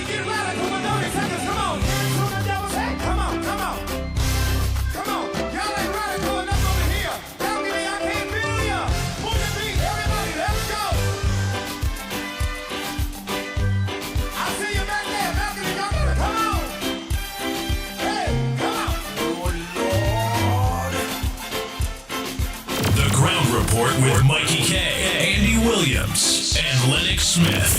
get radical in 30 seconds. Come on. Dance to the devil's head. Come on, come on. Come on. Y'all ain't radical enough over here. Balcony, I can't feel ya. Move your feet, everybody. Let's go. I see you back there. Balcony, y'all gotta come on. Hey, come on. Oh, Lord. The Ground Report with Mickie K, Andy Williams, and Lennox Smith.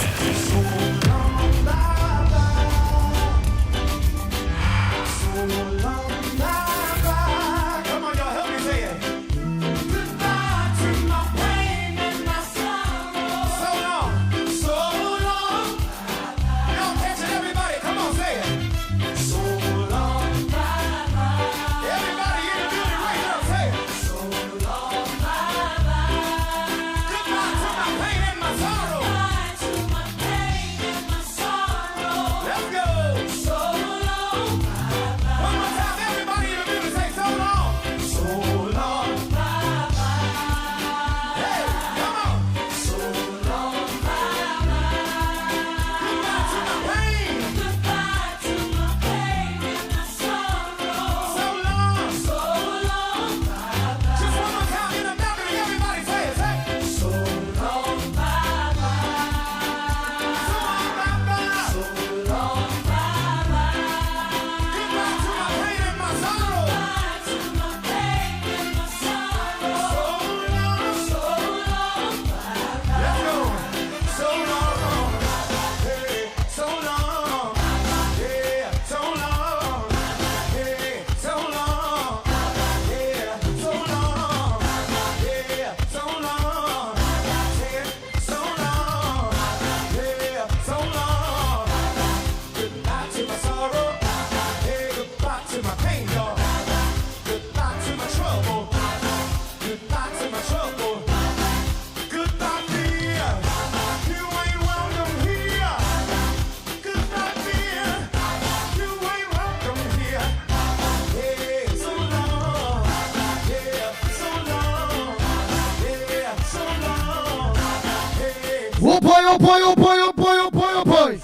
Oh boy.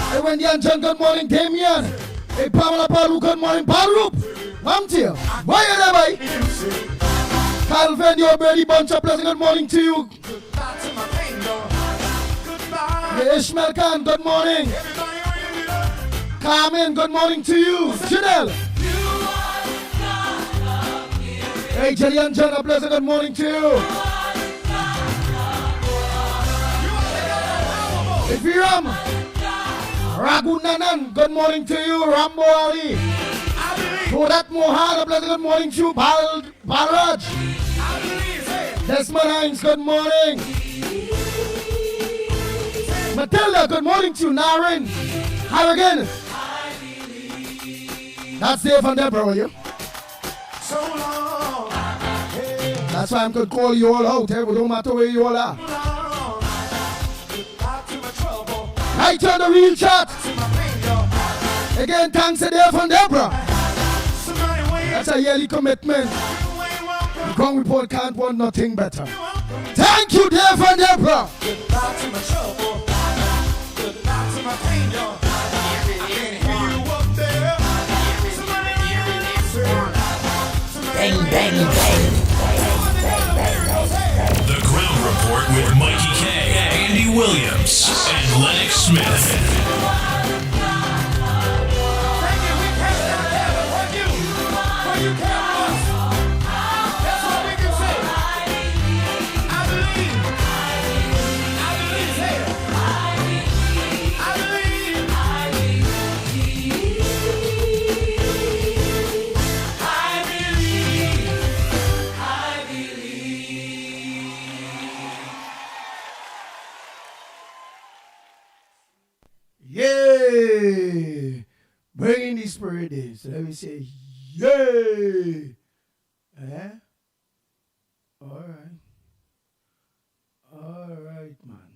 Hey, Wendy and John, good morning, Damien. Hey, Pamela Palu, good morning, Barup. Mamtia, why are they, boy? Calvin, your Brady Bunch of Blessing, good morning to you. Hey, Ishmael Khan, good morning. Carmen, good morning to you. Janelle. Hey, Jelly and John, a blessing, good morning to you. If you Ragunanan, good morning to you. Rambo Ali. Todat Mohan, a blessing, good morning to you. Balraj. Desmond Hines, good morning. Matilda, good morning to you. Naren. Harrigan. That's Dave and Deborah, are you? That's why I could call you all out. It don't matter where you all are. Right on the real chat. Again, thanks to Dave and Deborah. That's a yearly commitment. The Ground Report can't want nothing better. Thank you, Dave and Deborah. Goodbye to my trouble. Goodbye to my pain, y'all. I can't hear you up there. Bang, bang, bang. The Ground Report with Mickie K, Andy Williams, and Lennox Smith. Yay! Bringing the spirit in. So let me say, yay! Eh? All right. All right, man.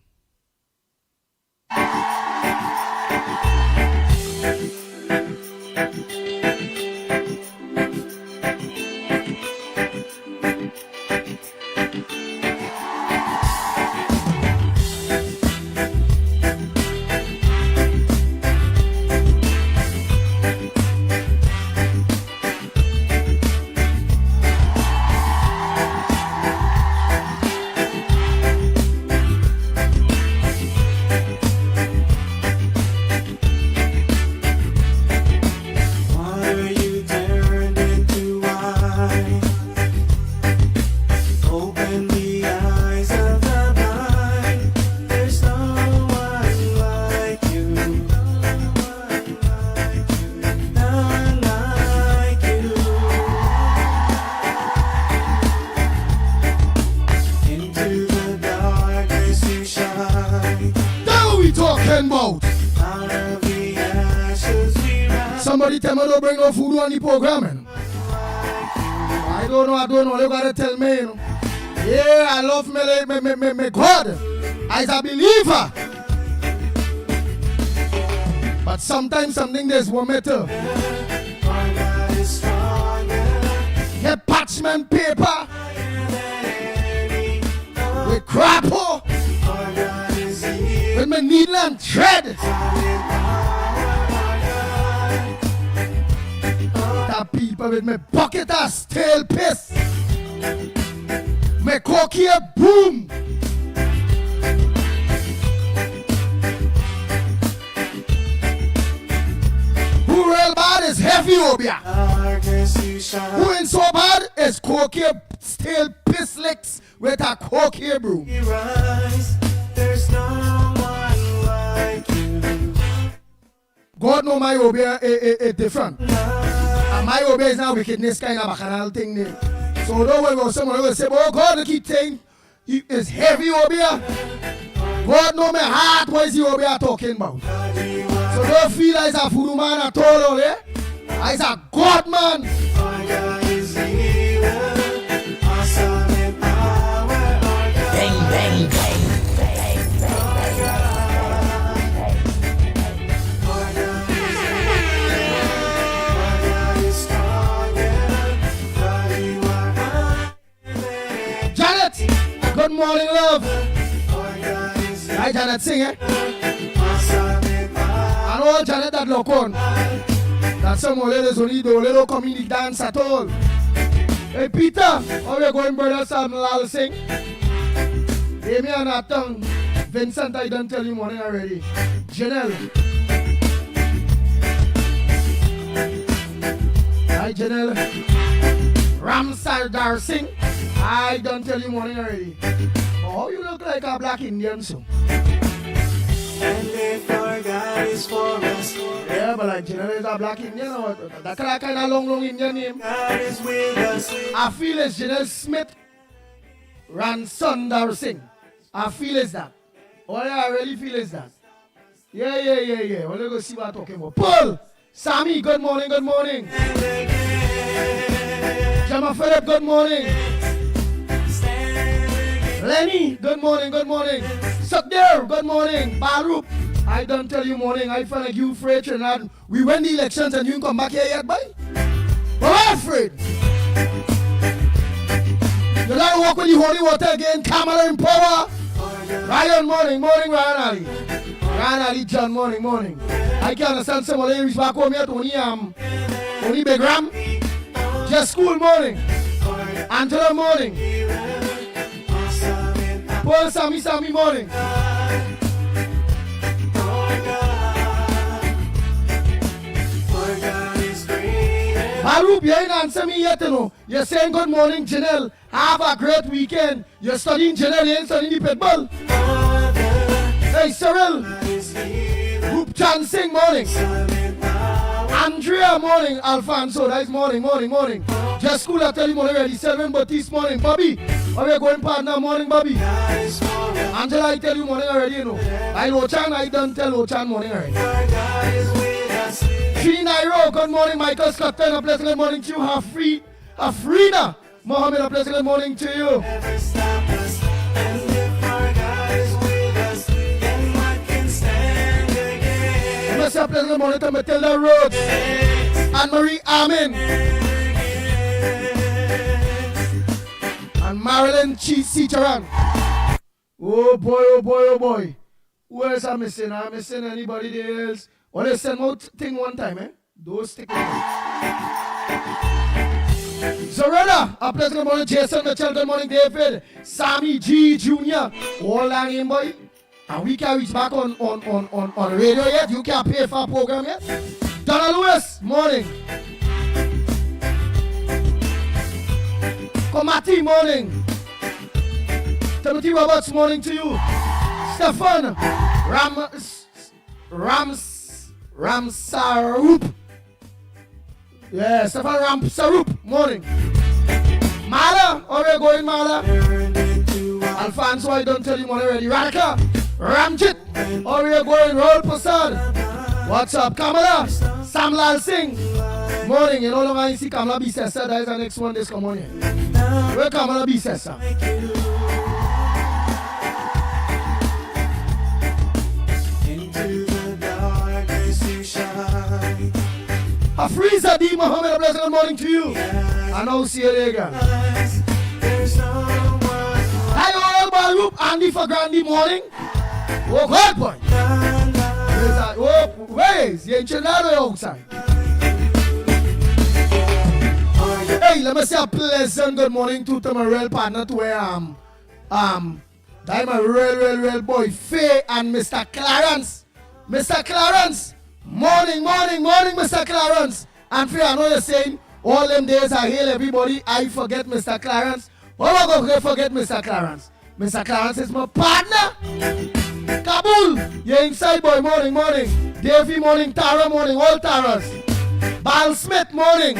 about? Somebody tell me don't bring no food on the program. I don't know. They gotta tell me, you know. Yeah, I love me God as a believer. But sometimes something there's one matter. Get parchment paper with crapper with my needle and thread. That people with my bucket of stale piss. My cocky boom. Who real bad is heavy over here. Who ain't so bad is cocky stale piss licks with a cocky broom. There's no one like you. God know my obia is different. And my obia is not wickedness kind of bacchanal thing there. So don't worry about someone will say, oh God, keep saying he is heavy obia. God know my heart what is he obia talking about. So don't feel like a fool man at all, eh? As a God man. Bang, bang, bang. Janet, good morning, love. Hi, Janet, sing, eh? I know Janet that look on. That some ladies only do little community dance at all. Hey, Peter, how you going, brother? Sam Lal sing. Hey, me and that tongue. Vincent, I done tell you morning already. Janelle. Hi, Janelle. Ramsardar sing. I done tell you morning already. Oh, you look like a black Indian, so. And if our God is for us, Yeah, but like Janelle is a black Indian or what? That kind of long Indian name. God is with us. I feel it's Janelle Smith. Ransondar sing. I feel it's that. Oh yeah, I really feel it's that. Yeah. Well, let's go see what I'm talking about. Paul, Sammy, good morning. Jama Philip, good morning. Lenny, good morning. Sukdir, good morning. Baruch, I don't tell you morning. I feel like you afraid and we win the elections and you come back here yet, boy? But I'm afraid. You like to walk with the holy water again, Kamala in power. Ryan, morning, Ryan Ali. Ryan Ali, John, morning. I can understand some of the ladies back home yet, only Big Ram. Just school morning. Angela morning. Paul Sammy morning. Baruch, you ain't answer me yet, you know. You're saying good morning, Janelle. Have a great weekend. You're studying Janelle, you ain't studying the Pitbull. Hey, Cyril. Group Chan sing morning. Andrea morning. Alfonso, that's morning. Just school, I tell you morning already. 7 Baptiste morning. Bobby, are we going partner morning, Bobby? Angela, I tell you morning already, you know. I Ochan, I don't tell Ochan morning already. Nairo, good morning. Michael Scotton, a pleasant good morning to you. Afrina, Mohammed, a pleasant good morning to you. A pleasant good morning to Matilda Rhodes, Anne-Marie Amin, and Marilyn Ciceran. Oh boy. Who else am I missing? I'm missing anybody else? Well, they send out thing one time, eh? Those stick. Zorella, a pleasant good morning. Jason Mitchell, good morning. David, Sammy G Jr. All that name, boy. And we can't reach back on radio yet. You can't pay for a program yet. Donna Lewis, morning. Komati, morning. Timothy Roberts, morning to you. Stefan Ramsarup. Yeah, Stefan Ramsarup, morning. Mala, are we going, Mala? Alfonso, I don't tell you morning already. Ramjit. Or we are going Roll Prasad. What's up, Kamala? Samlal Singh. Morning, you know long I see Kamala B Sessa. That is the next one this come on here. Where Kamala B Sessa? Into the darkness you shine. Afriza D. Mohammed, a blessed good morning to you. And now see you there again. There's no one Hi, all Barup, Andy for Grandy morning. Oh, God, boy. Oh, where's the enchilada outside? Hey, let me say a pleasant good morning to my real partner to where that my real boy Faye and Mr. Clarence. Mr. Clarence, morning, Mr. Clarence. And Faye, I know you're saying all them days I hail everybody, I forget Mr. Clarence. What am I going to forget Mr. Clarence? Mr. Clarence is my partner. Kabul, you're inside boy, morning. Davey morning, Tara morning, all Taras. Bal Smith morning.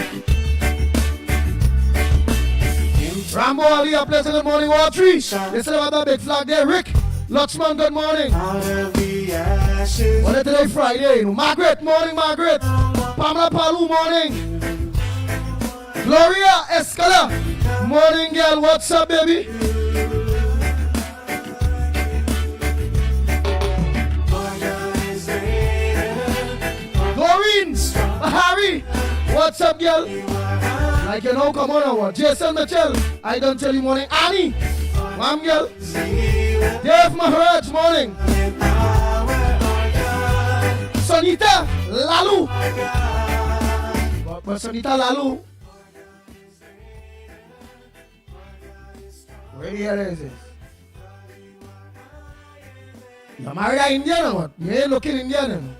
Rambo Ali, a pleasant good morning, all three. Listen about that big flag there, Rick. Luxman, good morning. out of the ashes. What is today, Friday? You know, Margaret, morning, Margaret. Pamela Palu, morning. Gloria Escala, morning, girl. What's up, baby? Doreen, Harry, what's up, girl? Like you know, come on over. Jason Mitchell, I don't tell you morning. Annie, mom, girl. Dave Maharaj, morning. Sonita Lalu. But Sonita Lalu. Where the hell is this? You're married an Indian or what? You ain't looking Indian. You know?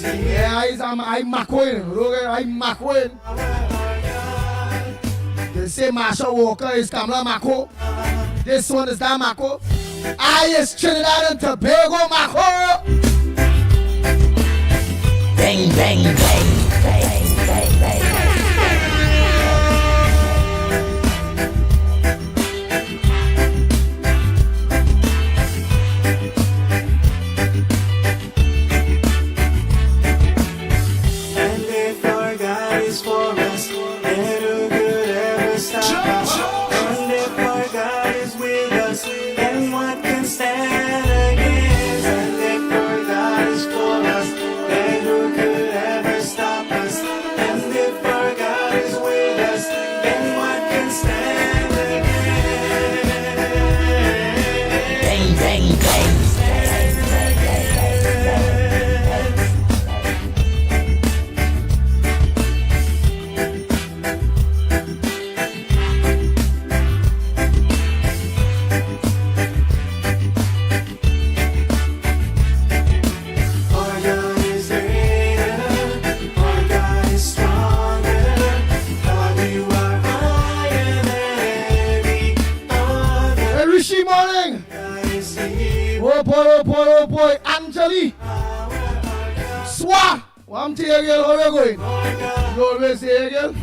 Yeah, I'm McQueen. I'm McQueen. They say Marsha Walker is Kamala Mako. This one is that Mako. I is Trinidad and Tobago Mako. Bang, bang, bang, bang, bang, bang. And if our God is for us, then who could ever stop us? And if our God is with us, then what can stand against? And if our God is for us, then who could ever stop us? And if our God is with us, then what can stand against? Bang, bang, bang. Our God is greater, our God is stronger. God, you are higher than every other. Hey, Rishi, morning. God is here. Oh boy. Anjali. Swa. One tear girl, how you going? You always say girl?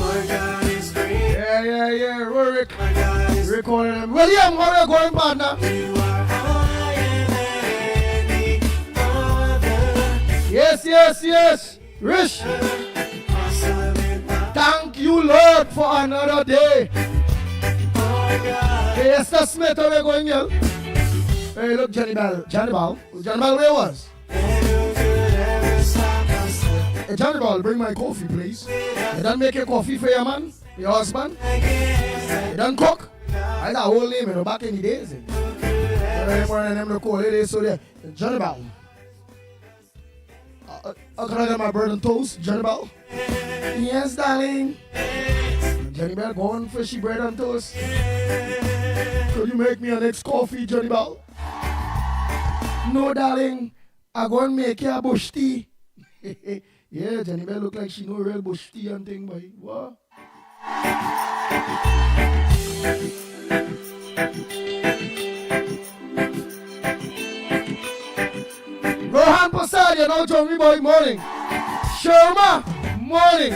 Our God is great. Yeah. Rick. Our God is Rick calling him. William, how you going, partner? you are higher than any other. Yes. Rish. Awesome and Thank you, Lord, for another day. our God. Hey, Esther Smith, how you going, girl? Hey, look, Johnny Bell, where was? And who could ever stop us Hey, Johnny Bell, bring my coffee, please. You done make a coffee for your man, your husband? against? You done cook? I got a whole name, you know, back in the days. One of them to call it, so there. Johnny Bell. Can I get my bread and toast, Johnny Bell? Yes, darling. Johnny Bell, go on fishy bread and toast. Could you make me an next coffee, Johnny Bell? No, darling. I go and make you a bush tea. Yeah, Johnny Bell look like she know real bush tea and thing, boy. What? Rohan Prasad, you know, Johnny Boy, morning. Sharma, morning.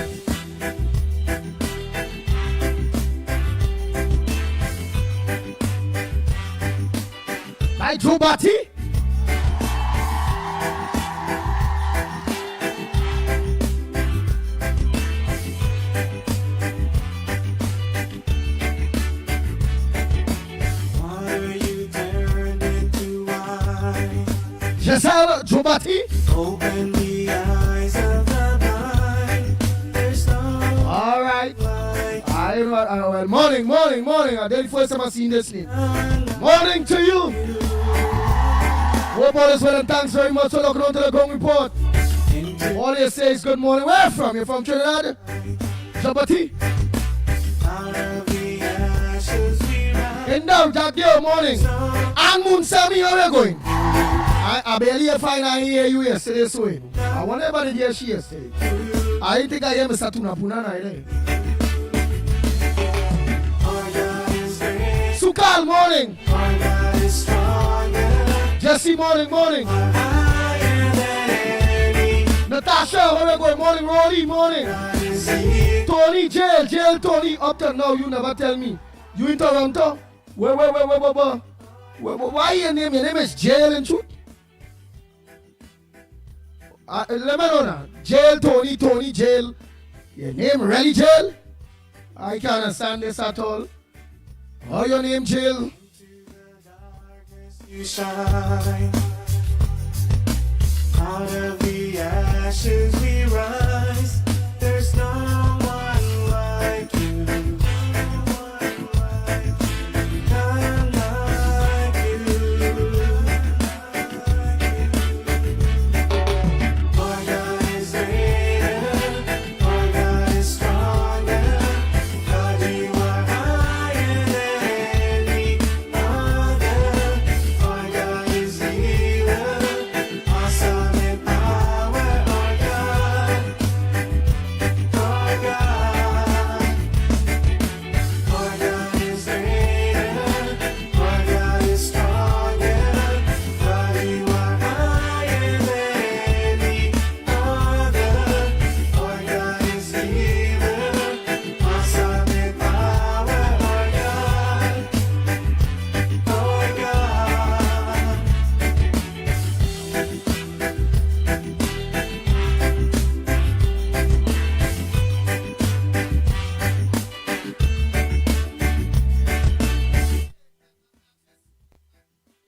right, Joe Batty. Water you turned into wine. Giselle, Joe Batty. Open the eyes of the blind. There's no All right. light. Well, morning. I did the first time I seen this name. Morning to you. What about this weather? Thanks very much for looking on to the Gong Report. All they say is good morning. Where from? You're from Trinidad? Jabati? Out of the ashes we rise. In down, Jack Deal, morning. And Moon Sammy, where we going? I barely find I hear you yesterday, so I want everybody to hear she yesterday. I think I hear Mr. Tuna Punana. Our God is great. Sukal, morning. Our God is stronger. Jesse, morning. Higher than any. Natasha, where we going? Morning, Rolly, morning. God is he. Tony, jail, Tony, up till now, you never tell me. You in Toronto? Where? Why your name? Your name is Jail and Shoot? Let me know now. Jail, Tony, Jail. Your name really Jail? I can't understand this at all. How your name Jail? You shine. Out of the ashes we rise. There's no one like you. None like you. Our God is greater. Our God is stronger. God, you are higher than any other. Our God is healer. Awesome in power. Our God. Our God. Our God is greater. Our God is stronger. God, you are higher than any other. Our God is healer. Awesome in power. Our God. Our God.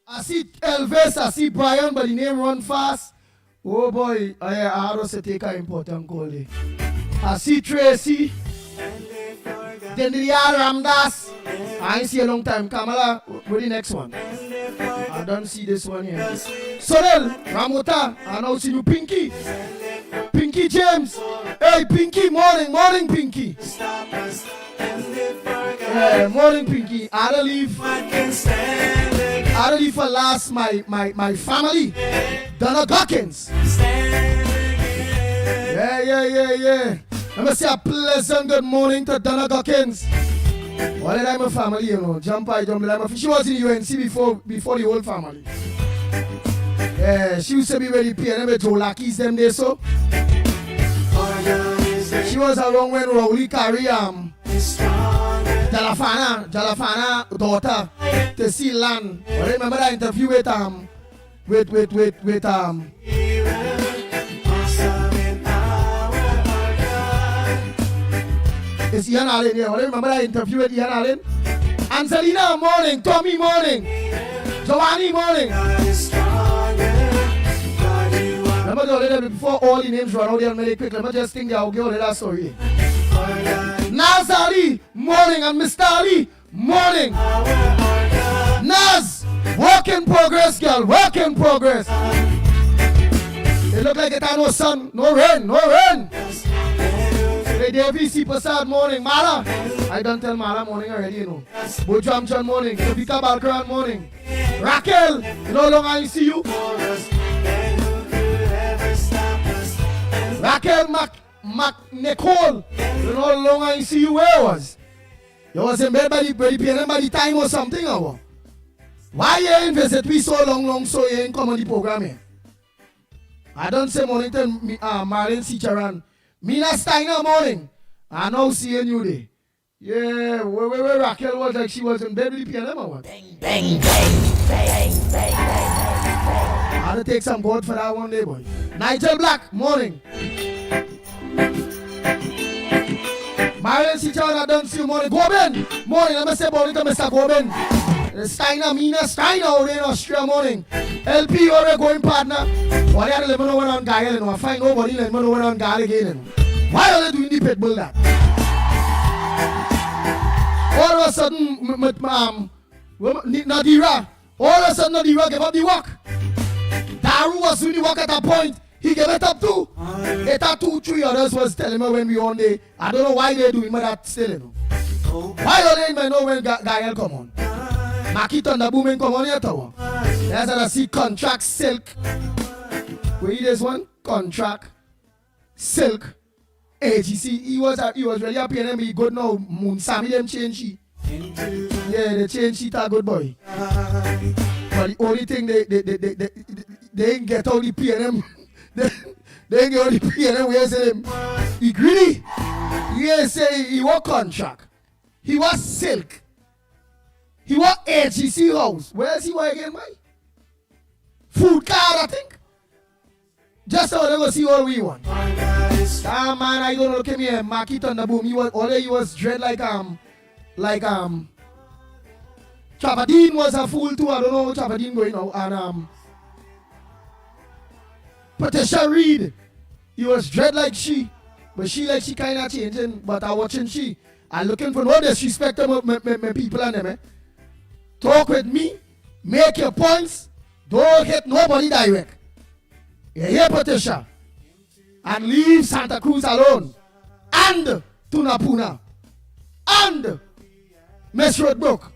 I see Elvis, I see Brian, but the name run fast. Oh boy, I have to take an important call there. I see Tracy. Then the other Ramdas. I ain't see a long time. Kamala, where the next one? I don't see this one here. Sorel, Ramota, I now see you Pinky. Pinky James. Hey Pinky, morning Pinky. Stop us and live for God. Yeah, morning Pinky. I don't leave. I can stand against. I don't leave for last my family. Donna Dawkins. Stand against. Yeah. Let me say a pleasant good morning to Donna Dawkins. All the time my family, you know, jump. She was in the UNC before the whole family. Yeah, she used to be very pure with Joe Lackeys them days, so. Our God is great. She was around when Rowley carry Stronger. Jalafana daughter to see land. I remember that interview with Awesome in power. Our God. it's Ian Allen here. I remember that interview with Ian Allen. Angelina, morning. Tommy, morning. Giovanni, morning. God is stronger. God, you are. Remember the other day before all the names run out there really quick. Let me just think I'll give all that story. Our God. Nazari, morning, and Mr. Ali, morning. Our God. Naz, work in progress, girl, work in progress. It look like it had no sun, no rain. Hey, Davy, C. Prasad, morning. Mala, I don't tell Mala morning already, you know. Bojam John, morning. Vika Balkaran, morning. Raquel, no longer I see you. For us, and who could ever stop us? And Raquel Nicole, no longer I see you. Where was? You was in bed by the piano by the time or something, or what? Why you ain't visit we so long, so you ain't come on the program here? I don't say morning to Marlene Sicharan. Mina Steiner, morning. I know seeing you there. Yeah, where Raquel was like she was in bed with the piano or what? Bang, bang. I had to take some gold for that one day, boy. Nigel Black, morning. Marilyn Sichon, I don't see you, morning. Goben, morning. Let me say about it to Mr. Goben. Steiner, Mina Steiner out in Austria, morning. LP, already going partner. Why are they living over on Gael? And I find nobody living over on Gael again. Why are they doing the Pitbull that? All of a sudden, Nadira, all of a sudden, Nadira gave up the walk. Daru was doing the walk at a point. He gave it up too. Later, 2-3 others was telling me when we on there. I don't know why they're doing but that's still, you know. Why don't they know when Gael come on? Mickie Thunder Booming come on here, tower. There's a see contract silk. We eat this one? Contract silk. AGC, he was really happy and he good now. Moon Sammy them change she. Yeah, they change she a good boy. But the only thing they ain't get all the PNM. They ain't get all the PNM. We say them. He greedy. He say he was contract. He was silk. He was AGC house. Where is he again, boy? Food card, I think. Just so they go see all we want. Ah man, I don't know. Look at me, Mickie Thunder Boom. He was dread like Chavadine was a fool too. I don't know how Chavadine going now. And Patricia Reed, he was dread like she, but she kind of changing. But I watching she. I looking for no disrespect to my people and them. Eh? Talk with me, make your points. Don't hit nobody direct. You hear, Patricia? And leave Santa Cruz alone. And Tunapuna. And Miss Roadbrook.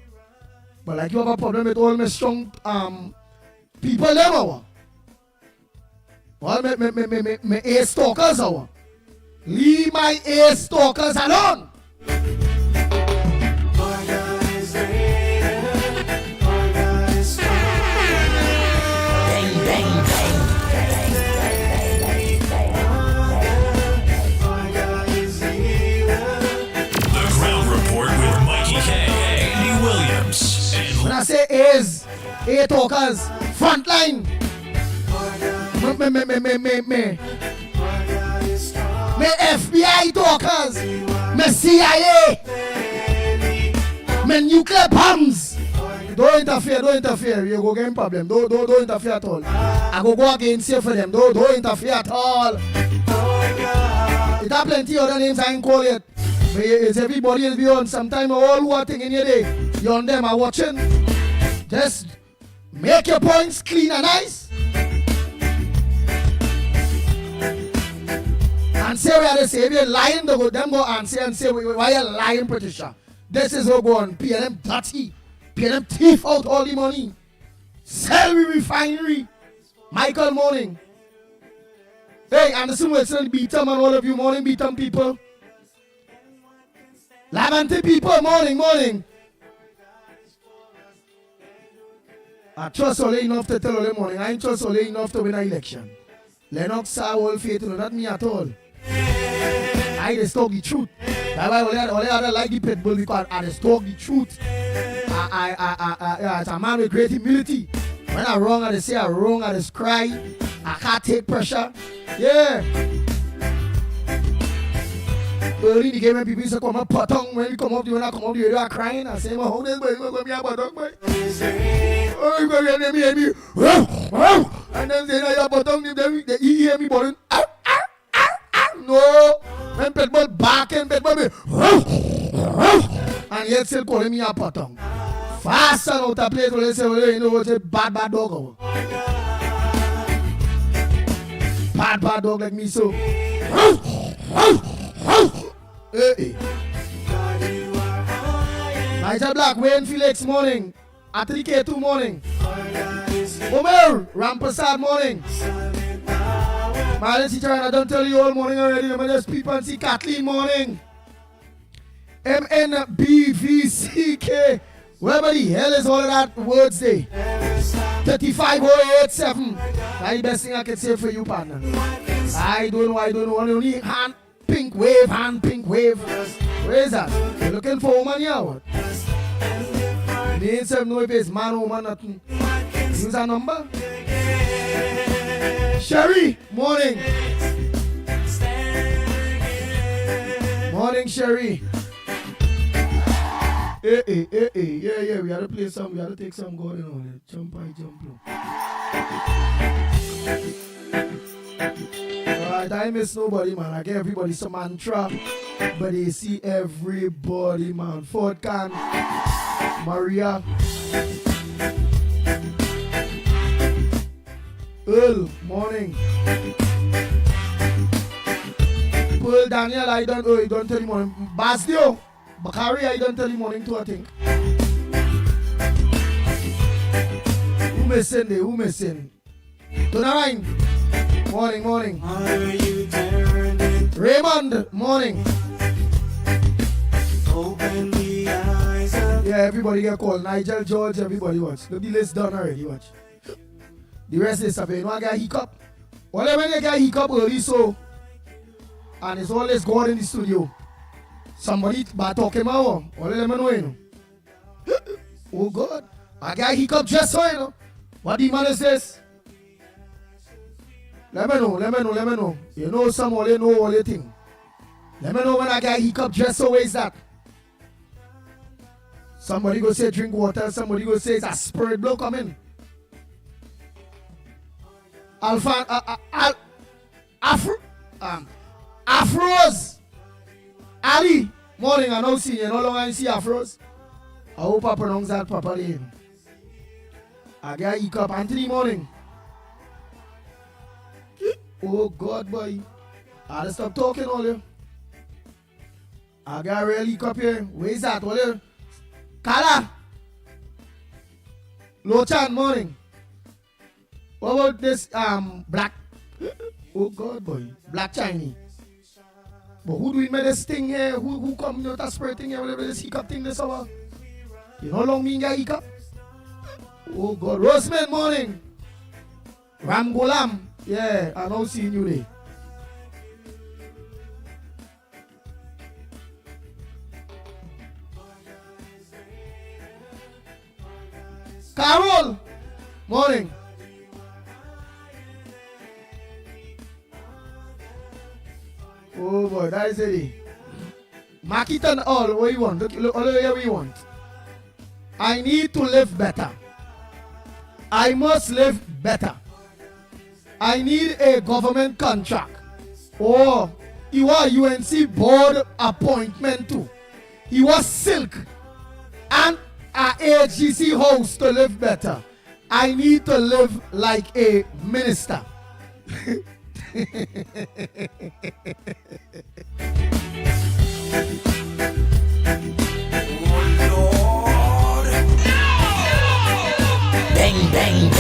But like you have a problem with all my strong people them our. All my ace stalkers our. Leave my ace stalkers alone. When I say A's, A talkers, front line. Me FBI talkers, me CIA, me nuclear bombs. Don't interfere. You go get in problem. Don't interfere at all. I go against you for them. Don't interfere at all. It have plenty other names I ain't call it. But it's everybody is beyond. Sometimes all who are thinking your day, you on them are watching. Just make your points clean and nice. And say where they say, if you're lying, they go answer and say, why are you lying, Patricia? This is what go on. PNM dirty. PNM thief out all the money. Sell me refinery. Michael Morning. Hey, Anderson Wilson, Beatum and all of you morning Beatum people. Lavante people, morning. I trust only enough to tell all morning. I ain't trust only enough to win an election. Lennox are all faithful, not me at all. I just talk the truth. That's why only other like the Pitbull because I just talk the truth. It's a man with great humility. When I'm wrong, I just say I'm wrong, I just cry. I can't take pressure. Yeah. Early in the game when people used to come up patong, when I come up the radio, I crying. I say, how this boy is going to be a patong, boy? Oh, you going to hear me. And then say, you're a patong, they hear me, boy. No. When Pitbull barking, Pitbull me. And yet still calling me a patong. Fast and out of place, they say, you know what's a bad dog. Bad dog like me, so. Hey. Nigel Black, Wayne Felix morning. Atrike 2 morning. Omer, Rampasad morning. Marlon C. I don't tell you all morning already. Let me just peep and see Kathleen morning. MNBVCK. Wherever the hell is all of that words there? 35087. That's the best thing I can say for you, partner. I don't know. Only hand pink wave. Where is that? You looking for woman here? What? And he ain't say no if it's man, woman, nothing. Use a number. Sherry, morning. Morning, Sherry. Hey. Yeah, we had to play some, we had to take some going on. Jump high, jump low. Alright, I miss nobody, man. I give everybody some mantra. But they see everybody, man. Fort Can, Maria, Earl, morning. Pearl, Daniel, I don't know, you don't tell you morning. Basdio, Bakari, I don't tell you morning too, I think. Who missing there? Who missing? Donarine, morning. Raymond, morning. Open the eyes of Yeah, everybody get called. Nigel, George, everybody watch. Look, the list done already, watch. The rest is up. You know I got hiccup? Whatever they get hiccup early, so. And it's always God in the studio. Somebody by talking about all let me know, you know. Oh God. I got hiccup just so, you know. What the man says? Let me know. You know some all the thing. Let me know when I got hiccup just so is that. Somebody go say drink water, somebody go say it's a spirit blow coming. Afros. Ali, morning, I don't see you. No longer I see Afros. I hope I pronounce that properly. I got hiccup. Anthony, morning. Oh God, boy. I had to stop talking all you. I got real hiccup here. Where is that? All you? Kala. Lochan, morning. What about this black? Oh God, boy. Black Chinese. But who do we make this thing here? Who come with a spray thing here? Whatever this hiccup thing this hour? You know how long me get hiccup? Oh God. Roseman, morning. Ram Golam. Yeah, I don't see you there. Carol, morning. Oh boy, that is it. Mickie and all what you want. Look, all the way we want. I need to live better. I must live better. I need a government contract. Or you are UNC board appointment too. You are silk and a AGC house to live better. I need to live like a minister. Bang.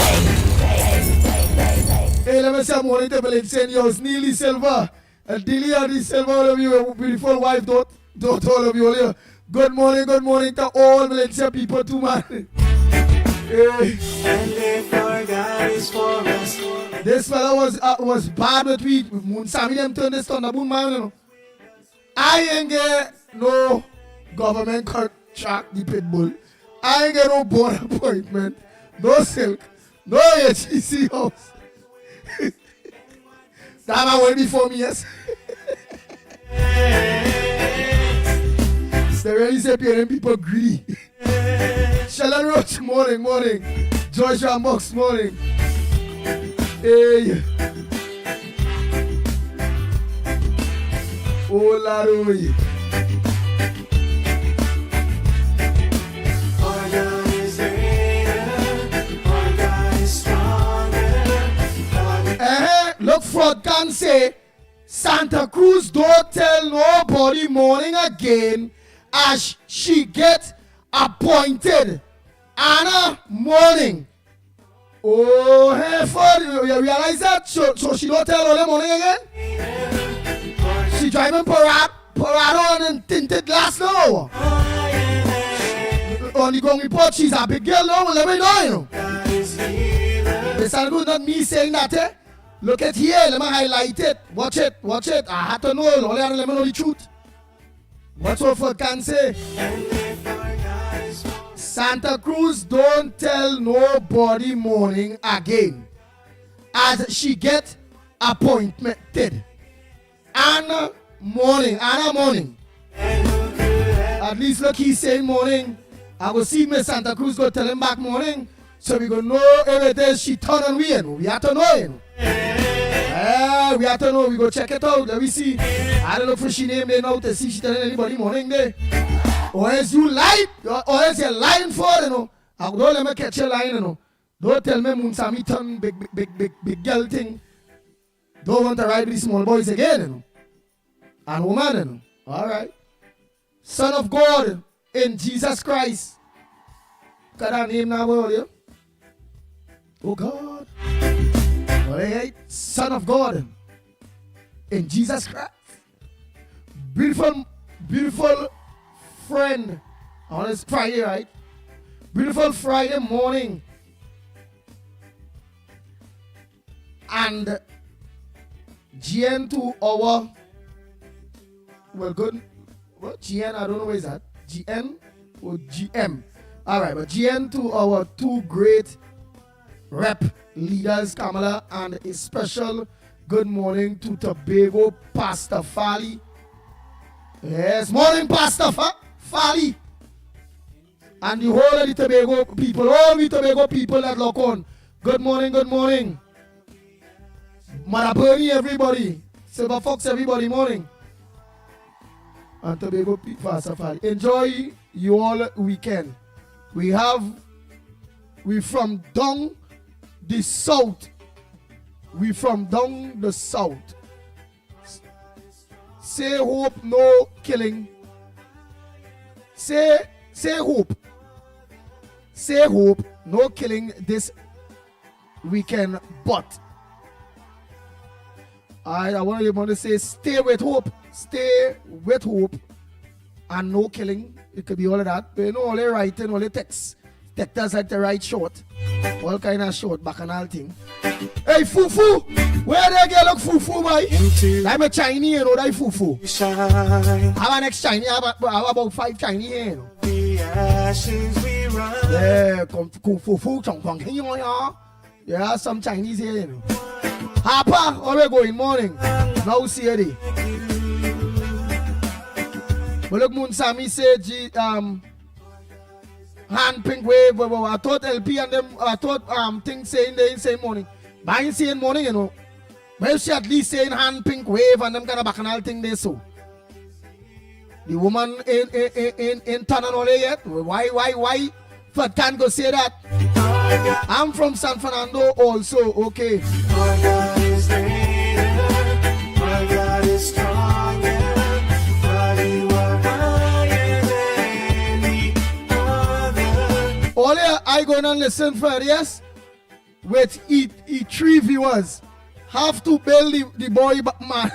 Hey, let me say morning to Valencia, yours, Neely Silva, and Delia D. Silva, all of you, beautiful wife, don't all of you, all you. Good morning to all Valencia people too, man. Hey. and if our God is for us. This fella was bad with me. Moon Sammy them turn this on the boom, man, you know. I ain't get no government contract, the Pitbull. I ain't get no board appointment, no silk, no HEC house. That man went before me, yes. They really say parent people greedy. Shalon Roach, morning. Joshua Mox, morning. Hey. Oh, Larry. Our God is greater, our God is stronger. Look, Fraud can say, Santa Cruz don't tell nobody morning again as she get appointed. Anna morning. Oh, hey, Ford, you realize that? So she don't tell all the morning again? She driving Parado and tinted glass now. On the going report, she's a big girl now. Let me know, you know. It's not me saying that, eh? Look at here, let me highlight it. Watch it. I had to know, let me know the truth. What's what for can say? Santa Cruz don't tell nobody morning again. As she get appointed. Anna morning. At least look, he's saying morning. I will see Miss Santa Cruz go tell him back morning. So we go know if it is she turn on we. We have to know. We have to know. We go check it out. Let me see. I don't know if she name there now to see she telling anybody morning there. Or else you lie. Or else you're lying for it, you know. I don't let me catch your line, you know. Don't tell me Munsami turn big girl thing. Don't want to ride with the small boys again, you know. And woman, you know. All right. Son of God in Jesus Christ. Got that name now, boy. Oh God. All right. Son of God in Jesus Christ. Beautiful friend. On this Friday, right? Beautiful Friday morning. And GN to our, well, good. What? GN, I don't know where is that. GN or GM. All right, but GN to our two great rep leaders, Kamala, and a special good morning to Tobago Pastor Fali. Yes, morning Pastor Fali. And the whole of the Tobago people, all the Tobago people that lock on. Good morning. Mother Bernie, everybody. Silver Fox, everybody, morning. And Tobago Pastor Fali. Enjoy you all weekend. We from down the south. We from down the south. Say hope, no killing. Say hope. Say hope, no killing this weekend, but I want to say stay with hope. Stay with hope and no killing. It could be all of that. But you know, all the writing, all the text. Texters like to write short. All kind of short, bacchanal thing. Hey, Fufu! Where they get look Fufu, boy? I'm a Chinese, you know, that Fufu. I have an next Chinese, I have about 5 Chinese here, you know. Yeah, Fufu, Chong Kong, yeah, some Chinese here, you know. Harper, already going morning. Now see it. But look, Munsami said, hand pink wave. I thought LP and them, I thought things saying they say morning. But I ain't saying morning, you know. But if she at least saying hand pink wave and them kind of bacchanal thing they so. The woman ain't turn on all yet. Why? Fat can't go say that. I'm from San Fernando also, okay. My God is greater, my God is stronger, but you are higher than the other. All I gonna listen for, yes? With three viewers. Have to build the boy man.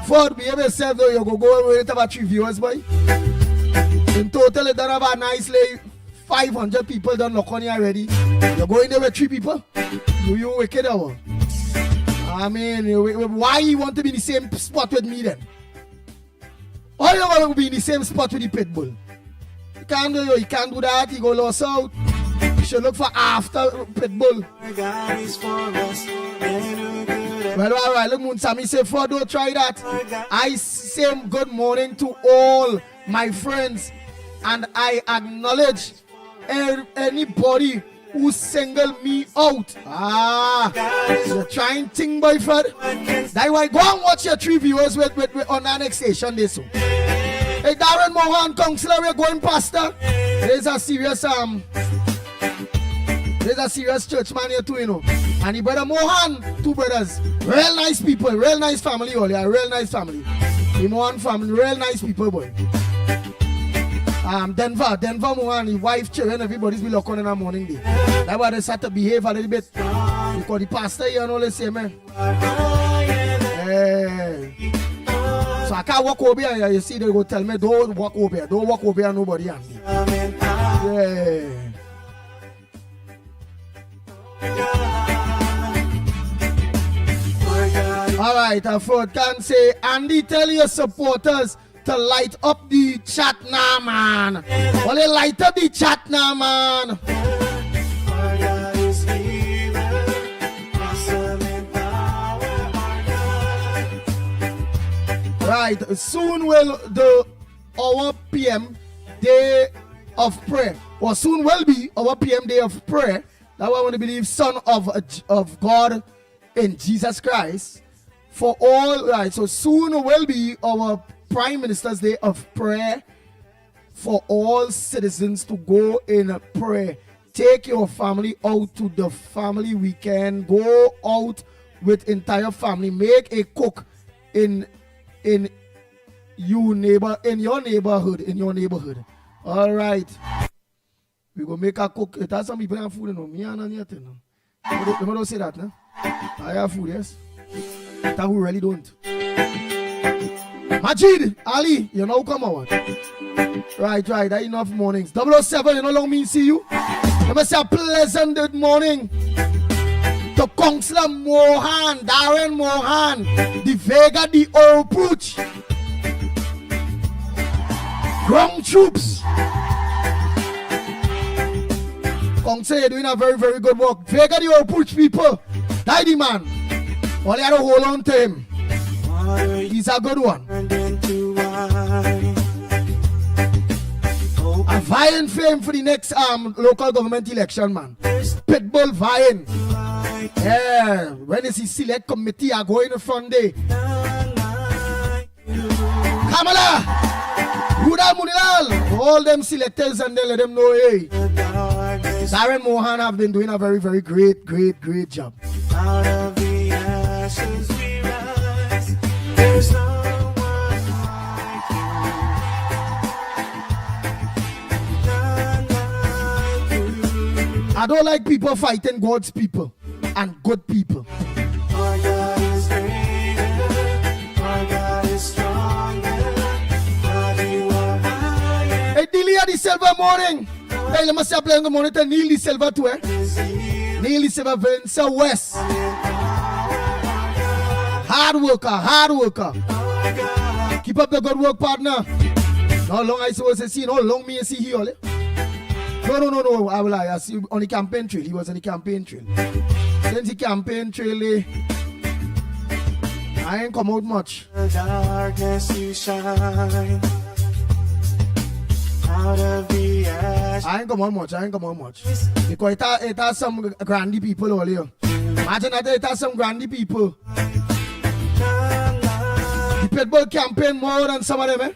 For behave yourself though, you go with about 3 viewers, boy. In total, it done about nicely 500 people done look on you already. You're going there with 3 people? You wicked hour. I mean, why you want to be in the same spot with me then? Why you want to be in the same spot with the Pitbull? You can't do that, you go lost out. You should look for after Pitbull. God is for us, and who could Well, all right, look, Munsami say, for don't try that. I say good morning to all my friends, and I acknowledge anybody who single me out. You're trying thing, boyfriend. That's why go and watch your 3 viewers with on the next station this one. Hey, Darren Mohan, counselor, we're going pastor. There's a serious church man here too, you know. And the brother Mohan, 2 brothers, real nice people, real nice family, all yeah, real nice family. The Mohan family, real nice people, boy. Denver Mohan, his wife, children, everybody's be looking in the morning day. That's why they start to behave a little bit. Because the pastor here and all the same, man. So I can't walk over here, you see, they go tell me, don't walk over here, nobody handy. Yeah. All right, I can say, Andy, tell your supporters to light up the chat now, man. Only light up the chat now, man. Our God is healer, awesome in power, our God. Right, soon will our PM day of prayer, or soon will be our PM day of prayer. That I want to believe, Son of God in Jesus Christ. For all, right, so soon will be our Prime Minister's Day of Prayer for all citizens to go in prayer. Take your family out to the family weekend. Go out with entire family. Make a cook in your neighborhood. All right. We go make a cook. It has some people have food, you know. Me and yet, you know. You don't say that, no? I have food, yes. That we really don't. Majid, Ali, you know, come on. Right, that enough mornings. 007, you know, long me see you. Let me say a pleasant good morning to Councillor Mohan, Darren Mohan, the Vega, the Old Pooch, ground troops. Councillor, you're doing a very, very good work. Vega, the Old Pooch people, Daddy man. Only I don't hold on to him. He's a good one. A vying fame for the next local government election, man. Pitbull vying. Yeah, when is the select committee are going in front day? Kamala, Ruda Munilal, all them selectors and they let them know, hey, Darren Mohan have been doing a very, very great job. Out of the ashes we rise. There's no one like you. None like you. I don't like people fighting God's people and good people. Our God is greater. Our God is stronger. God, you are higher. Hey, Delia the Silver morning. Hey, let me say playing good morning to Neil the Silver too, eh? Neil the Silver, Vince West. Hard worker. Keep up the good work, partner. How long I supposed to see? How long me see here? No. I will lie. I see on the campaign trail. He was on the campaign trail. Since the campaign trail, I ain't come out much. The darkness you shine. Out of the ash. I ain't come out much. Because it has some grandy people all here. Imagine that it has some grandy people. The Pitbull campaign more than some of them, eh?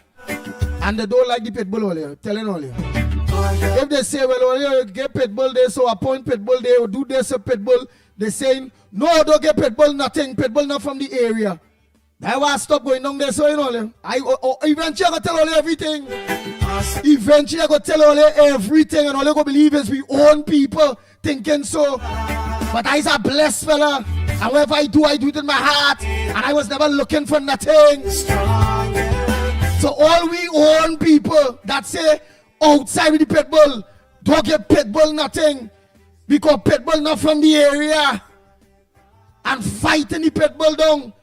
And they don't like the Pitbull all here. Telling all here. If they say, well, all here, get Pitbull there, so appoint Pitbull there, or do this to Pitbull, they're saying, no, don't get Pitbull, nothing. Pitbull not from the area. That's why I stop going down there, so you know, eventually I go tell all you everything. Eventually I go tell all you everything, and all you go believe is we own people thinking so. But I's a blessed fella, and whatever I do it in my heart, and I was never looking for nothing. So all we own people that say outside with the Pitbull, don't get Pitbull nothing, because Pitbull not from the area, and fighting the Pitbull down.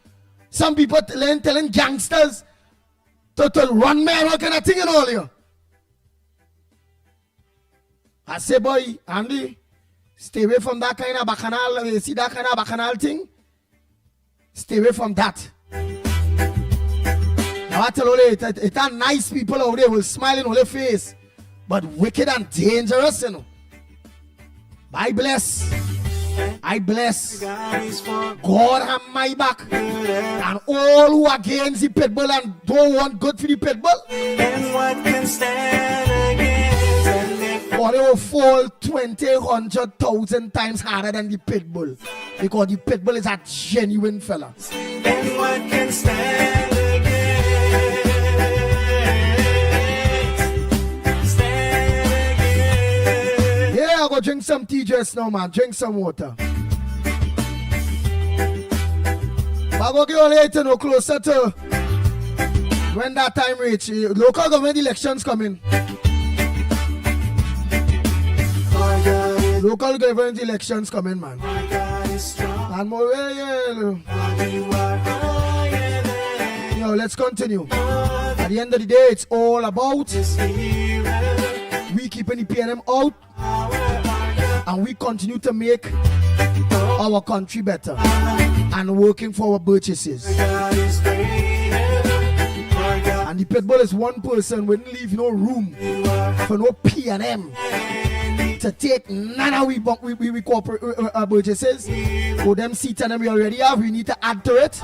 Some people telling gangsters to run man, what kind of thing and all you. I say, boy, Andy, stay away from that kind of bacchanal. You see that kind of bacchanal thing? Stay away from that. Now I tell you, it are nice people out there will smile in all their face, but wicked and dangerous, you know. I bless. God have my back. And all who are against the Pitbull and don't want good for the Pitbull, And what can stand against? or they will fall 20, 100,000 times harder than the Pitbull. Because the Pitbull is a genuine fella. And what can stand against? Stand against. Yeah, I go drink some tea just now, man. Drink some water. I go get all later, no closer to when that time reach. Local government elections coming. Local government elections coming, man. And more, yeah. You are higher than Yo, let's continue. At the end of the day, it's all about we keeping the PNM out and we continue to make our country better and working for our purchases. And the Pitbull is one person, wouldn't leave no room for no PNM to take none of we corporate purchases. For them seats and them we already have, we need to add to it.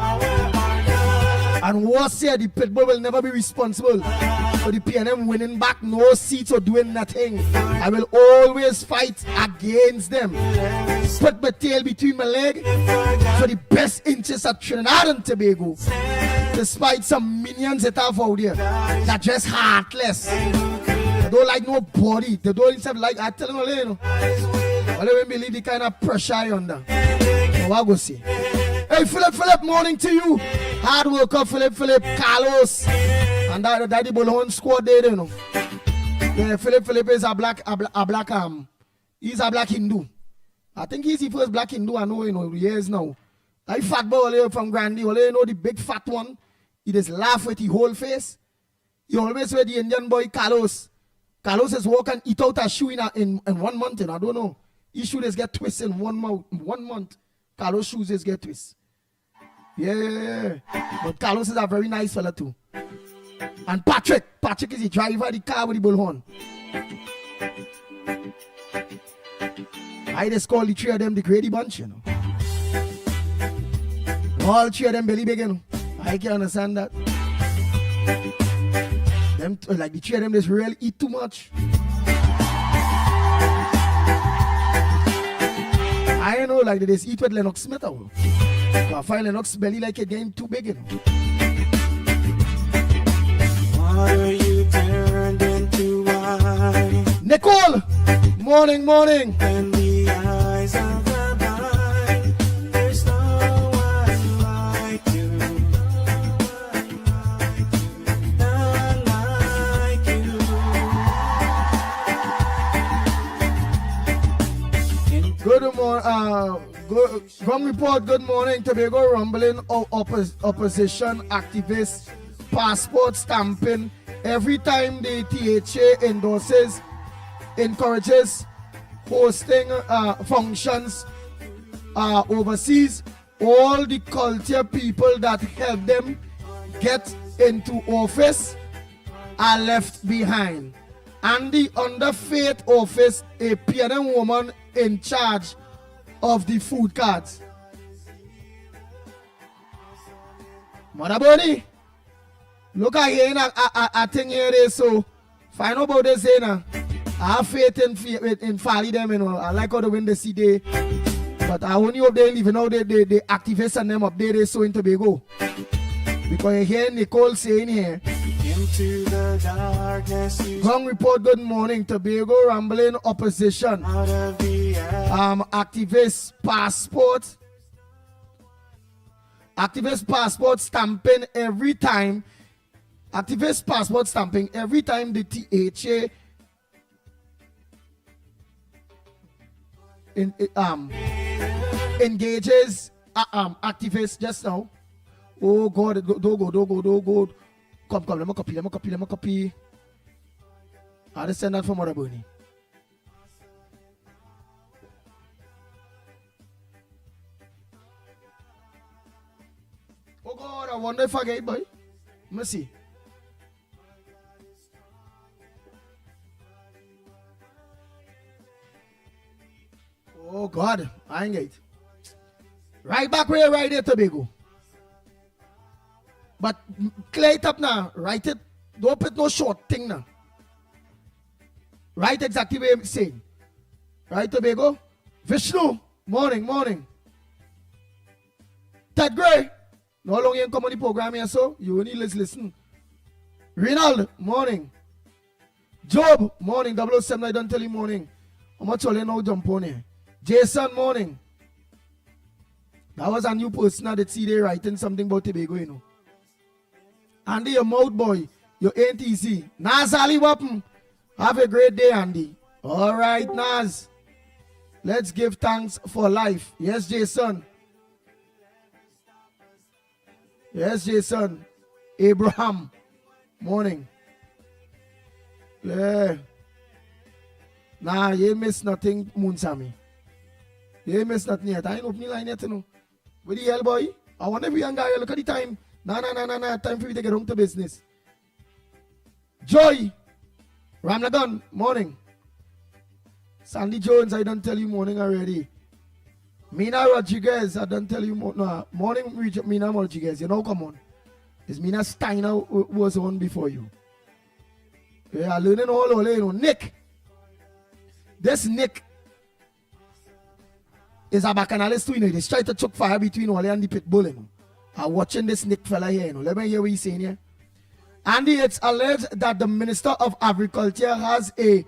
And what said, the Pitbull will never be responsible for the PNM winning back no seats or doing nothing. I will always fight against them. Put my tail between my leg for the best interests of Trinidad and Tobago. Despite some minions that have out there, they're just heartless. They don't like nobody. They don't even like, I tell them, you know. I don't believe the kind of pressure I under. So I go see. Hey, Philip, morning to you. Hard worker, Philip, Carlos. And that the Bullhorn squad there, you know. Yeah, Philip is a black, he's a black Hindu. I think he's the first black Hindu I know, you know, years now. I fat boy from Grandy, you know the big fat one. He just laugh with his whole face. He always wear the Indian boy Carlos. Carlos is walking, eat out a shoe in 1 month, and I don't know. His shoe just get twisted in 1 month. Carlos shoes just get twisted. Yeah. But Carlos is a very nice fella too. And Patrick is the driver of the car with the bullhorn. I just call the three of them the Grady Bunch, you know. All three of them belly big, you know. I can understand that. Them like the three of them just really eat too much. I know like they just eat with Lennox Smith. So I find Lennox belly like it getting too big, you know. Water you turned into wine. Nicole, morning. In the eyes of the blind, there's no one like you. None like you. Good morning. Ground report. Good morning. Tobago rumbling opposition activists. Passport stamping. Every time the THA encourages hosting functions overseas, all the culture people that help them get into office are left behind. And the under faith office, a PNM woman in charge of the food cards. Mother Bonnie, look at here, I think here it is, so find out about this here now. I have faith in Fally them, you know. I like how they win the CD. But I only hope they leave, you know, the activists and them up there, they so in Tobago. Because you hear Nicole saying here, Into the darkness you Ground report, good morning. Tobago rumbling opposition. out of the air. Activist passport stamping every time. Activist passport stamping every time the THA engages activists just now. Oh God, don't go. Come, let me copy. I just send that from Mother Bonnie. Oh God, I wonder if I get it, boy. Let me see. Oh God, I ain't get it. Right back where right there, Tobago. But clear it up now. Write it. Don't put no short thing now. Write exactly what I'm saying. Right, Tobago? Vishnu, morning. Ted Gray, no longer in comedy program here, so you only listen. Rinald, morning. Job, morning. 007, I don't tell you morning. How much all you know jump on here? Jason, morning. That was a new person that see they writing something about Tobago, you know. Andy, your mouth boy, you ain't easy. Naz Ali Wappen, have a great day, Andy. All right, Naz. Let's give thanks for life. Yes, Jason. Abraham. Morning. Yeah. Nah, you miss nothing, Moonsami. You miss nothing yet. I ain't opening line yet, you know. Where the hell, boy? I want every young guy, look at the time. Nah. Time for you to get home to business. Joy. Ramlagan, morning. Sandy Jones, I don't tell you morning already. Mina Rodriguez, I don't tell you morning. Mina Rodriguez, you know, come on. It's Mina Steiner who was on before you. Yeah, learning all, you know. Nick. This Nick is a bacchanalist too, you know. He's trying to choke fire between Ole and the Pitbull, you know. I'm watching this Nick fella here, you know. Let me hear what he's saying here. Andy, it's alleged that the Minister of Agriculture has a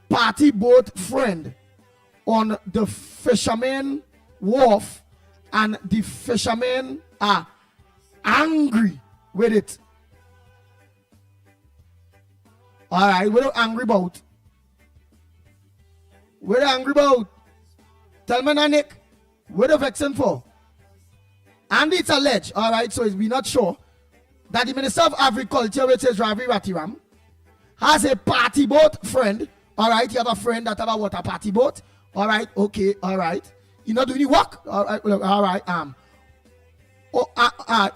party boat friend on the fisherman wharf, and the fishermen are angry with it. All right, what are they angry about? What are they angry about? Tell me now, Nick. What are they vexing for? And it's alleged, all right, so we're not sure, that the Minister of Agriculture, which is Ravi Ratiram, has a party boat friend. All right, you have a friend that have a water party boat. All right, okay, all right. You're not doing any work. All right,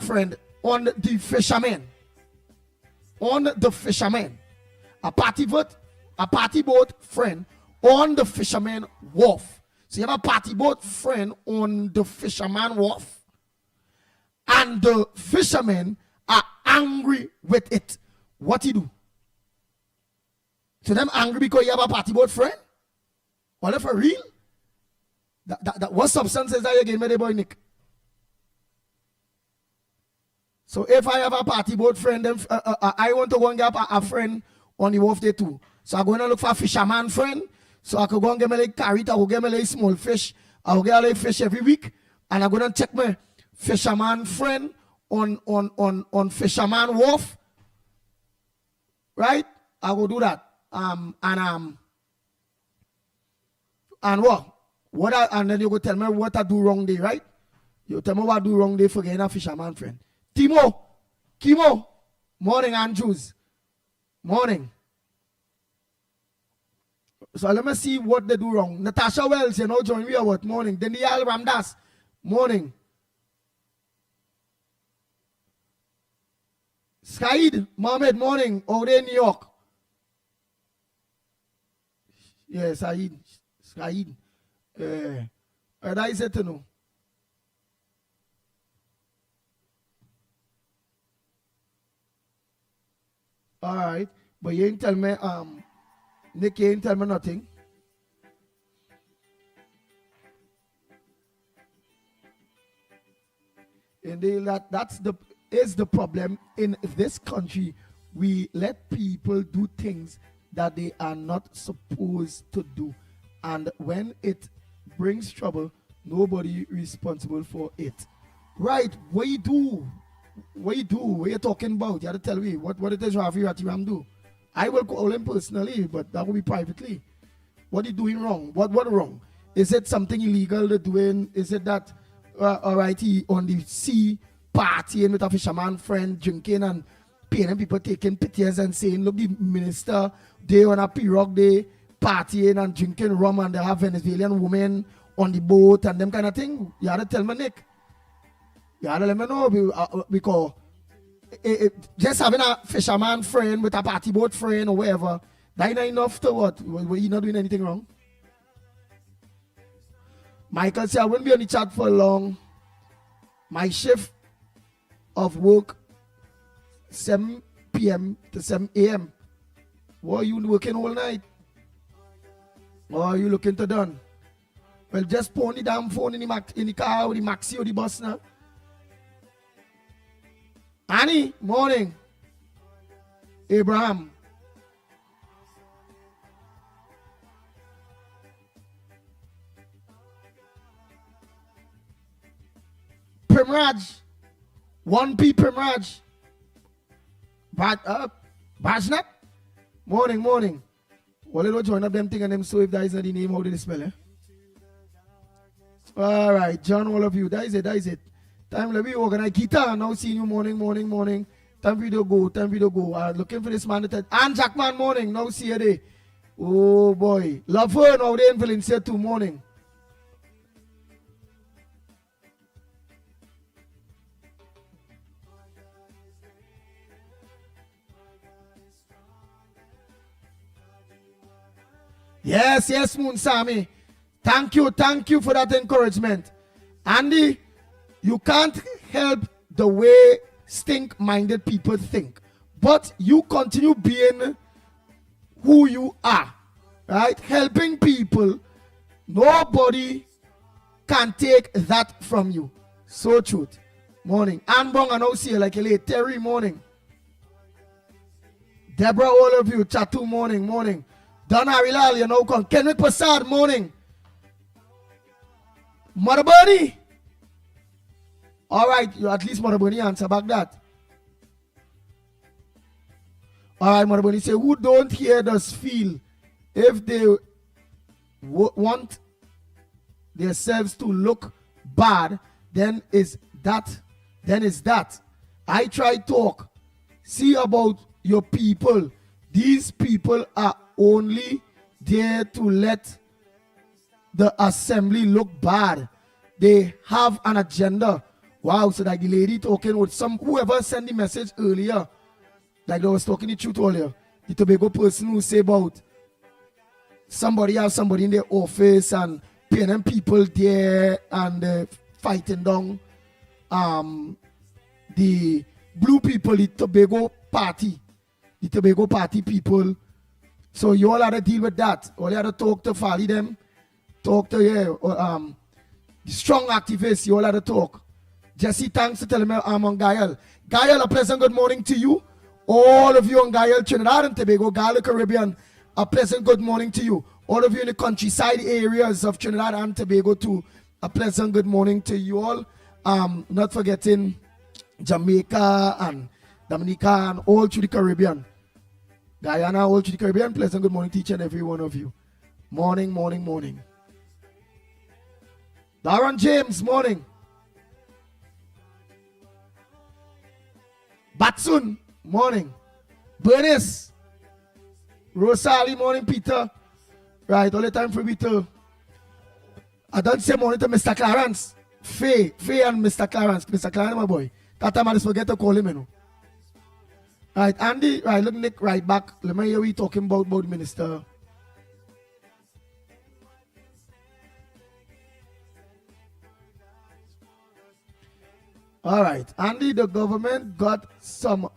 friend, on the fishermen. On the fishermen. A party boat friend on the fisherman wharf. So you have a party boat friend on the fisherman wharf. And the fishermen are angry with it. What you do? So them angry because you have a party boat friend? Well, for real? What substance is that you gave me, the boy Nick? So if I have a party boat friend, then I want to go and get a friend on the wharf there too. So I'm going to look for a fisherman friend. So I could go and get me like carrot, I will get me like small fish. I will get like fish every week. And I'm going to check my fisherman friend on fisherman wharf. Right? I will do that. And what? And then you go tell me what I do wrong there, right? You tell me what I do wrong there for getting a fisherman friend. Kimo, morning, Andrews. Morning. So let me see what they do wrong. Natasha Wells, you know, join me or what? Morning. Daniel Ramdas, morning. Said Mohammed, morning. Out there in New York. Yeah, Said. That is it to know. All right, but you ain't tell me, Nick, you ain't tell me nothing. And that's the problem in this country. We let people do things that they are not supposed to do, and when it brings trouble, nobody responsible for it. Right? What you do? What you talking about? You have to tell me what it is Ravi Ratiram do. I will call him personally, but that will be privately. What are you doing wrong? What wrong? Is it something illegal they're doing? Is it that alright, he on the sea partying with a fisherman friend, drinking and paying people taking pictures and saying, look, the minister, they on a pirogue, they partying and drinking rum, and they have Venezuelan women on the boat and them kind of thing? You have to tell me, Nick. You have to let me know, because just having a fisherman friend with a party boat friend or whatever, that ain't enough to what? Were you not doing anything wrong? Michael said, I wouldn't be on the chat for long. My shift of work, 7 p.m. to 7 a.m. What are you working all night? What are you looking to done? Well, just put the damn phone in the car or the maxi or the bus now. Annie, morning. Abraham. Primraj. 1P Primraj. Bajnat. Morning. Well, they don't join up them thing and them, so if that is not the name, how do they spell it? All right, John, all of you. That is it. Time let me organize guitar now. Seeing you morning. Time video go. Looking for this man that and Jackman morning. Now see you there. Oh boy. Love her now they in Valencia too morning. Yes, Moon Sammy. Thank you for that encouragement. Andy, you can't help the way stink-minded people think. But you continue being who you are. Right? Helping people. Nobody can take that from you. So truth. Morning. Anbong and see like a late Terry morning. Deborah, all of you. Chatu morning. Donna Rilal, you know, come. Kenrick Prasad, morning. Mother Bunny. All right, you at least Mother Bunny answer back that. All right, Mother Bunny say, who don't hear us feel if they want themselves to look bad, then is that. I try talk. See about your people. These people are only there to let the assembly look bad. They have an agenda. Wow, so like the lady talking with whoever sent the message earlier, like they was talking the truth earlier, the Tobago person who say about somebody in their office and paying people there and fighting down the blue people, the Tobago party people. So you all have to deal with that. All you have to talk to Fali them, talk to the strong activists. You all have to talk. Jesse, thanks for telling me I'm on Gael. Gael, a pleasant good morning to you. All of you on Gael, Trinidad and Tobago, Gael, Caribbean, a pleasant good morning to you. All of you in the countryside areas of Trinidad and Tobago too, a pleasant good morning to you all. Not forgetting Jamaica and Dominica and all through the Caribbean. Guyana, all through the Caribbean, pleasant good morning to each and every one of you. Morning. Darren James, morning. Batsun, morning. Bernice. Rosalie, morning, Peter. Right, all the time for me to. I don't say morning to Mr. Clarence. Faye and Mr. Clarence. Mr. Clarence, my boy. That time I just forget to call him, you know. Right, Andy, right, look, Nick, right back. Let me hear we talking about the minister. All right, Andy, the government got some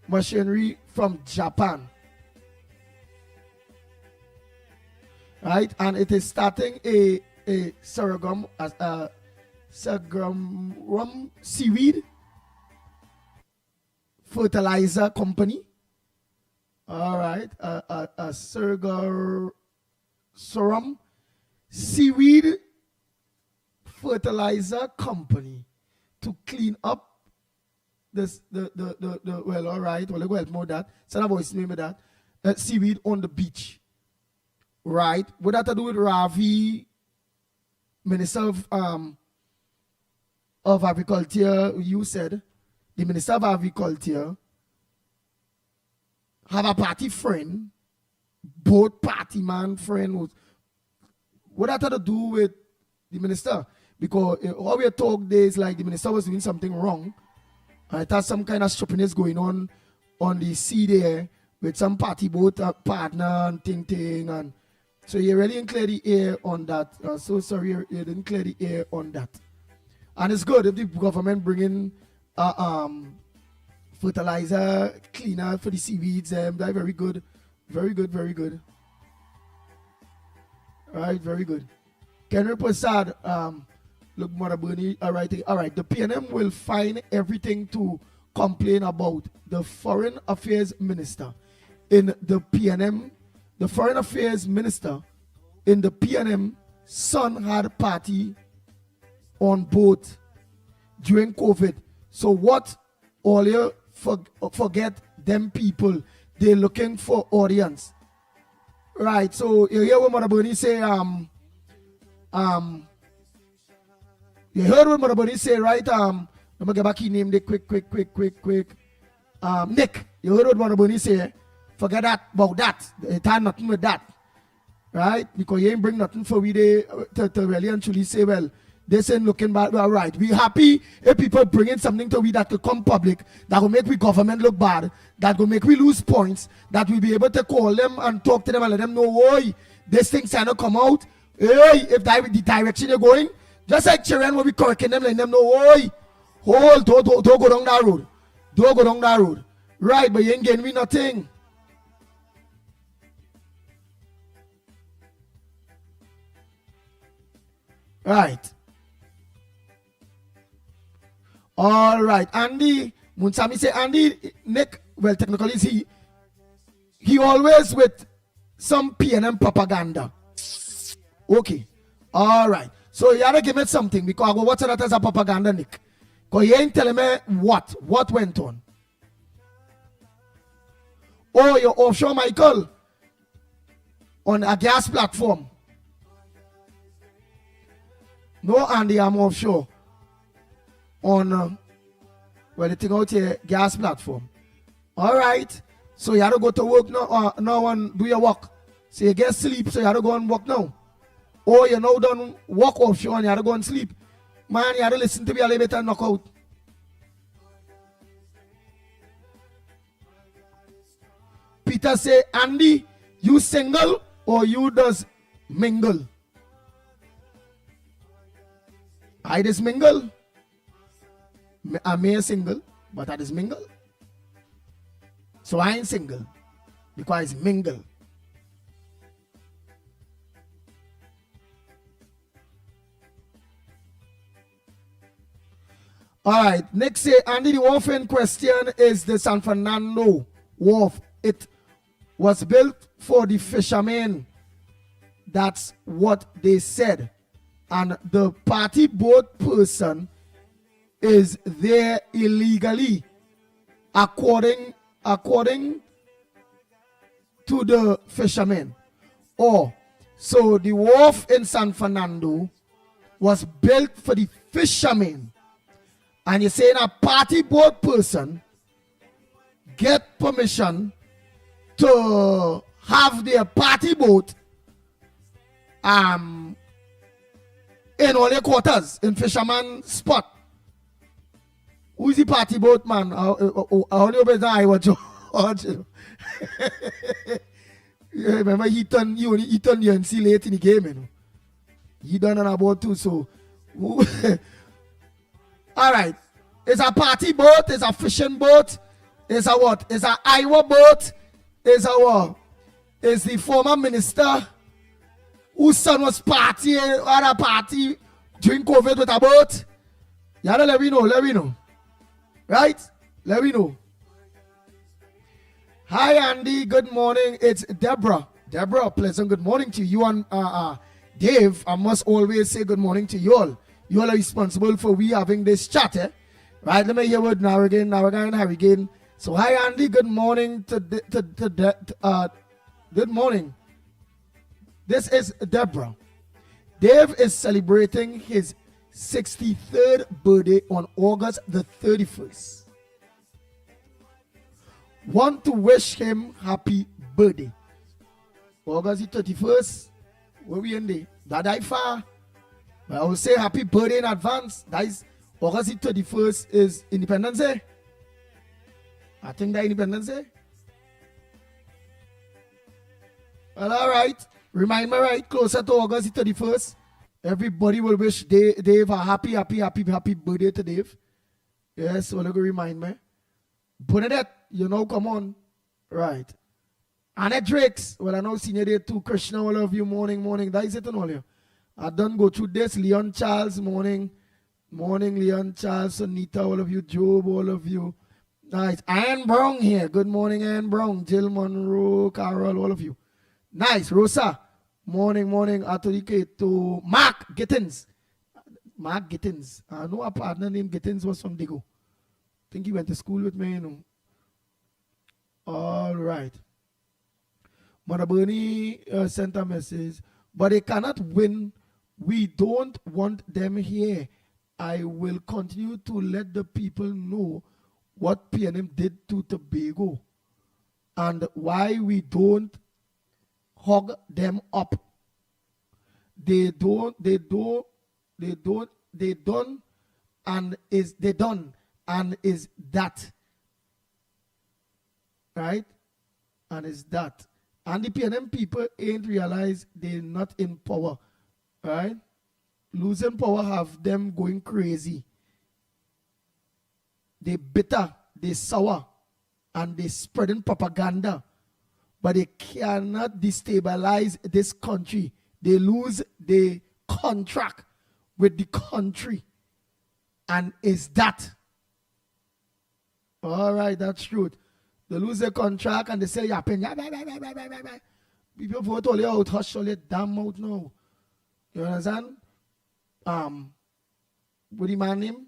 machinery from Japan. Right, and it is starting a sorghum seaweed fertilizer company. All right, a sorghum seaweed fertilizer company to clean up this well, all right, well, go help more that. So that voice name of that seaweed on the beach. Right, what that to do with Ravi, Minister of Agriculture? You said the Minister of Agriculture have a party friend, both party man friend. What that had to do with the minister? Because all we talk there is like the minister was doing something wrong. And it has some kind of stupidness going on the sea there with some party boat partner and thing. And so you really didn't clear the air on that. So sorry, you didn't clear the air on that. And it's good if the government bringing fertilizer cleaner for the seaweeds. They're very good. Very good. All right, very good. Kerr Prasad, look, Mother Bunny, all right. The PNM will find everything to complain about. The Foreign Affairs Minister in the PNM, the Foreign Affairs Minister in the PNM son had a party on boat during COVID. So what all you forget them people, they're looking for audience. Right, so you hear what Mother Bunny say, You heard what Mother Bunny say, right? Let me get back his name there quick. Nick, you heard what Mother Bunny say? Forget that about that. It had nothing with that. Right? Because you ain't bring nothing for we to really and truly say, well, this ain't looking bad. Well, right. We happy if people bringing something to we that will come public, that will make we government look bad, that will make we lose points, that we'll be able to call them and talk to them and let them know, why this thing's trying to come out. Hey, if that the direction you're going, just like children will be correcting them, letting them know, why hold, don't go down that road. Don't go down that road. Right, but you ain't getting me nothing. Right. All right. Andy, Munsami say Andy, Nick, well, technically is he always with some PNM propaganda. Okay. All right. So you gotta give me something because I go watch that as a propaganda, Nick. Because you ain't telling me what went on. Oh, you're offshore, Michael, on a gas platform. No, Andy, I'm offshore. On, well, the thing out here, gas platform. All right. So you have to go to work now and do your work. So you get sleep, so you have to go and work now. Or you now done work offshore and you have to go and sleep. Man, you have to listen to me a little bit and knock out. Peter say, Andy, you single or you does mingle? I just mingle. I may single, but I just mingle. So I ain't single because it's mingle. All right. Next say, Andy, the wharf in question is the San Fernando Wharf. It was built for the fishermen. That's what they said. And the party boat person is there illegally, according to the fishermen. So the wharf in San Fernando was built for the fishermen, and you're saying a party boat person get permission to have their party boat in all their quarters, in fisherman spot. Who's the party boat man? I only open the eye watch. Remember he turned you and see late in the game, you know. He done on about too, so all right. It's a party boat, it's a fishing boat, it's a what? It's a Iowa boat, it's a what? It's the former minister whose son was partying at a party during COVID with a boat. You gotta let me know. Right? Let me know. Hi Andy, good morning. It's Deborah. Deborah, pleasant good morning to you and Dave. I must always say good morning to you all. You all are responsible for we having this chat, eh? Right, let me hear what now again, Harry again. So hi Andy, good morning good morning. This is Deborah. Dave is celebrating his 63rd birthday on August the 31st. Want to wish him happy birthday. August the 31st, where we in there? That I far. But I will say happy birthday in advance. That is August the 31st is Independence Day. I think that Independence Day. Well, all right. Remind me right closer to August the 31st. Everybody will wish Dave a happy birthday to Dave. Yes, so look, remind me. Bernadette, you know, come on. Right. Annette Drakes. Well, I know senior day too. Krishna, all of you, morning. That is it and all you. I done go through this. Leon Charles, morning, Leon Charles, Anita, all of you, Job, all of you. Nice. Anne Brown here. Good morning, Anne Brown. Jill Monroe, Carol, all of you. Nice. Rosa. Morning. To Mark Gittins. I know a partner named Gittins was from Digo. I think he went to school with me, you know. All right. Mother Bernie sent a message. But they cannot win. We don't want them here. I will continue to let the people know what PNM did to Tobago and why we don't hug them up. They done, and is they done, and is that. Right? And is that. And the PNM people ain't realize they're not in power. Right? Losing power have them going crazy. They bitter, they sour, and they spreading propaganda. But they cannot destabilize this country. They lose the contract with the country. And is that. All right, that's truth. They lose the contract and they say, yeah, pen, yeah, people vote all out, hush all your damn mouth now. You understand? What the man name?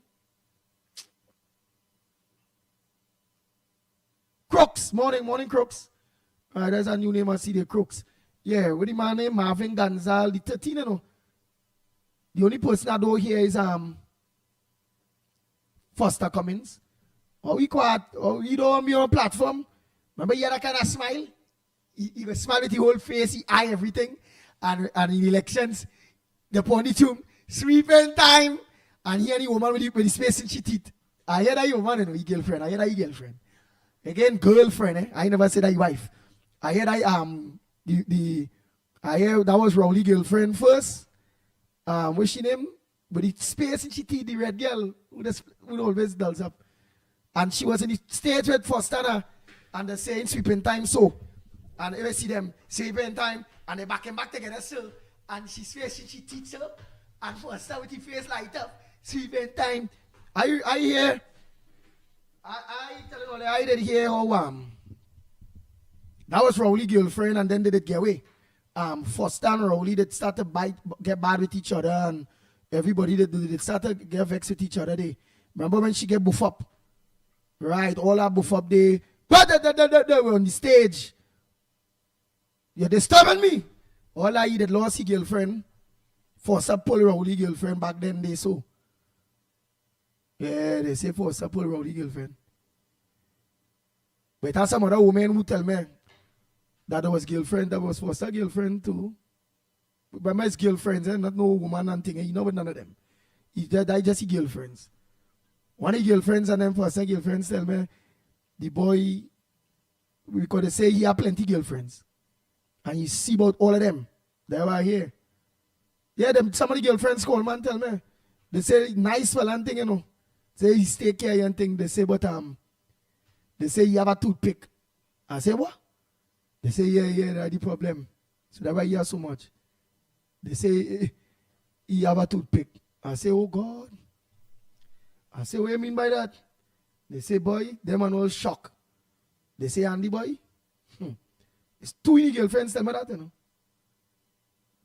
Crooks. Morning Crooks. There's a new name I see the Crooks. Yeah, what the man name? Marvin Gonzal, the 13, you know. The only person I don't hear is Foster Cummins. Or we quiet, or we don't be on platform. Remember he had that kind of smile? He was smile with the whole face, he eye everything. And in elections, the pony tune, sweeping time. And he and the woman with the space in she teeth. I hear that your woman, you know, his girlfriend. I hear that his girlfriend. Again, girlfriend, eh? I never said that your wife. I hear that I hear that was Rowley's girlfriend first. What's she name? But the space in she teeth, the red girl who always dolls up. And she was in the stage with Foster and they're saying sweeping time so. And you see them sweeping time and they back together still. And she's facing she teeth so. And Foster with the face light up. Sweeping time. I hear. I tell you all, I did hear how that was Rowley's girlfriend and then they did get away. Foster and Rowley did start to get bad with each other and everybody did start to get vexed with each other. They remember when she get buff up? Right, all that buff up they were on the stage. You're disturbing me. All that he did lost his girlfriend. Foster pull Rowley's girlfriend back then they so. Yeah, they say Foster pull Rowley's girlfriend. But that's some other woman who tell me that there was girlfriend, that was Foster girlfriend too. But my girlfriends, not no woman and thing, you know, but none of them. They just his girlfriends. One of the girlfriends and then Foster girlfriends tell me the boy, we could say he have plenty girlfriends. And you see about all of them. They were here. Yeah, some of the girlfriends call man tell me. They say nice fella and thing, you know. Say he stay care and thing. They say, but they say he have a toothpick. I say, what? They say, yeah, that's the problem. So that's why he has so much. They say he have a toothpick. I say, oh God. I say, what do you mean by that? They say, boy, them are all shock. They say, Andy boy. It's two in girlfriends tell me that, you know.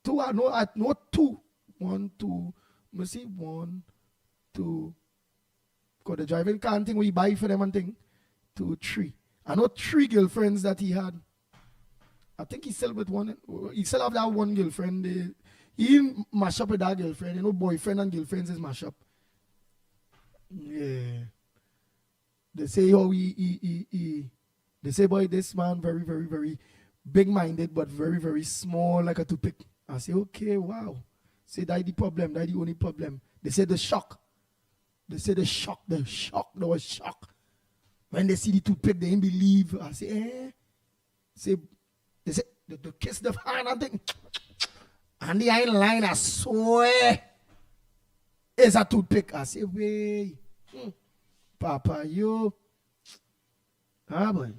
Two, I know two. 1, 2, let me see, 1, 2. Because the driving car thing we buy for them and thing. 2, 3. I know 3 girlfriends that he had. I think he still with one. He still have that one girlfriend. He mash up with that girlfriend. You know, boyfriend and girlfriends is mash up. Yeah. They say how they say, boy, this man very, very, very big-minded, but very, very small, like a toothpick. I say, okay, wow. Say that's the problem, that's the only problem. They say the shock. They say the shock, there was shock. When they see the toothpick, they didn't believe. I say, they say, the kiss the hand and thing. And the iron line, I swear, is a toothpick. I say, wait. Papa, you. Ah, boy.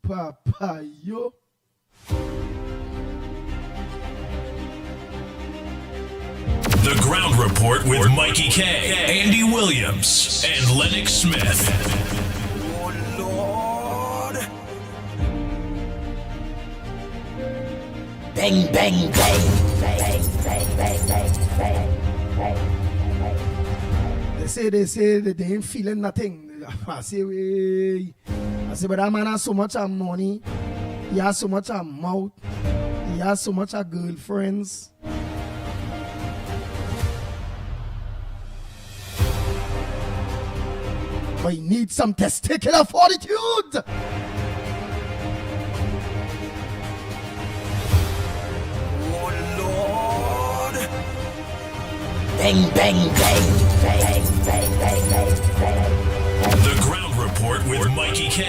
Papa, yo. The Ground Report with Mikey K, Andy Williams, and Lennox Smith. Oh, Lord. Bang, bang, bang, bang, bang, bang, bang, bang, bang. They say that they ain't feeling nothing. I say, but that man has so much money. He has so much mouth. He He has so much of girlfriends. But he needs some testicular fortitude. Bang, bang, bang, bang, bang, bang, bang, bang. The Ground Report with Mikey K,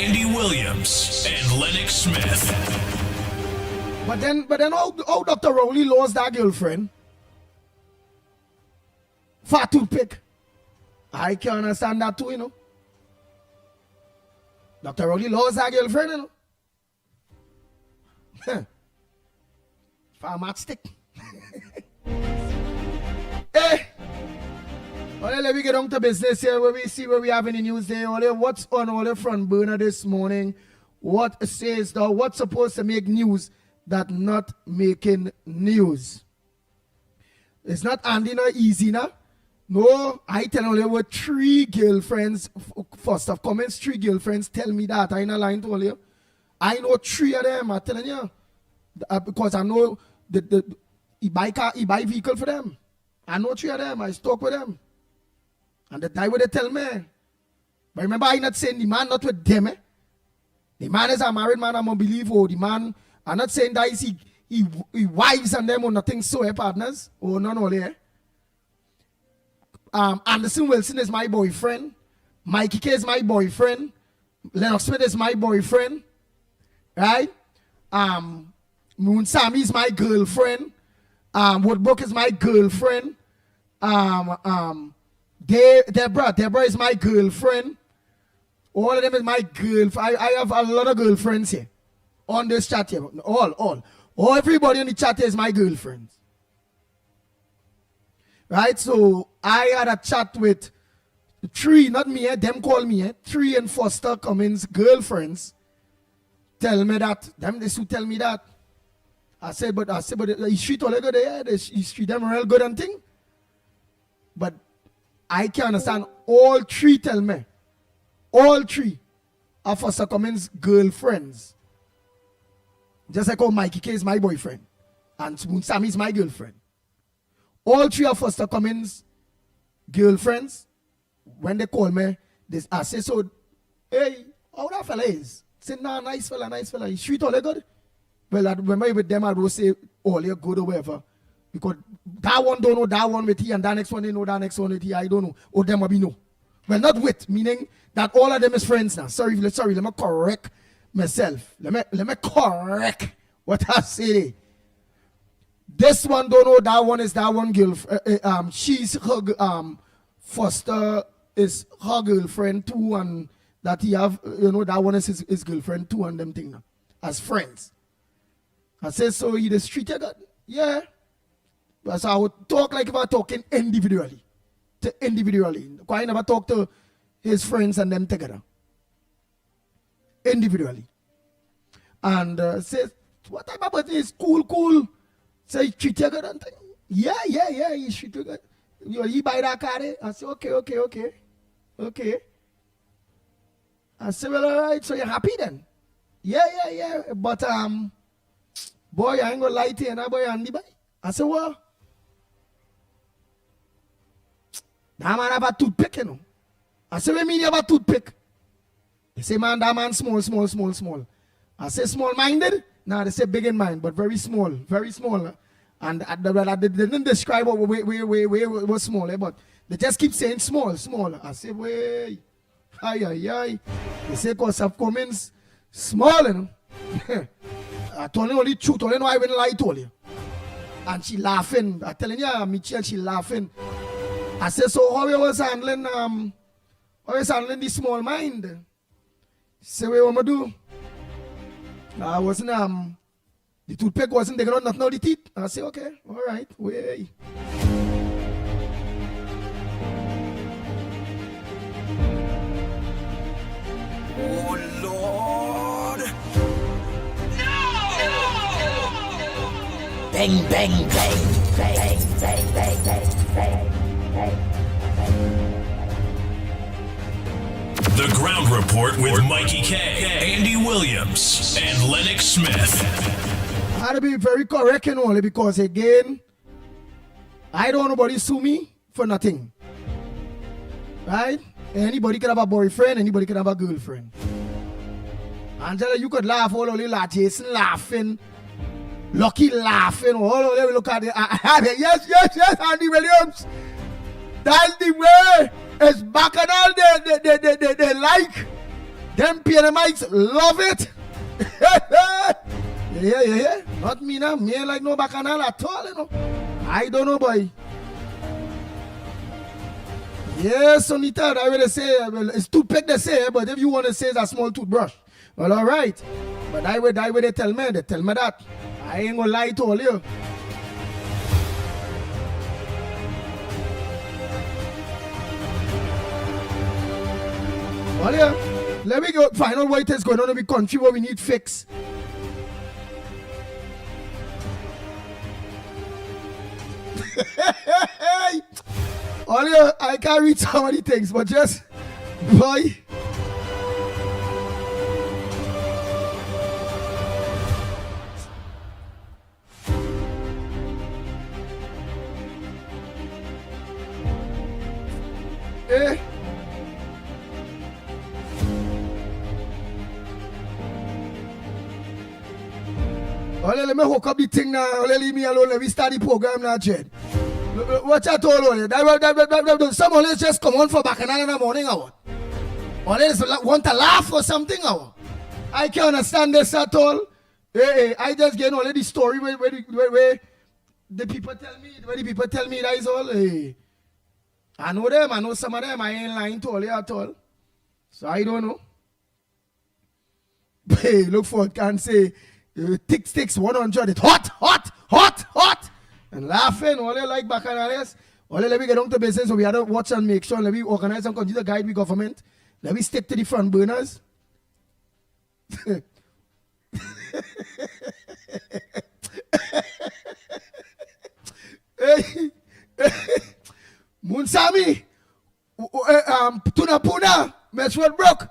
Andy Williams, and Lennox Smith. But then how Dr. Rowley lost that girlfriend? Fat toothpick. I can understand that too, you know. Dr. Rowley lost that girlfriend, you know. For a matchstick. Hey, well, let me get on to business here where we see where we have in the news there. What's on all the front burner this morning? What says the what's supposed to make news that not making news? It's not Andy not easy now. No, I tell you what 3 girlfriends first of comments, 3 girlfriends tell me that. I ain't lying to you. I know 3 of them, I'm telling you. Because I know he buy vehicle for them. I know 3 of them. I talk with them. And the time where they tell me. But remember, I not saying the man not with them. The man is a married man, I'm going to believe. Oh, the man, I'm not saying that he wives and them or nothing so, partners. Oh, no, yeah. Anderson Wilson is my boyfriend. Mickie K is my boyfriend. Lennox Smith is my boyfriend. Right? Moon Sammy is my girlfriend. Woodbrook is my girlfriend. Deborah is my girlfriend. All of them is my girlfriend. I have a lot of girlfriends here on this chat here. All. Everybody on the chat here is my girlfriends. Right? So I had a chat with 3, not me, them call me, 3 and Foster Cummins girlfriends. Tell me that. Them they should tell me that. I said, but he treat all good there. He treat them real good and thing. But I can understand all 3 tell me. All 3 are Foster Cummins girlfriends. Just like how Mikey K is my boyfriend. And Spoon Sammy is my girlfriend. All 3 of Foster Cummins girlfriends, when they call me, I say, so, hey, how that fella is? Say, nah, nice fella. He treat all good. Well, when I with them, I will say, oh, you're good or whatever. Because that one don't know that one with he, and that next one they know that next one with he. I don't know. Or them will be no. Well, not with, meaning that all of them is friends now. Sorry, let me correct myself. Let me correct what I say. This one don't know that one is that one girl. She's her, Foster is her girlfriend too, and that he have, that one is his girlfriend too, and them thing now, as friends. I said, so he the street you got? Yeah. But so I would talk like if I talking individually. Because I never talk to his friends and them together. Individually. And says, what type of birthday is cool? Say, he treat you good and thing. Yeah, he treat you good. He buy that car, eh? I say, okay. I say, well, all right, so you're happy then? Yeah. But, boy, I ain't gonna lie to you, boy, Andy, boy. I say, what? That man have a toothpick, you know. I say, what mean you have a toothpick? They say, man, that man small. I say, small-minded? No, they say big in mind, but very small. And they didn't describe what was small, but they just keep saying small. I say, wait, ay. They say, because of Cummins, small, you know. I told you only truth, only know I wouldn't lie to you. And she laughing. I'm telling you, Michelle, she laughing. I said, so how you was handling the small mind? She said, what am I do? I wasn't, the toothpick wasn't taking out nothing out the teeth. I said, okay, all right, wait. Oh, Lord. Bang, bang, bang, bang, bang, bang, bang, bang. The Ground Report with Mikey K, Andy Williams, and Lennox Smith. had to be very correct and only because again, I don't want nobody sue me for nothing. Right? Anybody can have a boyfriend, anybody can have a girlfriend. Angela, you could laugh all over like Jason laughing, Lucky laughing, all over look at it. Yes, Andy Williams. That's the way. It's bacchanal they like. Them pianamites love it. Yeah. Not me now. Me ain't like no bacchanal at all, you know. I don't know, boy. Yes, Sonita, I would say, it's toothpick they say, but if you want to say it's a small toothbrush, well, all right. But I would they tell me that. I ain't gonna lie to all you. Well, yeah, let me go find out what is going on in the country where we need fix. Ollie, I can't read so many things, but just, boy. Ollie, let me hook up the thing now. Ollie, leave me alone. Let me start the program now, Jed. What I told you, some of us just come on for bacchanal in the morning or what? Or want to laugh or something or I can't understand this at all. I just get all the story where the people tell me that is all. I know them, I know some of them, I ain't lying to all you at all. So I don't know. Hey, look for it, can say tick sticks 100, it's hot. And laughing, all they like bacchanals. All let me get on to business so we had to watch and make sure. Let me organize and continue to guide the government. Let me stick to the front burners. Munsami, Tunapuna, Metro Brook,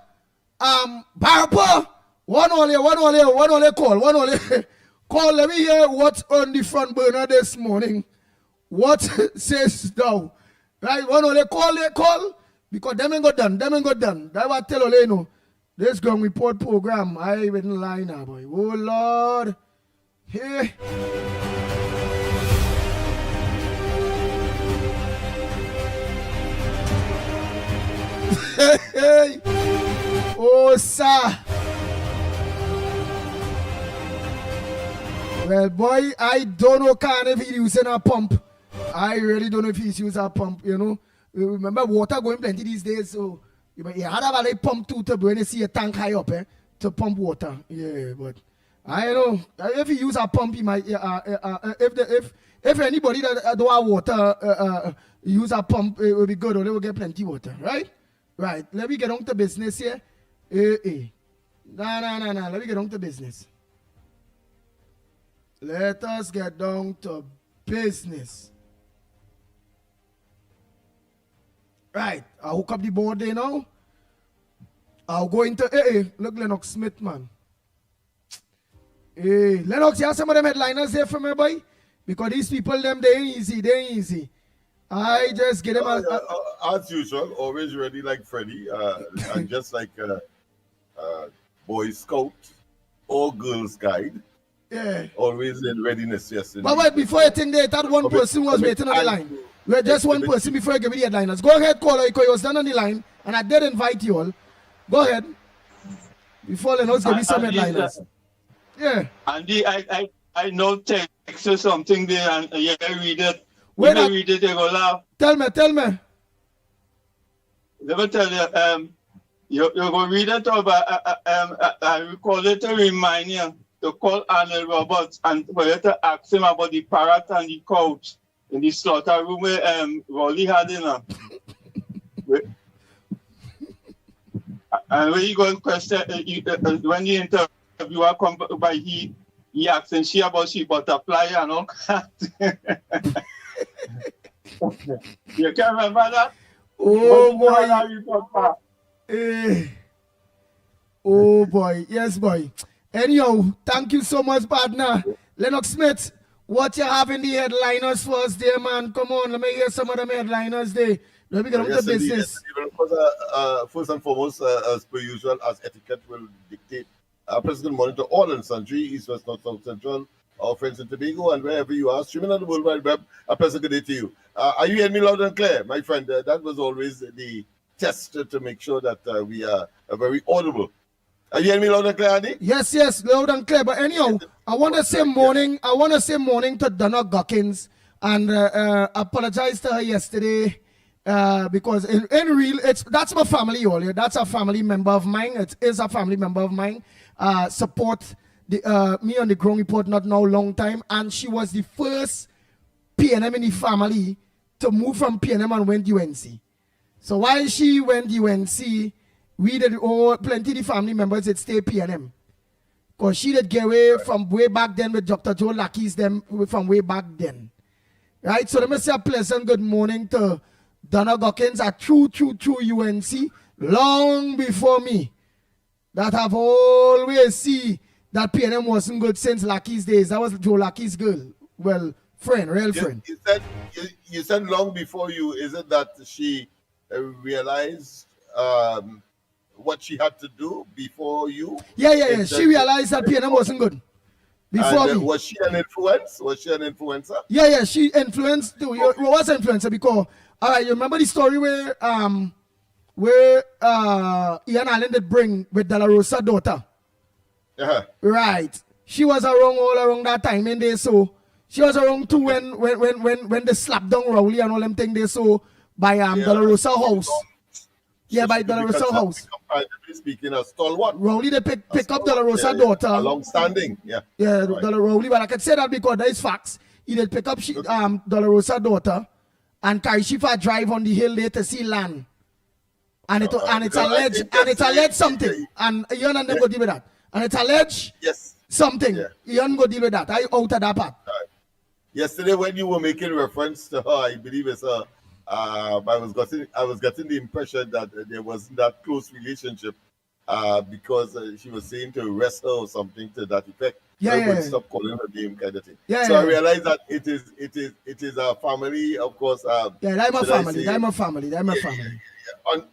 Barapa, one only call. Call, let me hear what's on the front burner this morning. What says thou? Right, one only call, because them ain't got done. That's what I tell you, know. This ground report program, I even lie now, boy. Oh, Lord. Hey. Hey. Oh, sir. Well, boy, I don't know if he's using a pump. I really don't know if he's using a pump, you know. Remember, water going plenty these days, so you had to have a pump too when you see a tank high up, to pump water. Yeah, but I don't know. If he use a pump, he might, if anybody that don't have water use a pump, it will be good, or they will get plenty water, right? Right, let me get on to business here. No, let me get on to business. Let us get down to business. Right, I'll hook up the board there now. I'll go into look Lennox Smith, man. Lennox, you have some of them headliners there for me, boy? Because these people, them, they ain't easy. I just get them as usual, always ready like Freddie, and just like Boy Scout or Girls Guide. Yeah. Always in readiness, yes. But wait, before you think that one person was waiting on the line. We're just one person before you give me the headliners. Go ahead, caller, because you was done on the line, and I did invite you all. Go ahead. Before Lennox give me some headliners. Yeah. Andy, I know text or something there, and you read it. When you read it, you go laugh. Tell me. Let me tell you, you're going to read it over, I will call it to remind you to call Arnold Roberts and for you to ask him about the parrot and the couch in the slaughter room where Rolly had in her. And when you go and question, when the interviewer come by, he asking she about she butterfly and all that. You can remember that? Oh boy. Oh boy. Yes, boy. Anyhow, thank you so much, partner. Lennox Smith, what you have in the headliners for us there, man? Come on, let me hear some of them headliners there. Let me get on to business. Indeed. Of course, first and foremost, as per usual, as etiquette will dictate, President monitor all and sundry, East, West, North, South, Central, our friends in Tobago, and wherever you are, streaming on the World Wide Web. A pleasant good day to you. Are you hearing me loud and clear, my friend? That was always the test to make sure that we are very audible. Are you hearing me loud and clear, Andy? Yes, loud and clear. But anyhow, I want to say morning to Donna Gawkins and apologize to her yesterday because in real, that's my family, all. Yeah? That's a family member of mine. It is a family member of mine. Support me on the Ground Report not now long time, and she was the first PNM in the family to move from PNM and went UNC. So while she went UNC, we did plenty of the family members that stay PNM. Because she did get away from way back then with Dr. Joe Lackey's them from way back then. Right? So let me say a pleasant good morning to Donna Gawkins, a true UNC, long before me, that have always seen that PNM wasn't good since Lackey's days. That was Joe Lackey's girl. Well, friend, real friend. You said long before you. Is it that she realized what she had to do before you? Yeah. She realized that PNM wasn't good before me. Was she an influence? Was she an influencer? Yeah. She influenced too. You was an influencer because, all right, you remember the story where Ian Allen did bring with De La Rosa's daughter? Uh-huh. Right. She was around all around that time and they so she was around too when they slapped down Rowley and all them things they saw by De La Rosa's house. Yeah, by De La Rosa's house. Speaking of stalwart. Rowley they pick up De La Rosa's daughter. Long standing. Yeah. Yeah, right. Rowley, but I can say that because there is facts. He did pick up De La Rosa's daughter and carry she for a drive on the hill there to see land. And it's alleged something. And you and them go deal with that. And it's alleged something. Yeah. You don't go deal with that. I out of that part. Right. Yesterday when you were making reference to her, I believe it's her. I was getting the impression that there wasn't that close relationship because she was saying to arrest her or something to that effect. Yeah. Stop calling her name, kind of thing. Yeah. I realized that it is a family, of course. That's my family.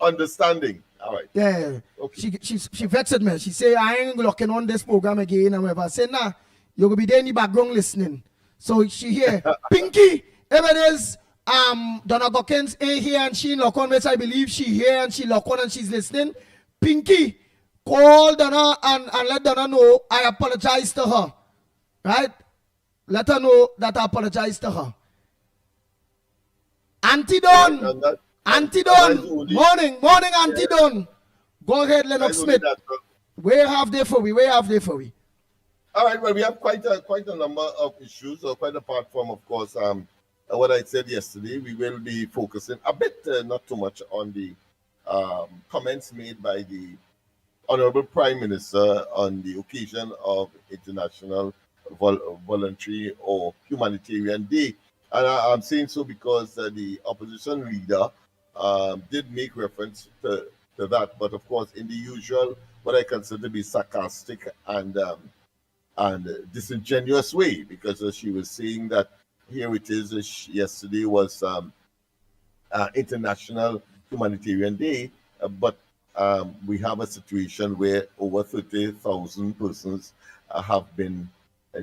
Understanding. All right. Yeah. Okay. She vexed me. She say I ain't looking on this program again and whatever. I said nah, you're gonna be there in the background listening. So she hear Pinky, if it is Donna Gawkins ain't here and she lock on, which I believe she here and she lock on and she's listening. Pinky, call Donna and let Donna know I apologize to her. Right? Let her know that I apologize to her. Auntie Don, morning, Auntie Don. Go ahead, Lennox Smith. Where have they for we? All right, well, we have quite a number of issues, quite apart from, of course, what I said yesterday. We will be focusing a bit, not too much, on the comments made by the Honorable Prime Minister on the occasion of International Voluntary or Humanitarian Day. And I'm saying so because the opposition leader did make reference to that, but of course, in the usual, what I consider to be sarcastic and disingenuous way, because she was saying that here it is. Yesterday was International Humanitarian Day, but we have a situation where over 30,000 persons have been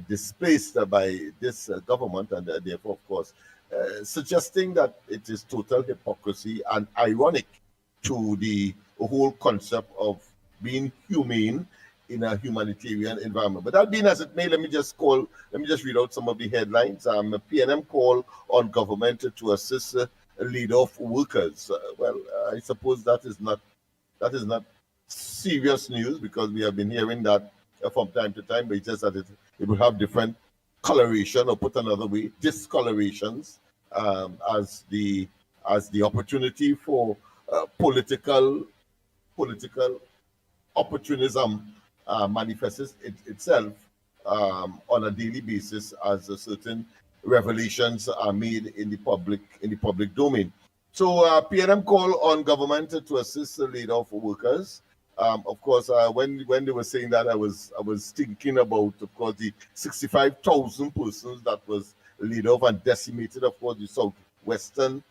displaced by this government, and therefore, of course, suggesting that it is total hypocrisy and ironic to the whole concept of being humane in a humanitarian environment. But that being as it may, let me just read out some of the headlines. PNM call on government to assist laid-off workers. I suppose that is not serious news, because we have been hearing that from time to time, but it's just that it will have different coloration, or put another way, discolorations, as the opportunity for political opportunism manifests itself on a daily basis as certain revelations are made in the public domain. So PNM call on government to assist the laid-off workers. Of course, when they were saying that, I was thinking about, of course, the 65,000 persons that was laid off and decimated, of course, the southwestern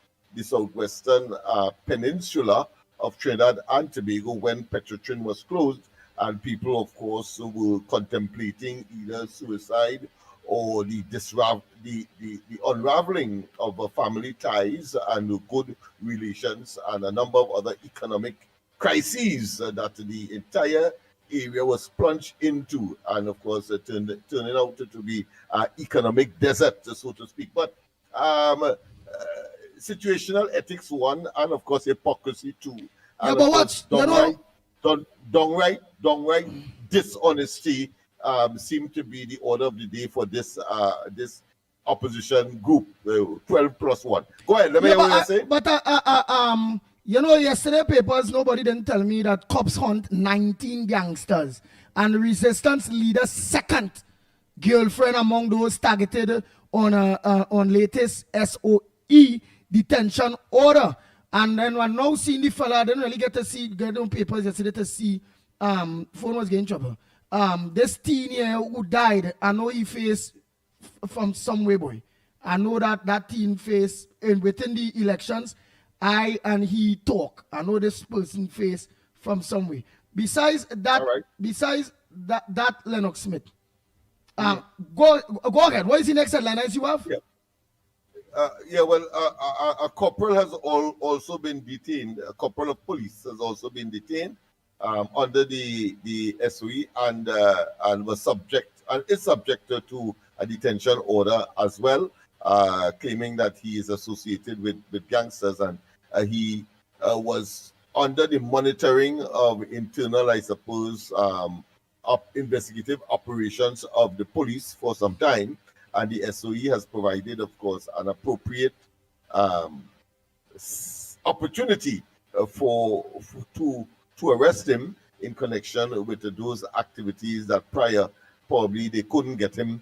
peninsula of Trinidad and Tobago when Petrotrin was closed, and people, of course, were contemplating either suicide or the unraveling of family ties and good relations, and a number of other economic crises that the entire area was plunged into, and of course turning out to be an economic desert, so to speak. But situational ethics one, and of course hypocrisy two. Yeah, And but of what's course, downright dishonesty seem to be the order of the day for this opposition group, 12 plus 1. Go ahead, let me hear what you're saying. But yesterday papers, nobody didn't tell me that cops hunt 19 gangsters and resistance leader second girlfriend among those targeted on latest SOE detention order. And then when now seeing the fella, I didn't really get on papers yesterday to see phone was getting trouble. This teen here who died, I know he faced from some way, boy. I know that teen faced within the elections. I and he talk. I know this person faced from some way. Besides that, that Lennox Smith. Go ahead. What is the next headline as you have? A corporal has also been detained. A corporal of police has also been detained under the SOE and was is subject to a detention order as well, claiming that he is associated with gangsters, and he was under the monitoring of internal, I suppose, investigative operations of the police for some time, and the SOE has provided, of course, an appropriate opportunity to arrest him in connection with those activities that prior probably they couldn't get him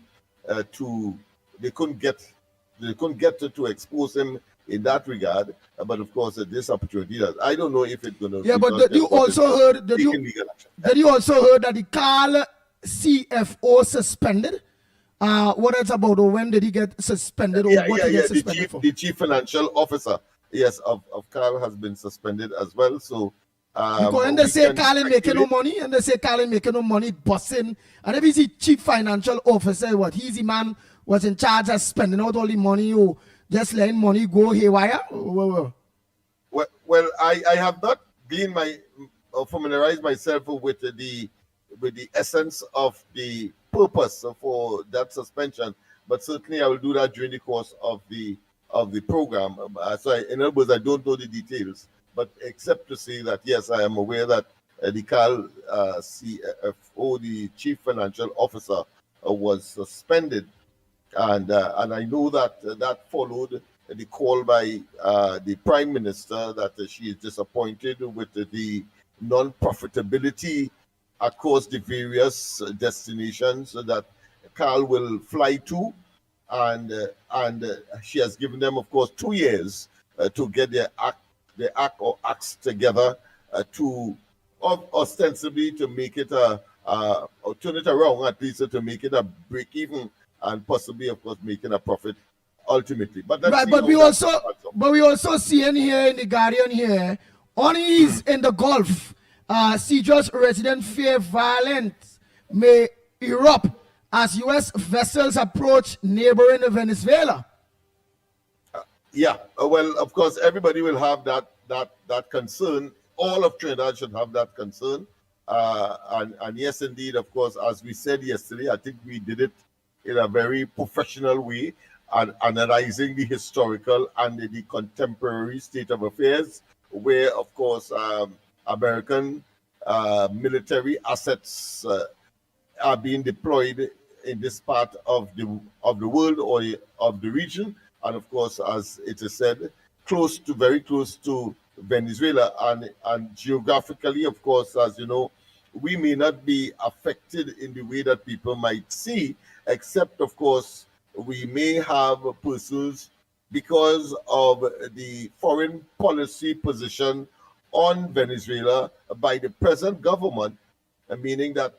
to expose him in that regard. But of course, this opportunity, I don't know if it's going to. Yeah, but did you also heard that the Carl CFO suspended? What is about, or when did he get suspended, or what did he get suspended for? The chief financial officer, yes, of Carl has been suspended as well. So because when they say Carl making no money, and they say Carl making no money, bossing, and if he's the chief financial officer, what he's the man was in charge of spending out all the money, or just letting money go haywire? Well, I have not been familiarized myself with the essence of the purpose for that suspension, but certainly I will do that during the course of the program. In other words, I don't know the details, but except to say that yes, I am aware that the Carl CFO, the chief financial officer, was suspended, and I know that followed the call by the Prime Minister that she is disappointed with the non-profitability across the various destinations that Carl will fly to, and she has given them, of course, 2 years to get their acts together to ostensibly to make it or turn it around, at least to make it a break even, and possibly, of course, making a profit ultimately. But we also see in here in the Guardian here, only is in the Gulf. Cedra's resident fear violence may erupt as U.S. vessels approach neighboring Venezuela. Well, of course, everybody will have that concern. All of Trinidad should have that concern. And yes, indeed, of course, as we said yesterday, I think we did it in a very professional way, and analyzing the historical and the contemporary state of affairs, where, of course, American military assets are being deployed in this part of the world or of the region, and of course, as it is said, very close to Venezuela, and geographically, of course, as you know, we may not be affected in the way that people might see, except, of course, we may have persons, because of the foreign policy position on Venezuela by the present government, meaning that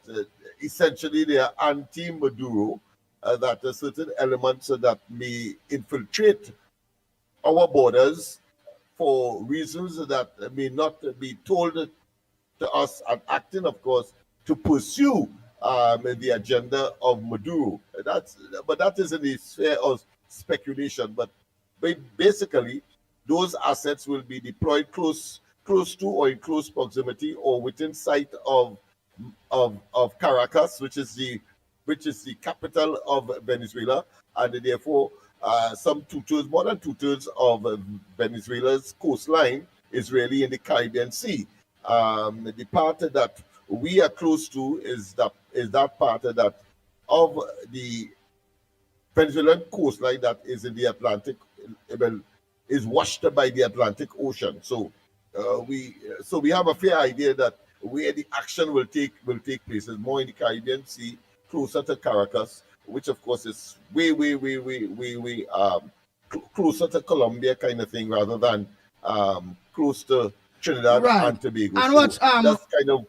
essentially they are anti-Maduro, that there are certain elements that may infiltrate our borders for reasons that may not be told to us, and acting, of course, to pursue the agenda of Maduro. But that is in the sphere of speculation. But basically, those assets will be deployed close to or in close proximity or within sight of Caracas, which is the capital of Venezuela, and therefore more than two-thirds of Venezuela's coastline is really in the Caribbean Sea. The part that we are close to is that part of the Venezuelan coastline that is in the Atlantic, is washed by the Atlantic Ocean. So we have a fair idea that where the action will take place is more in the Caribbean Sea, closer to Caracas, which of course is way closer to Colombia kind of thing, rather than close to Trinidad and Tobago. And so that kind of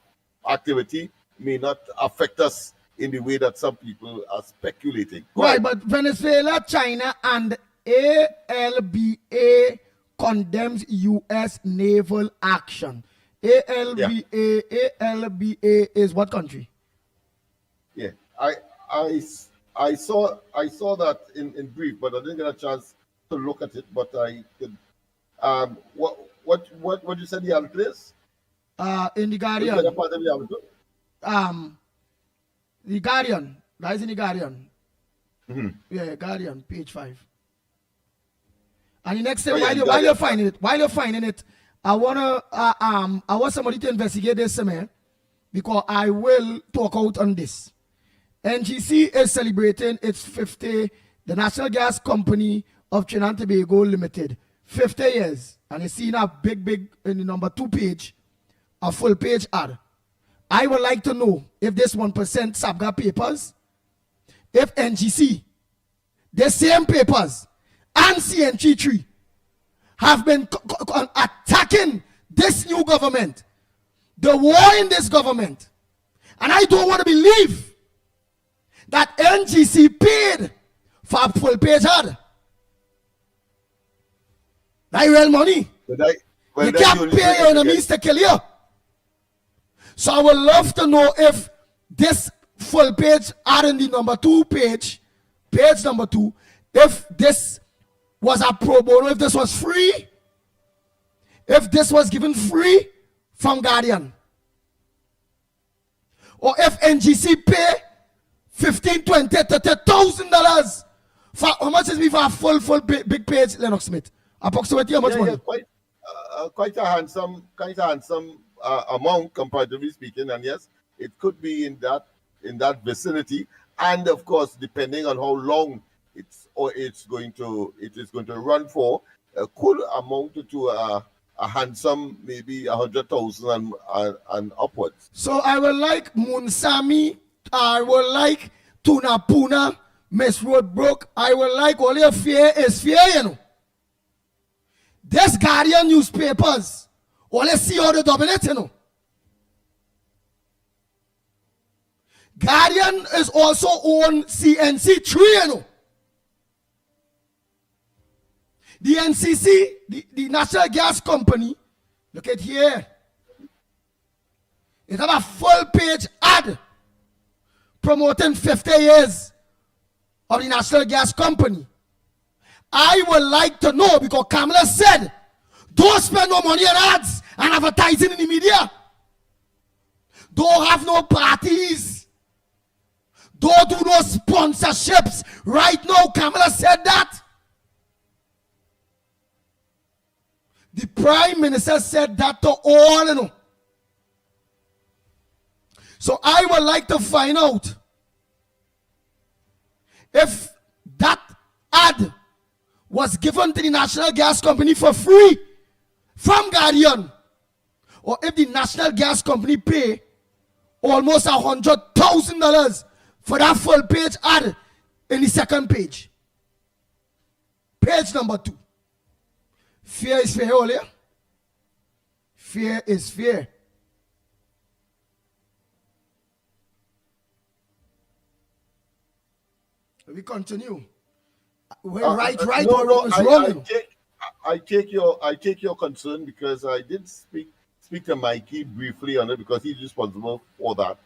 activity may not affect us in the way that some people are speculating. Right, but Venezuela, China, and ALBA condemns U.S. naval action. ALBA is what country? Yeah, I saw that in brief, but I didn't get a chance to look at it. But I could. What you said the article is? In the Guardian. Is that a part of the article? The Guardian. That is in the Guardian. Mm-hmm. Yeah, Guardian, page 5. And the next thing, while you're finding it, I want somebody to investigate this, man, because I will talk out on this. NGC is celebrating its 50, the National Gas Company of Trinidad and Tobago Limited, 50 years. And it's seen a big, in the number 2 page, a full page ad. I would like to know if this 1% SAPGA papers, if NGC, the same papers, and CNG3 have been attacking this new government, the war in this government. And I don't want to believe that NGC paid for a full page ad. That real money. You can't pay your enemies to kill you. So I would love to know if this full page ad in the number 2 page number 2, if this was a pro bono, if this was free, if this was given free from Guardian, or if NGC pay $15,000, $20,000, $30,000 for how much is it for a full big page, Lennox Smith? Approximately how much money? Quite a handsome amount, comparatively speaking, and yes, it could be in that vicinity, and of course, depending on how long it is going to run for, could amount to a handsome, maybe 100,000 and upwards. So I would like Munsami, I would like Tuna Puna, Miss Roadbrook, I would like all your fear is fear, you know. This Guardian newspapers, all you see how they dominate, you know. Guardian is also on CNC3, you know. The NCC, the National Gas Company, look at here. It have a full page ad promoting 50 years of the National Gas Company. I would like to know, because Kamala said, don't spend no money on ads and advertising in the media. Don't have no parties. Don't do no sponsorships. Right now, Kamala said that. The Prime Minister said that to all, you know. So I would like to find out if that ad was given to the National Gas Company for free from Guardian, or if the National Gas Company pay almost $100,000 for that full page ad in the second page. Page number 2. Fear is fair, all here. Fear is fear. We continue. Well, right, No, or no, wrong is wrong. you know. I take your concern because I did speak to Mikey briefly on it because he's responsible for that,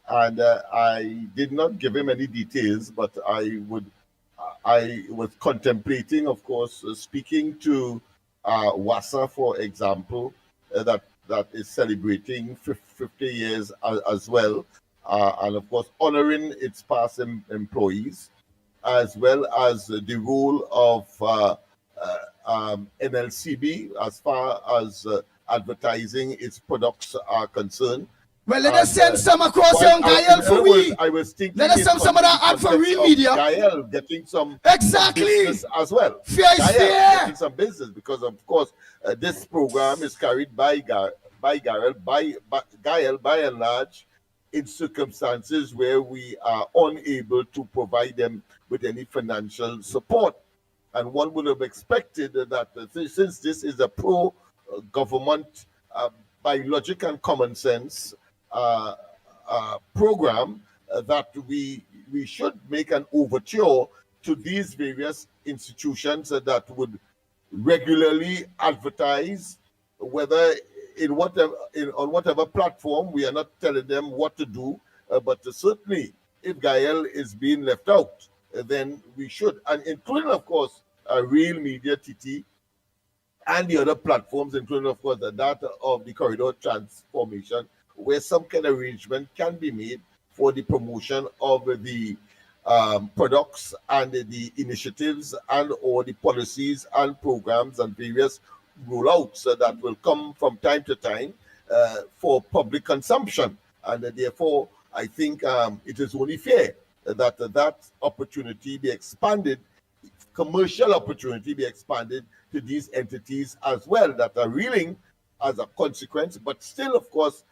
and I did not give him any details, but I was contemplating, of course, speaking to WASA, for example, that is celebrating 50 years as well, and of course honoring its past employees, as well as the role of NLCB as far as advertising its products are concerned. Well, let us send some across here on Gael for we. I was thinking Let us send some of that ad for real media. Gael getting some Exactly. business as well. Fear is Gael fear. getting some business because, of course, this program is carried by Gael by and large in circumstances where we are unable to provide them with any financial support. And one would have expected that since this is a pro-government, by logic and common sense program, that we should make an overture to these various institutions that would regularly advertise, whether on whatever platform. We are not telling them what to do, but certainly if Gael is being left out, then we should, and including, of course, Real Media, TT, and the other platforms, including, of course, the data of the corridor transformation, where some kind of arrangement can be made for the promotion of the products and the initiatives and or the policies and programs and various rollouts that will come from time to time for public consumption. And therefore, I think it is only fair that opportunity be expanded, commercial opportunity be expanded to these entities as well that are reeling as a consequence, but still, of course,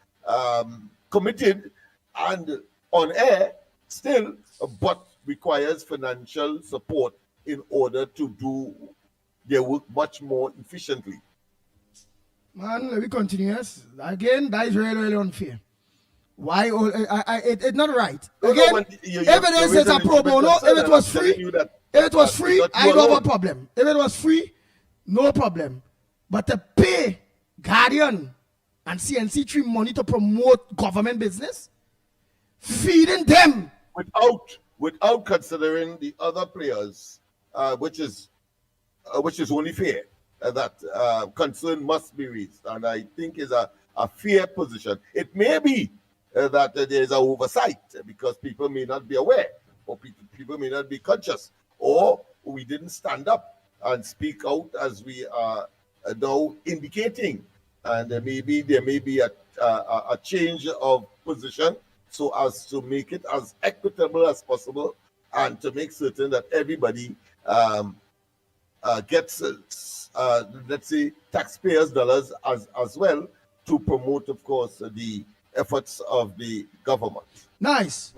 committed and on air still, but requires financial support in order to do their work much more efficiently. Man, let me continue. Yes. Again, that is really, really unfair. Why? It's not right. Again, evidence is a pro bono. If it was free, I don't have a problem. If it was free, no problem. But to pay Guardian and CNC3 money to promote government business, feeding them without considering the other players, which is only fair. That concern must be raised, and I think is a fair position. It may be that there is an oversight because people may not be aware, or people may not be conscious, or we didn't stand up and speak out as we are now indicating, and there may be a change of position so as to make it as equitable as possible and to make certain that everybody gets, let's say, taxpayers' dollars as well to promote, of course, the efforts of the government. Nice.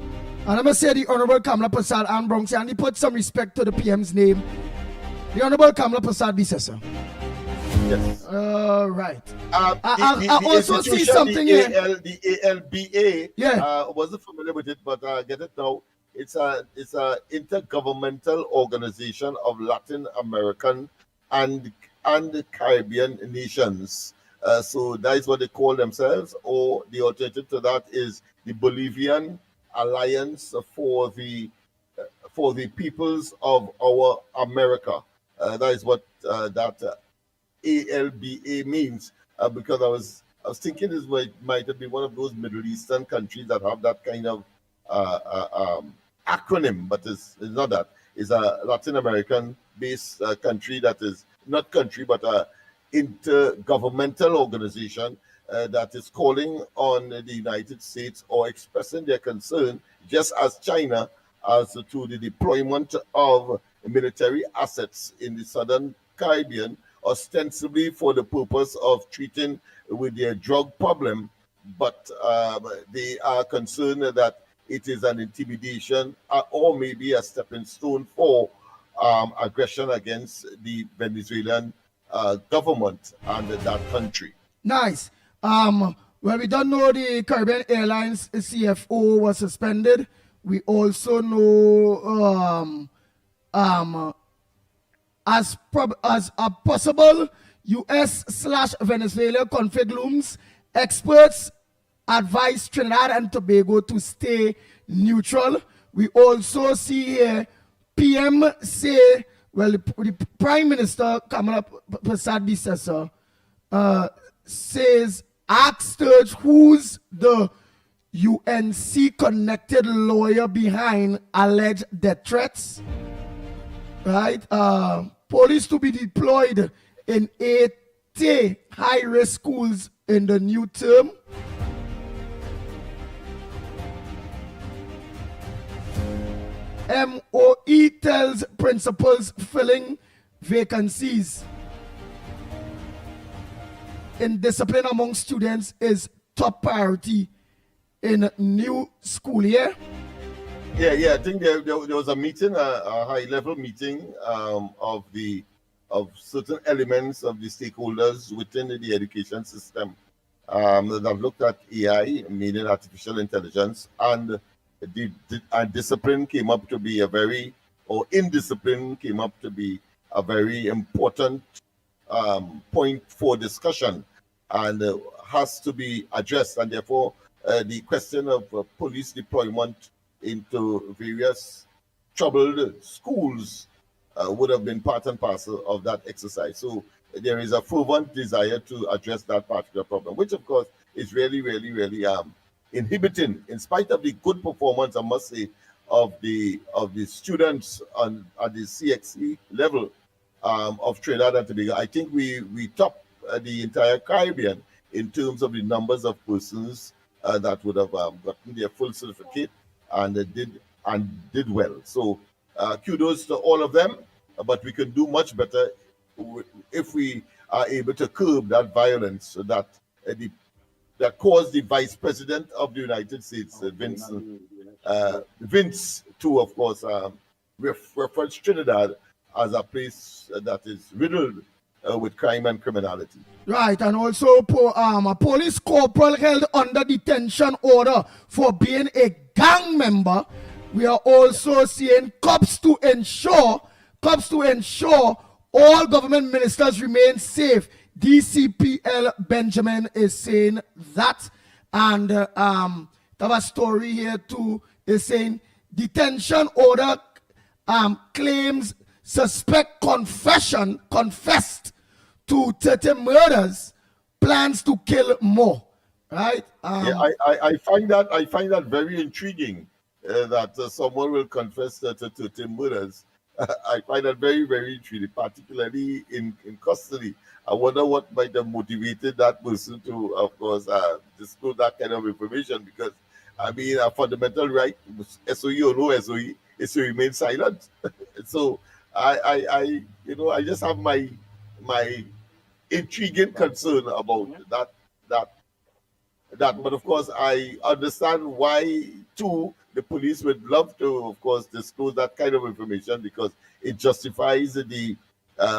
And I must say the Honorable Kamala Prasad and Bronx, and he put some respect to the PM's name. The Honorable Kamala Prasad sir. Yes. Right. I also see something here. The ALBA. Yeah. Wasn't familiar with it, but I get it now. It's a intergovernmental organization of Latin American and Caribbean nations. So that is what they call themselves, or the alternative to that is the Bolivian Alliance for the Peoples of Our America. That is what that ALBA means. Because I was thinking this might have been one of those Middle Eastern countries that have that kind of acronym, but it's not that. It's a Latin American-based country that is not country, but intergovernmental organization that is calling on the United States or expressing their concern, just as China, as to the deployment of military assets in the Southern Caribbean, ostensibly for the purpose of treating with their drug problem, but they are concerned that it is an intimidation or maybe a stepping stone for aggression against the Venezuelan government and that country. Nice. Well, we don't know the Caribbean Airlines CFO was suspended. We also know as a possible U.S./Venezuela conflict looms, experts advise Trinidad and Tobago to stay neutral. We also see here PM say, well, the Prime Minister Kamala Prasad Bisesa says, asked who's the UNC connected lawyer behind alleged death threats. Right? Police to be deployed in 80 high-risk schools in the new term. MOE tells principals filling vacancies in discipline among students is top priority in new school year. Yeah. I think there was a meeting, a high-level meeting of certain elements of the stakeholders within the education system that have looked at AI, meaning artificial intelligence, and discipline came up to be indiscipline came up to be a very important point for discussion, and has to be addressed. And therefore, the question of police deployment into various troubled schools would have been part and parcel of that exercise. So there is a fervent desire to address that particular problem, which of course is really inhibiting, in spite of the good performance, I must say, of the students at the CXE level of Trinidad and Tobago. I think we top the entire Caribbean in terms of the numbers of persons that would have gotten their full certificate and did well. So kudos to all of them, but we can do much better if we are able to curb that violence that caused the Vice President of the United States, Vince, to, of course, reference Trinidad as a place that is riddled with crime and criminality. Right, and also a police corporal held under detention order for being a gang member. We are also seeing cops to ensure all government ministers remain safe. DCPL Benjamin is saying that, and have a story here too, is saying detention order claims suspect confessed to 30 murders, plans to kill more. Right? I find that very intriguing that someone will confess to 30 murders. I find that very, very intriguing, particularly in custody. I wonder what might have motivated that person to, of course, disclose that kind of information, because, I mean, a fundamental right, SOE or no SOE, is to remain silent. So I just have my intriguing concern about that. But of course, I understand why too the police would love to, of course, disclose that kind of information, because it justifies the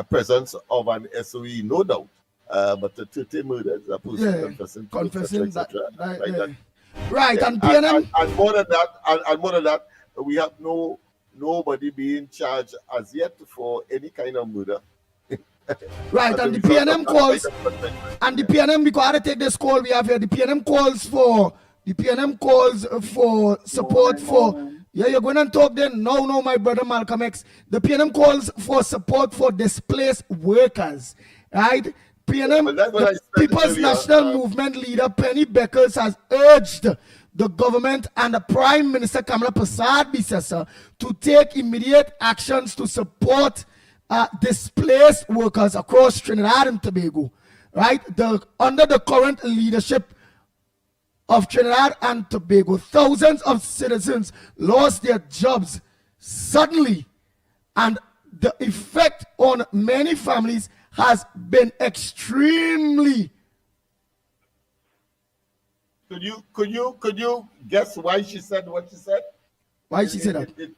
presence of an SOE, no doubt. But the 30 murders, a person confessing, etc. Right, and PNM, and more than that, we have nobody being charged as yet for any kind of murder. Right, and the PNM calls, because I had to take this call we have here, the PNM calls for support for, you're going to talk then, no, my brother Malcolm X, the PNM calls for support for displaced workers, right? PNM, the People's National Movement leader Penny Beckers has urged the government and the Prime Minister Kamala Prasad Bisesa to take immediate actions to support displaced workers across Trinidad and Tobago, right? Under the current leadership of Trinidad and Tobago, thousands of citizens lost their jobs suddenly, and the effect on many families has been extremely. Could you guess why she said what she said? Why she said that?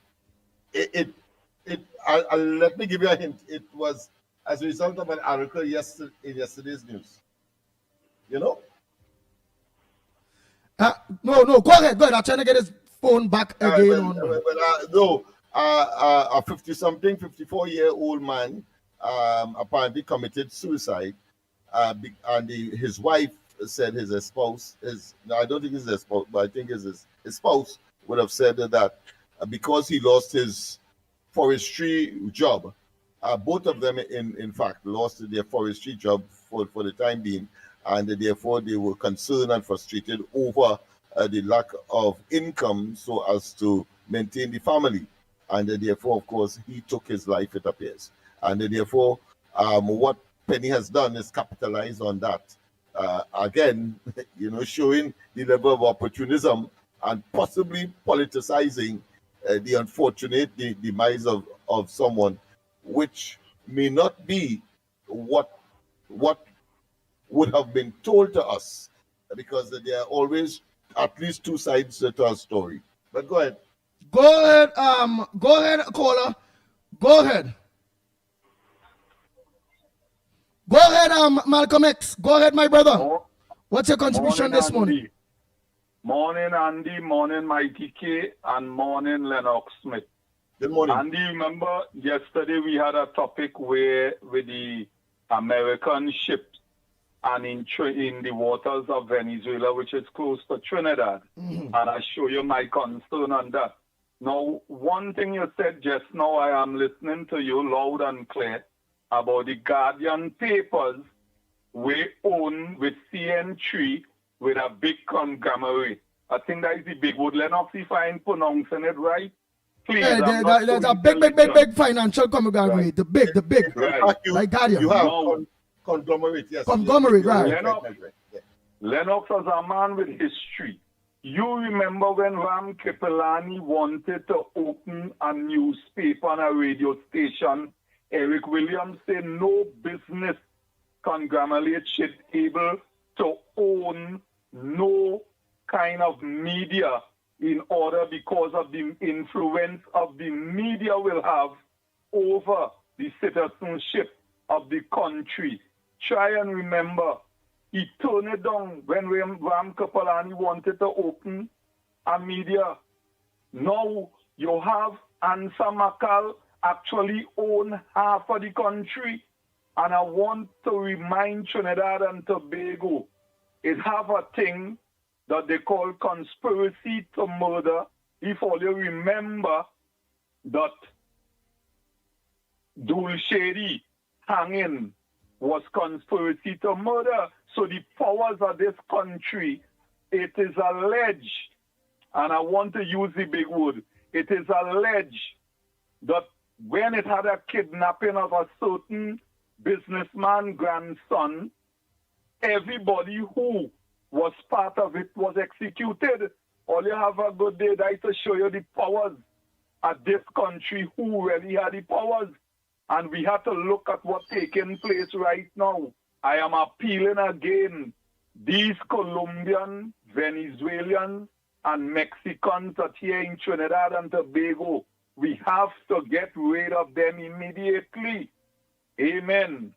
Let me give you a hint. It was as a result of an article in yesterday's news. You know? No, go ahead. I'm trying to get his phone back again. No, a 50-something, 54-year-old man apparently committed suicide, and his wife said his spouse, I don't think it's his spouse, but I think his spouse would have said that because he lost his forestry job, both of them, in fact, lost their forestry job for the time being, and therefore they were concerned and frustrated over the lack of income so as to maintain the family. And therefore, of course, he took his life, it appears. And therefore, what Penny has done is capitalize on that. Again, showing the level of opportunism and possibly politicizing the unfortunate demise of someone, which may not be what would have been told to us, because there are always at least two sides to a story. But go ahead. Go ahead, caller. Go ahead. Go ahead, Malcolm X. Go ahead, my brother. What's your contribution this morning? Morning, Andy. Morning, Mikey K. And morning, Lennox Smith. Good morning. Andy, remember yesterday we had a topic with the American ships and in the waters of Venezuela, which is close to Trinidad. And I show you my concern on that. Now, one thing you said just now, I am listening to you loud and clear about the Guardian papers we own with CN3 with a big conglomerate. I think that is the big word. Lennox, if I'm pronouncing it right. Please, there's a big financial conglomerate. Right. The big. Right. Like Guardian. You have conglomerate, yes. Conglomerate, right. Lennox is a man with history. You remember when Ram Kripalani wanted to open a newspaper and a radio station, Eric Williams said no business conglomerate should be able to own no kind of media in order, because of the influence of the media will have over the citizenship of the country. Try and remember, he turned it down when Ram Kripalani wanted to open a media. Now you have Ansa Makal actually own half of the country. And I want to remind Trinidad and Tobago, it have a thing that they call conspiracy to murder. If all you remember that Dulcedi hanging was conspiracy to murder. So the powers of this country, it is alleged, and I want to use the big word, it is alleged that when it had a kidnapping of a certain businessman grandson, everybody who was part of it was executed. All you have a good day there to show you the powers of this country, who really had the powers. And we have to look at what's taking place right now. I am appealing again. These Colombian, Venezuelan, and Mexicans that here in Trinidad and Tobago, we have to get rid of them immediately. Amen.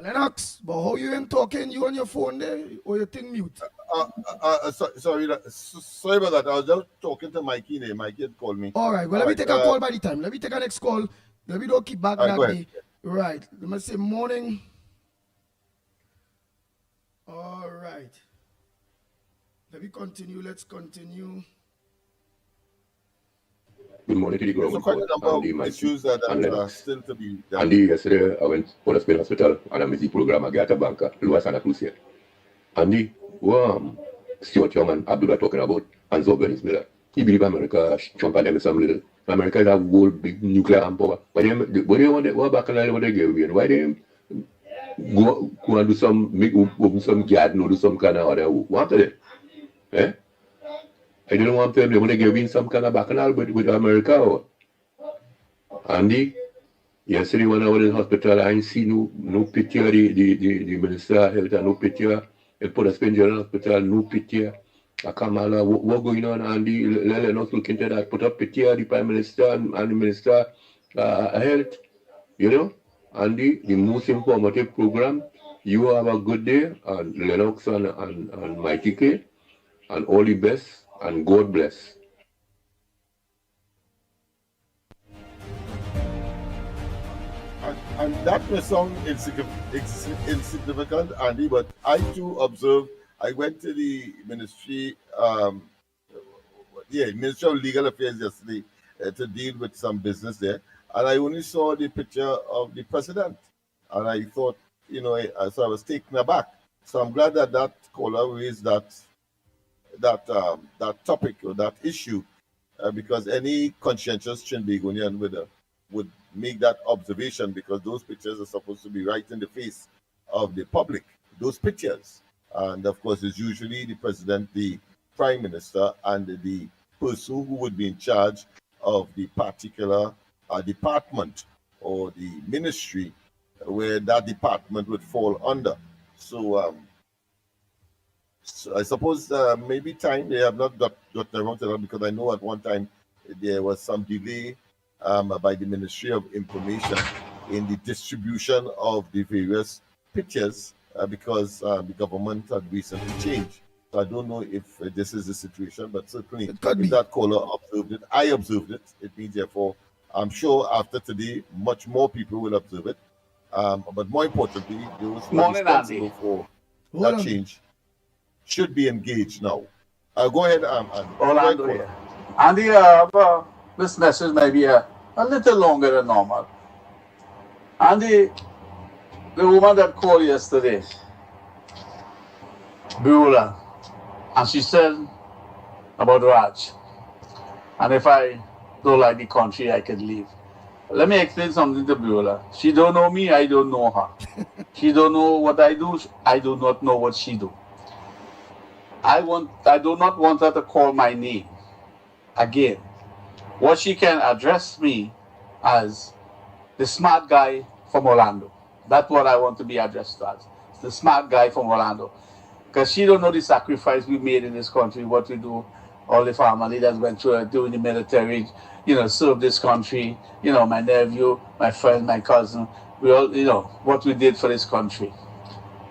Lennox, but how you ain't talking? You on your phone there, or your thing mute? Sorry about that. I was just talking to Mikey there. Mikey had called me. All right, well, let me take a call by the time. Let me take a next call. Let me don't keep back that day. Right, let me say morning. All right. Let me continue. Let's continue. Good morning to the There's quite a number of issues that are still to be done. Andy, yesterday I went to the hospital and I missed the program. I got a banker, Louis Santa Cruz here. Andy, Stuart Young and Abdullah talking about and Zobel Miller. He believe America, Trump and them some little. America is a whole big nuclear arm power. Why they want to back and what they give me? Why they go and do open some garden or do some kind of other want to eh? I didn't want them, they want to give in some kind of bacchanal with America. Or. Andy, yesterday when I was in the hospital, I didn't see no picture, the Minister of Health, no picture. They put a stranger in the hospital, no picture. Kamala, what going on, Andy? Lennox look into that, put up picture, the Prime Minister and the Minister of Health. You know, Andy, the most informative program. You have a good day, and Lennox and Mickie K, and all the best. And God bless. And that may sound insignificant, Andy, but I too observed. I went to the Ministry of Legal Affairs yesterday to deal with some business there, and I only saw the picture of the president, and I thought, so I was taken aback. So I'm glad that caller raised that topic or that issue, because any conscientious Trinbagonian would make that observation, because those pictures are supposed to be right in the face of the public, those pictures. And of course, it's usually the president, the prime minister, and the person who would be in charge of the particular department or the ministry where that department would fall under. So I suppose maybe time they have not got around to that, because I know at one time there was some delay by the Ministry of Information in the distribution of the various pictures because the government had recently changed. So I don't know if this is the situation, but certainly if that caller observed it, I observed it. It means therefore, I'm sure after today, much more people will observe it. But more importantly, those who are responsible for that change should be engaged now. Go ahead, Orlando here. Andy, this message may be a little longer than normal. Andy, the woman that called yesterday, Beulah, and she said about Raj, and if I don't like the country, I can leave. Let me explain something to Beulah. She don't know me, I don't know her. She don't know what I do, I do not know what she do. I do not want her to call my name again. What she can address me as the smart guy from Orlando. That's what I want to be addressed as. The smart guy from Orlando. Because she don't know the sacrifice we made in this country, what we do, all the family that went through doing the military, serve this country, my nephew, my friend, my cousin, we all, what we did for this country.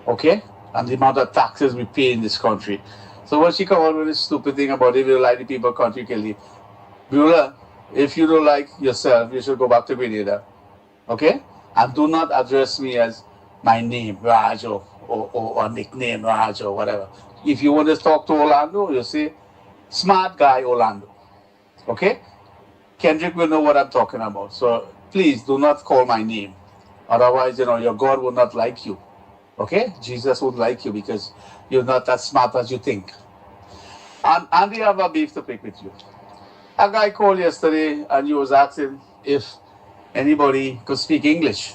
Okay? And the amount of taxes we pay in this country. So when she come out with this stupid thing about if you don't like the people country, can leave. Beulah, if you don't like yourself, you should go back to Grenada. Okay? And do not address me as my name, Raj, or nickname, Raj, or whatever. If you want to talk to Orlando, you say, smart guy Orlando. Okay? Kendrick will know what I'm talking about. So please do not call my name. Otherwise, your God will not like you. Okay? Jesus would like you because you're not as smart as you think. And Andy, I have a beef to pick with you. A guy called yesterday and he was asking if anybody could speak English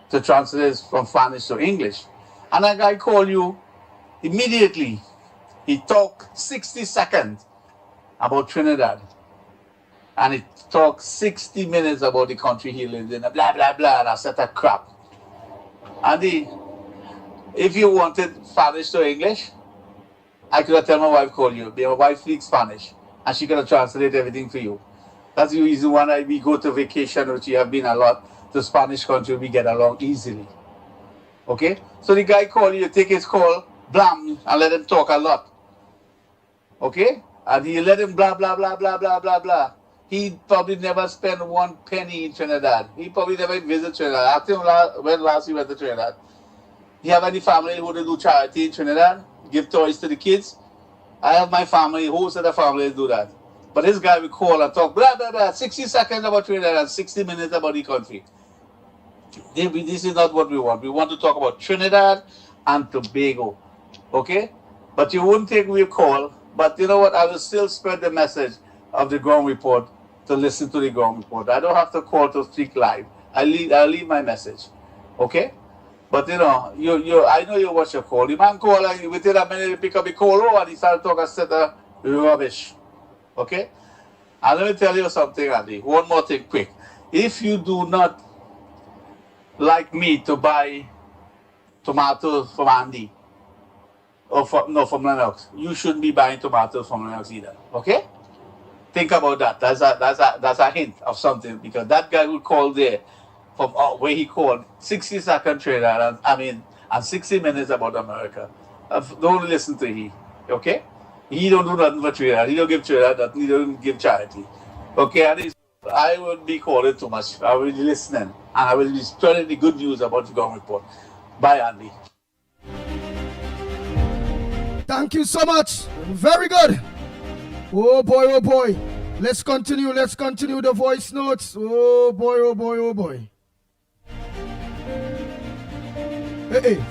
to translate from Spanish to English. And a guy called you immediately. He talked 60 seconds about Trinidad. And he talked 60 minutes about the country he lived in, blah, blah, blah, and I said that crap. Andy, if you wanted Spanish to English, I could have tell my wife call you. My wife speaks Spanish, and she could have translated everything for you. That's the reason why we go to vacation, which you have been a lot, to Spanish country, we get along easily. Okay? So the guy call you take his call, blam, and let him talk a lot. Okay? And he let him blah, blah, blah, blah, blah, blah, blah. He probably never spent one penny in Trinidad. He probably never visit Trinidad. Ask him when last he went to Trinidad. You have any family who do charity in Trinidad? Give toys to the kids? I have my family, whole set of families do that. But this guy will call and talk, blah, blah, blah, 60 seconds about Trinidad and 60 minutes about the country. This is not what we want. We want to talk about Trinidad and Tobago. Okay? But you wouldn't think we'll call. But you know what? I will still spread the message of the ground report to listen to the ground report. I don't have to call to speak live. I'll leave my message. Okay? But you know, I know you watch your call. The man call and within a minute you pick up the call and he started talking a set of rubbish. Okay? And let me tell you something, Andy. One more thing quick. If you do not like me to buy tomatoes from Andy, or from Lennox, you shouldn't be buying tomatoes from Lennox either. Okay? Think about that. That's a hint of something, because that guy who called there from where he called 60 second trailer and 60 minutes about America. Don't listen to he. Okay? He don't do nothing for trailer. He don't give trailer nothing. He don't give charity. Okay, and I will be calling too much. I will be listening, and I will be spreading the good news about the ground report. Bye, Andy. Thank you so much. Very good. Oh boy, oh boy. Let's continue the voice notes. Oh boy, oh boy, oh boy. Hey.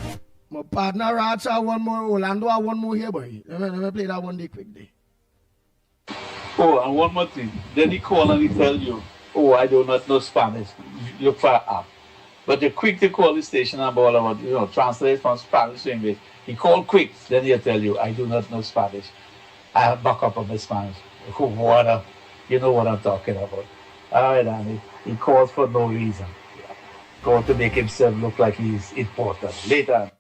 My partner Raj have one more, Orlando have one more here, boy. Let me play that one day quick day. Oh, and one more thing. Then he call and he tell you, oh, I do not know Spanish. Look for an app. But you're quick to call the station about, translate from Spanish to English. He called quick, then he'll tell you, I do not know Spanish. I have backup of my Spanish. You know what I'm talking about. All right, Andy. He calls for no reason. Call to make himself look like he's important. Later.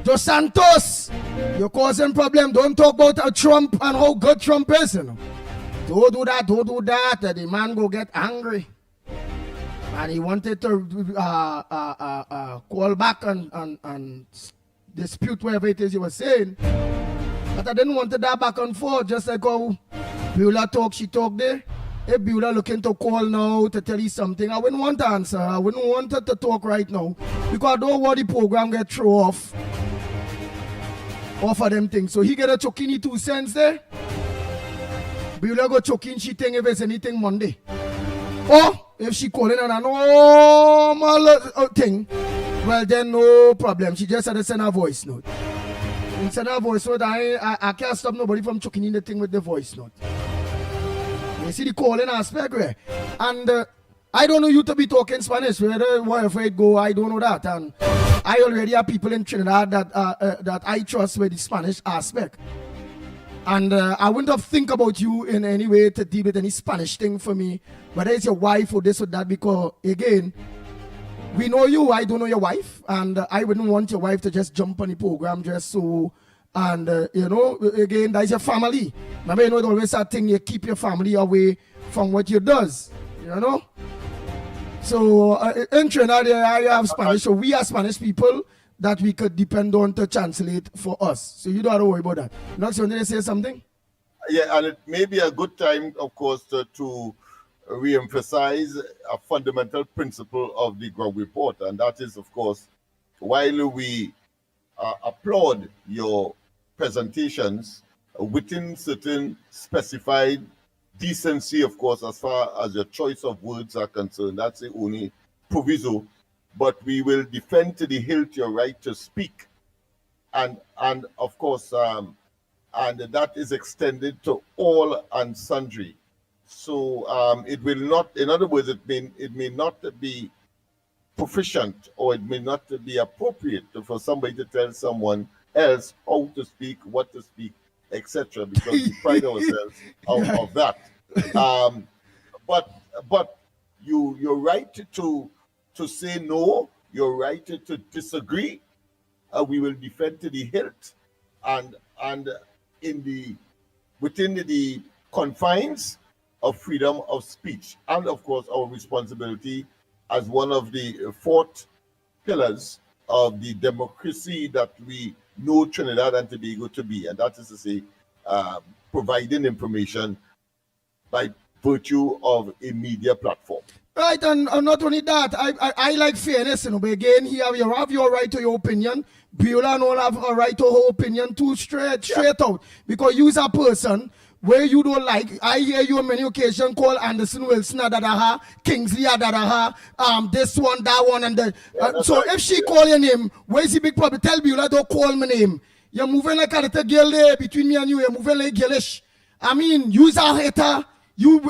Dos Santos, you're causing problem. Don't talk about Trump and how good Trump is. Don't do that. The man go get angry. And he wanted to call back and dispute whatever it is he was saying. But I didn't want that back and forth, just like how Beulah talk, she talk there. If Beulah looking to call now to tell you something, I wouldn't want to answer. I wouldn't want her to talk right now. Because I don't want the program get thrown off of them things. So he get a chokini 2 cents there. Beulah go choking she think if it's anything Monday. Or if she calling on a normal thing, well then no problem. She just had to send a voice note. And send a voice note, I can't stop nobody from choking in the thing with the voice note. You see the calling aspect where? And I don't know you to be talking Spanish, wherever it go, I don't know that. And I already have people in Trinidad that I trust with the Spanish aspect. And I wouldn't have think about you in any way to deal with any Spanish thing for me, whether it's your wife or this or that, because again, we know you, I don't know your wife, and I wouldn't want your wife to just jump on the program just so, and again, that's your family. Remember, it's always that thing, you keep your family away from what you does, So in Trinidad, I have Spanish, so we are Spanish people that we could depend on to translate for us. So you don't have to worry about that. Lennox, you want to say something? Yeah, and it may be a good time, of course, to re-emphasize a fundamental principle of the ground report, and that is, of course, while we applaud your presentations within certain specified decency, of course, as far as your choice of words are concerned, that's the only proviso. But we will defend to the hilt your right to speak, and of course, and that is extended to all and sundry. So it will not, in other words, it may not be proficient, or it may not be appropriate for somebody to tell someone else how to speak, what to speak, etc. Because we pride ourselves of that. But your right to say no, your right to disagree, we will defend to the hilt, and within the confines of freedom of speech, and of course our responsibility as one of the fourth pillars of the democracy that we know Trinidad and Tobago to be, and that is to say, providing information by virtue of a media platform. Right, and not only that, I like fairness, you know, but again, here you have your right to your opinion. Beulah don't have a right to her opinion too straight out. Because you's a person where you don't like, I hear you on many occasions call Anderson Wilson, Kingsley, this one, that one, and that. So right. If she call your name, where's the big problem? Tell Beulah, don't call my name. You're moving like a little girl there between me and you. You're moving like girlish. I mean, you's a hater.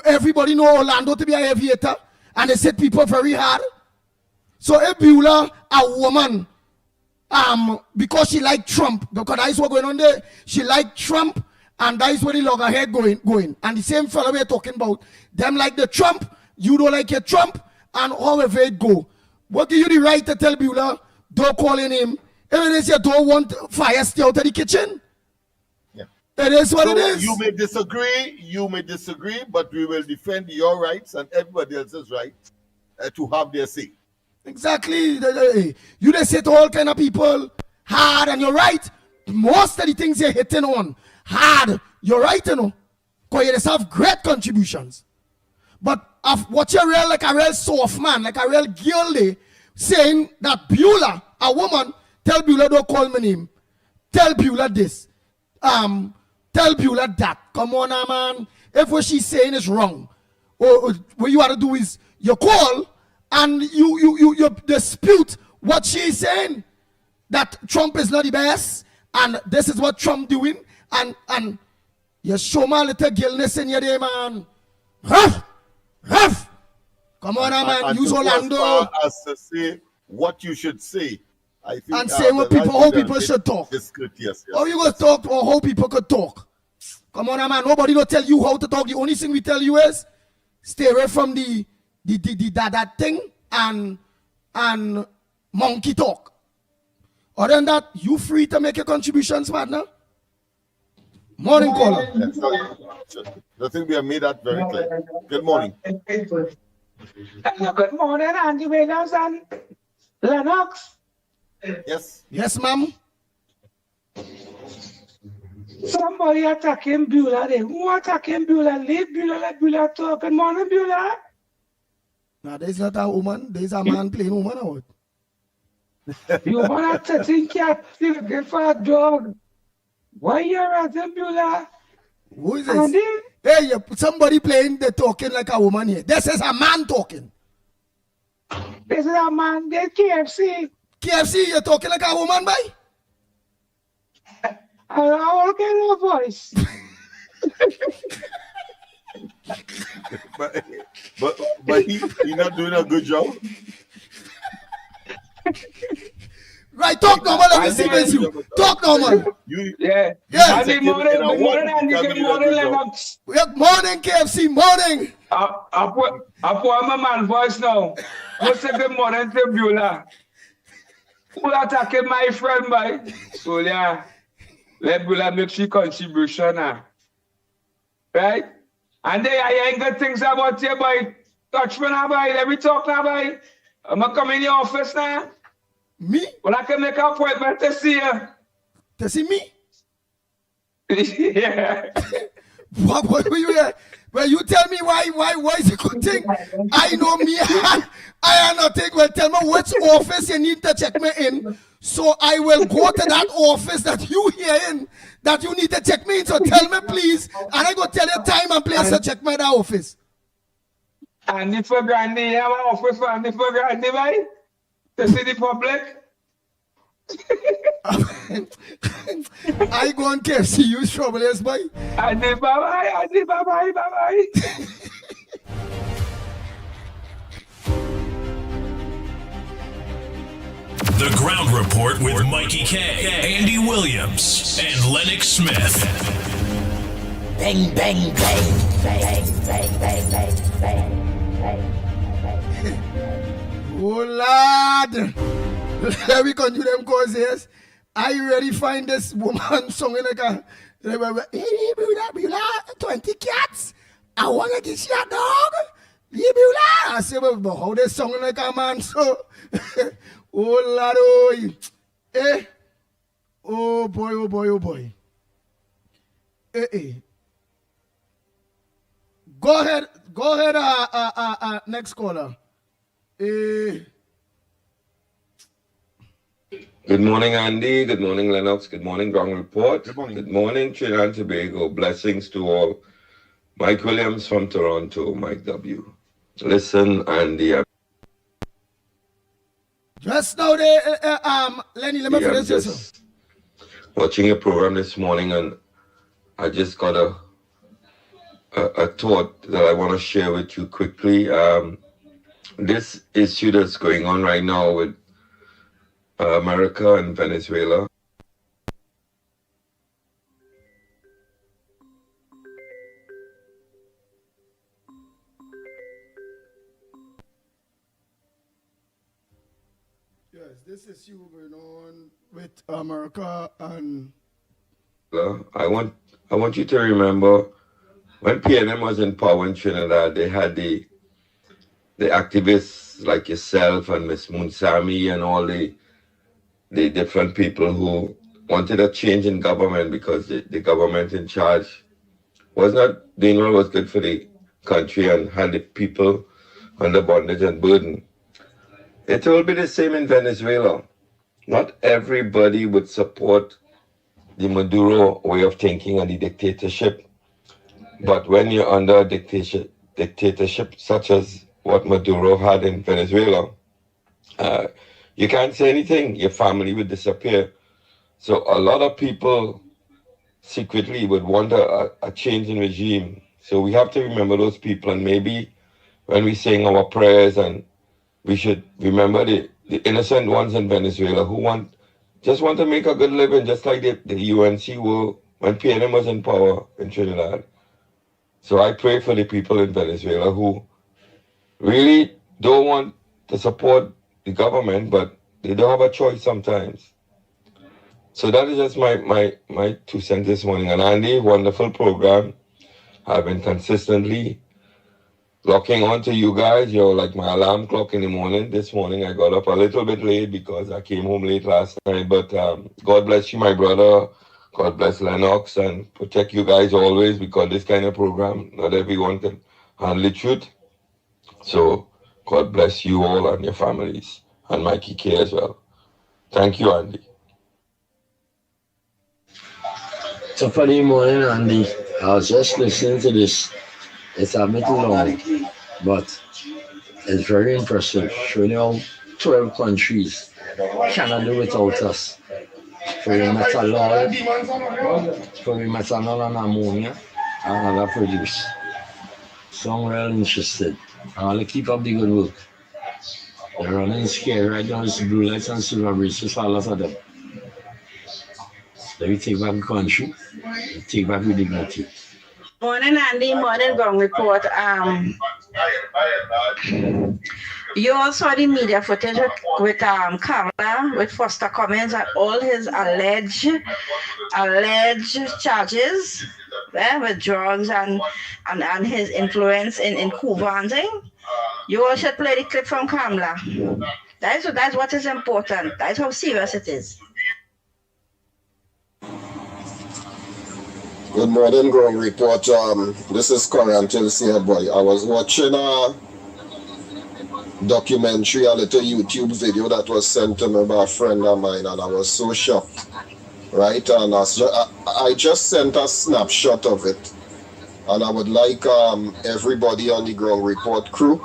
Everybody know Orlando to be a heavy hater. And they set people very hard. So if Beulah, a woman, because she like Trump, because that's what going on there, she like Trump, and that is where the loggerhead going. And the same fellow we're talking about, them like the Trump, you don't like your Trump, and however it go. What give you the right to tell Beulah, don't call in him? If it is you don't want fire stay out of the kitchen? Yeah. It is what it is. You may disagree, but we will defend your rights and everybody else's rights to have their say. Exactly. You just say to all kind of people, hard, and you're right. Most of the things you're hitting on, hard, you're right, you know. Because you just have great contributions. But what you're real, like a real soft man, like a real girl, saying that Beulah, a woman, tell Beulah don't call my name. Tell Beulah this. Tell Beulah that. Come on now, man. If what she's saying is wrong, or what you have to do is you call and you dispute what she's saying. That Trump is not the best, and this is what Trump doing, and you show my little girlness in your day, man. Huff. Come on now, man. Use Orlando. As to say what you should say. I think and say what people, how people should talk. Yes. How you gonna talk or how people could talk? Come on, man. Nobody will tell you how to talk. The only thing we tell you is stay away from that thing and monkey talk. Other than that, you free to make your contributions, partner. Morning, caller. I think we have made that very clear. Good morning. Good morning, Andy Williams and Lennox. Yes, ma'am. Somebody attacking Beulah. Who attacking Beulah? Leave Beulah, let Beulah talk. Good morning, Beulah. No, there's not a woman. There's a man playing woman out. You want to think you're looking for a dog. Why you're at them, Beulah? Who is this? Hey, somebody playing, they're talking like a woman here. This is a man talking. This is a man, there's KFC. KFC, you're talking like a woman, boy? I'll get a voice. but he's not doing a good job. Right, talk normal. Let me see with you. Talk normal. Yeah. Good morning, Lennox. Good morning, KFC. Morning. I put my man voice now. What's a good morning to Beulah? Who attacking my friend, boy? So yeah, let Beulah make she contribution now. Right? And then I ain't got things about you, boy. Touch me now, boy. Let me talk now, boy. I'm gonna come in your office now. Me? Well, I can make an appointment to see you. To see me? Yeah. What were you here? Well, you tell me why is it good thing? I know me. I am not think. Well, tell me which office you need to check me in. So I will go to that office that you here in, that you need to check me in. So tell me, please. And I go tell you time and place to check me in that office. And if for Grandy, you have an office for Andy for Grandy, right? To see the public. I go on KFC, you troublers, boy. Andy, bye-bye. The Ground Report with Mikey K, Andy Williams, and Lennox Smith. Bang, bang, bang, bang, bang, bang, bang, bang, bang. Oh, Lord. Let me continue them causes. I really find this woman singing like a 20 cats. I want to get you a dog. Yibula, I say, but how they song like a man, so. Oh, Lord, oh, eh. Oh, boy, oh, boy, oh, boy. Eh. Go ahead, next caller. Good morning, Andy. Good morning, Lennox. Good morning, Ground Report. Good morning, Trinidad and Tobago. Blessings to all. Mike Williams from Toronto, Mike W. Listen, Andy. Just now, Lenny, let me finish this. Watching your program this morning, and I just got a thought that I want to share with you quickly. This issue that's going on right now with America and Venezuela. Yes, this issue going on with America and. I want you to remember when PNM was in power in Trinidad, they had the activists like yourself and Miss Munsami and all the different people who wanted a change in government because the government in charge was not doing what was good for the country and had the people under bondage and burden. It will be the same in Venezuela. Not everybody would support the Maduro way of thinking and the dictatorship. But when you're under a dictatorship such as what Maduro had in Venezuela, you can't say anything. Your family would disappear. So a lot of people secretly would want a change in regime. So we have to remember those people, and maybe when we sing our prayers, and we should remember the innocent ones in Venezuela who just want to make a good living, just like the UNC were when PNM was in power in Trinidad. So I pray for the people in Venezuela who really don't want to support the government, but they don't have a choice sometimes. So that is just my 2 cents this morning. And Andy, wonderful program. I've been consistently locking on to you guys. You're like my alarm clock in the morning. This morning I got up a little bit late because I came home late last night. But God bless you, my brother. God bless Lennox, and protect you guys always, because this kind of program, not everyone can handle the truth. So God bless you all and your families, and Mikey K as well. Thank you, Andy. So funny morning, Andy. I was just listening to this. It's a bit long, but it's very impressive. Showing how 12 countries cannot do without us. For methanol and ammonia, and other produce. So I'm real interested. I want to keep up the good work. They're running scared right now. It's blue lights and silver bridges for a lot of them. Let me take back the country, take back the dignity. Morning, Andy. Morning, Ground Report. You all saw the media footage with Kamala, with Foster Cummings and all his alleged charges with drugs and his influence in Cuba and thing. You all should play the clip from Kamala. That's what is important. That's how serious it is. Good morning, Ground Report. This is Kerr until here, boy. I was watching a documentary, a little YouTube video that was sent to me by a friend of mine, and I was so shocked, right? And I just sent a snapshot of it, and I would like everybody on the Ground Report crew,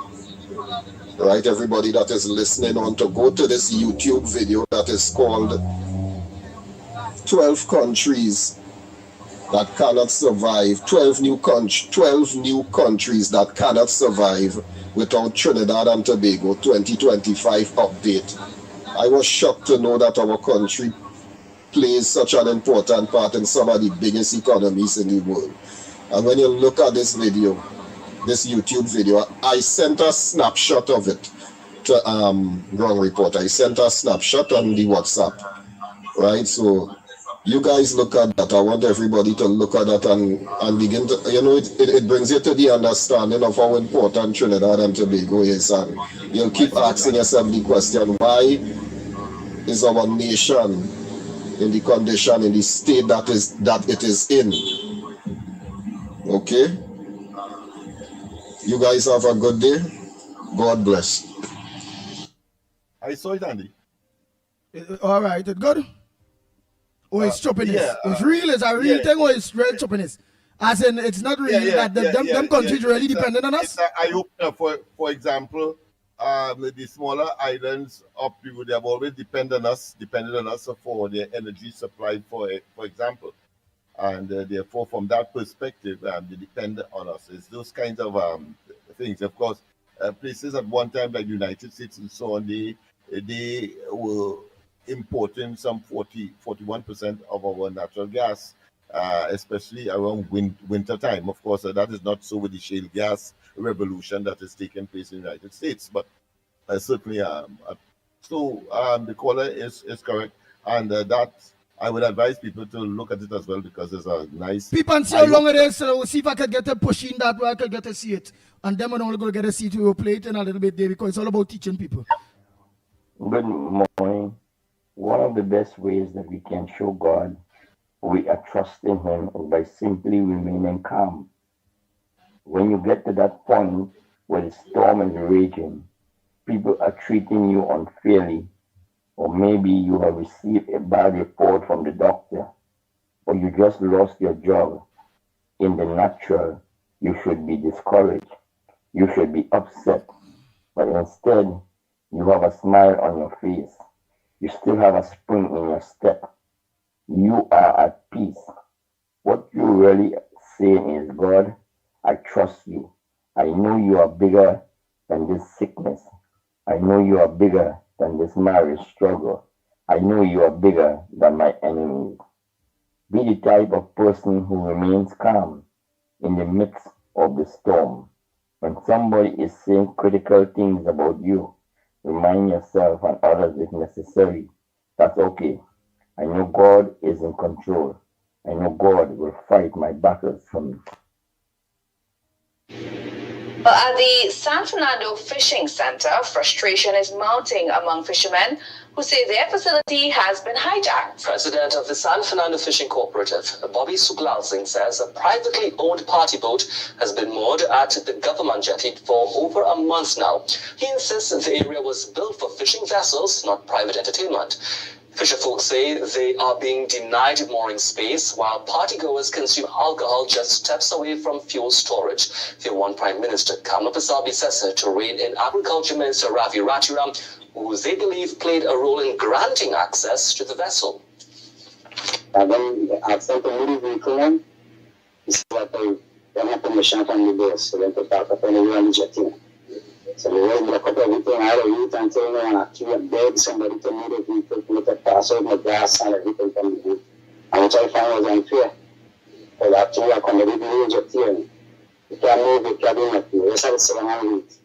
right, everybody that is listening on, to go to this YouTube video that is called 12 Countries That Cannot Survive, 12 new countries that cannot survive without Trinidad and Tobago 2025 update. I was shocked to know that our country plays such an important part in some of the biggest economies in the world. And when you look at this video, this YouTube video, I sent a snapshot of it to Ground Report. I sent a snapshot on the WhatsApp, right? So You guys look at that. I want everybody to look at that and begin to, it brings you to the understanding of how important Trinidad and Tobago is. And you'll keep asking yourself the question, why is our nation in the condition, in the state that it is in? Okay? You guys have a good day. God bless. I saw it, Andy. All right, it good? Or it's choppiness? It's real, it's a real thing, or it's real choppiness? As in, it's not real that them countries really dependent on us? I hope, for example, the smaller islands up, they have always depended on us for their energy supply, for example. And therefore, from that perspective, they depend on us. It's those kinds of things. Of course, places at one time like the United States and so on, they were importing some 41% of our natural gas, especially around winter time. Of course, that is not so with the shale gas revolution that is taking place in the United States, but certainly, the caller is correct, and that I would advise people to look at it as well, because it's a nice. People see how long it is, so we'll see if I can get a push in that way, I can get to see it. And then I'm only going to get a see to play it in a little bit there, because it's all about teaching people. Good morning. One of the best ways that we can show God we are trusting Him is by simply remaining calm. When you get to that point where the storm is raging, people are treating you unfairly, or maybe you have received a bad report from the doctor, or you just lost your job. In the natural, you should be discouraged. You should be upset. But instead, you have a smile on your face. You still have a spring in your step. You are at peace. What you really saying is, God, I trust you. I know you are bigger than this sickness. I know you are bigger than this marriage struggle. I know you are bigger than my enemies. Be the type of person who remains calm in the midst of the storm. When somebody is saying critical things about you, remind yourself and others if necessary. That's okay. I know God is in control. I know God will fight my battles for me. Well, at the San Fernando Fishing Center, frustration is mounting among fishermen who say their facility has been hijacked. President of the San Fernando Fishing Cooperative, Bobby Suglal Singh, says a privately owned party boat has been moored at the government jetty for over a month now. He insists the area was built for fishing vessels, not private entertainment. Fisher folks say they are being denied mooring space while partygoers consume alcohol just steps away from fuel storage. They want Prime Minister Kamla Persad-Bissessar to rein in Agriculture Minister Ravi Rathiram, who they believe played a role in granting access to the vessel. And then they asked them to move the vehicle on. He said that they have permission from the boss, so they could park up anywhere on the jetty. So they were able to cut everything out of it until they want to actually beg somebody to move the vehicle to make a pass out the gas and everything from the boat. And which I found was unfair. Because actually accommodate the jetty. You can't move, you can't do nothing. You just have to sit down and wait.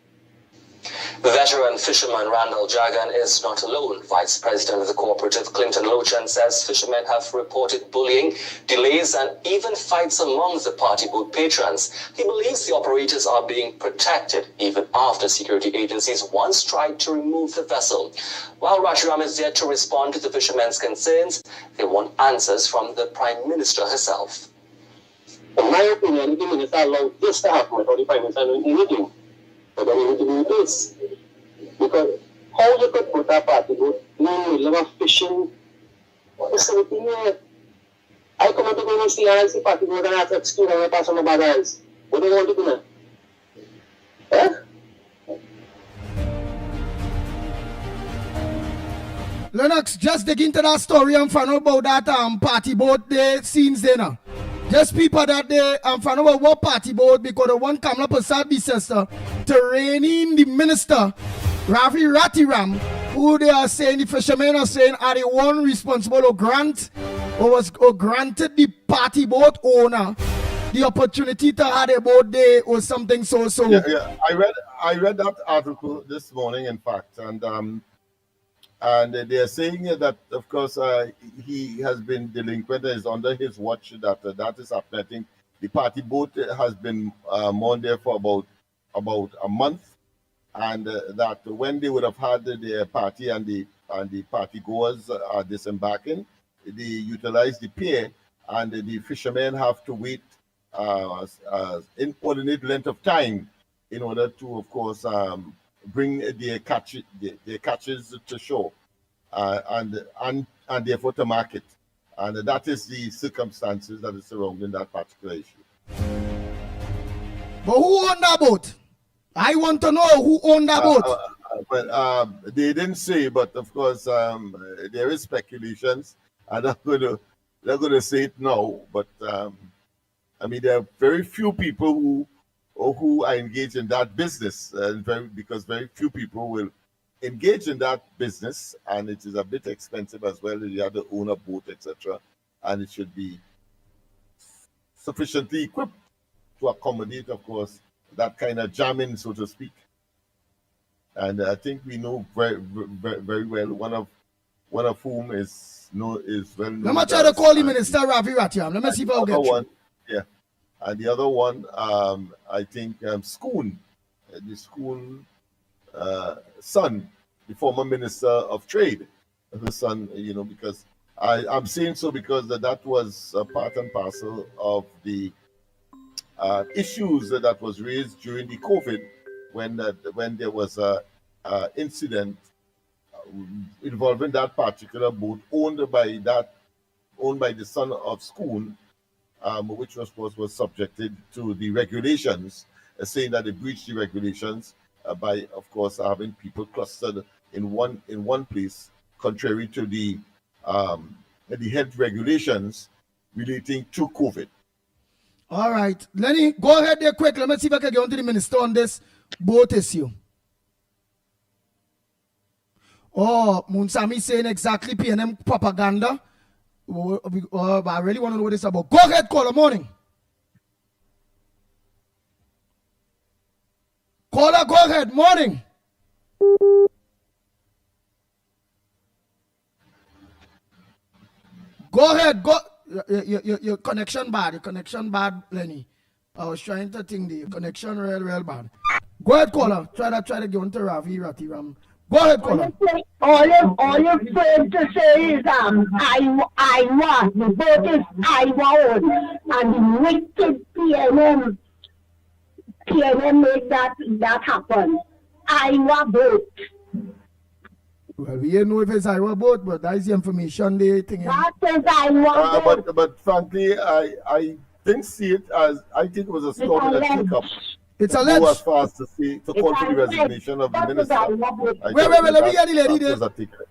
Veteran fisherman Randall Jagan is not alone. Vice President of the cooperative, Clinton Lochan, says fishermen have reported bullying, delays, and even fights among the party boat patrons. He believes the operators are being protected even after security agencies once tried to remove the vessel. While Rathiram is yet to respond to the fishermen's concerns, they want answers from the Prime Minister herself. In my opinion, the minister allowed this to happen without the Prime Minister doing anything. But then you need to do this. Because how you could put a party boat in the middle of a fishing facility here? I come out to go and see I see party boat and I have to excuse and I pass on my bad eyes. What do you want to do now? Eh? Lennox, just dig into that story and find out about that party boat the scenes there now. Just people that they find out what party boat, because the one Kamla Persad-Bissessar to rein in the minister Ravi Rathiram, who they are saying, the fishermen are saying, are the one responsible or granted the party boat owner the opportunity to have a boat there or something so. Yeah. I read that article this morning, in fact, and And they are saying that, of course, he has been delinquent and is under his watch that that is happening. I think the party boat has been on there for about a month, and that when they would have had their party and the party goers are disembarking, they utilize the pier, and the fishermen have to wait inordinate length of time in order to, of course, bring their catches to shore, and therefore to market, and that is the circumstances that is surrounding that particular issue. But who owned that boat? I want to know who owned that boat. Well, they didn't say, but of course, there is speculations. I'm not going to say it now, but I mean, there are very few people who are engaged in that business, because very few people will engage in that business, and it is a bit expensive as well. You have to own a boat, etc., and it should be sufficiently equipped to accommodate, of course, that kind of jamming, so to speak. And I think we know very, very, very well one of whom is well known. Let me try to call the Minister Ravi Ratiam. Let me see if I'll get you. Yeah, and the other one, I think Schoon, the Schoon son, the former Minister of Trade, the son, because I'm saying so because that was a part and parcel of the issues that was raised during the COVID when there was a incident involving that particular boat owned by the son of Schoon, which was subjected to the regulations, saying that they breached the regulations by, of course, having people clustered in one place, contrary to the health regulations relating to COVID. All right, Lenny, go ahead there quick. Let me see if I can get on to the minister on this boat issue. Oh, Munsami saying exactly PNM propaganda. But I really want to know what it's about. Go ahead, caller, morning. Caller, go ahead, morning. Go ahead, go. Your connection bad. Your connection bad, Lenny. I was trying to think the connection real bad. Go ahead, caller. Try to get on to Ravi Ratiram. Go ahead, caller. All you're trying to say is Iowa. The boat is Iowa owned, and the wicked PNM made that happen. Iowa boat. Well, we don't know if it's Iowa boat, but that is the information they think. That is Iowa boat. But frankly, I didn't see it as, I think it was a storm in a teacup. It's alleged. As far as to call for the resignation of the minister. Wait, let me hear the lady there.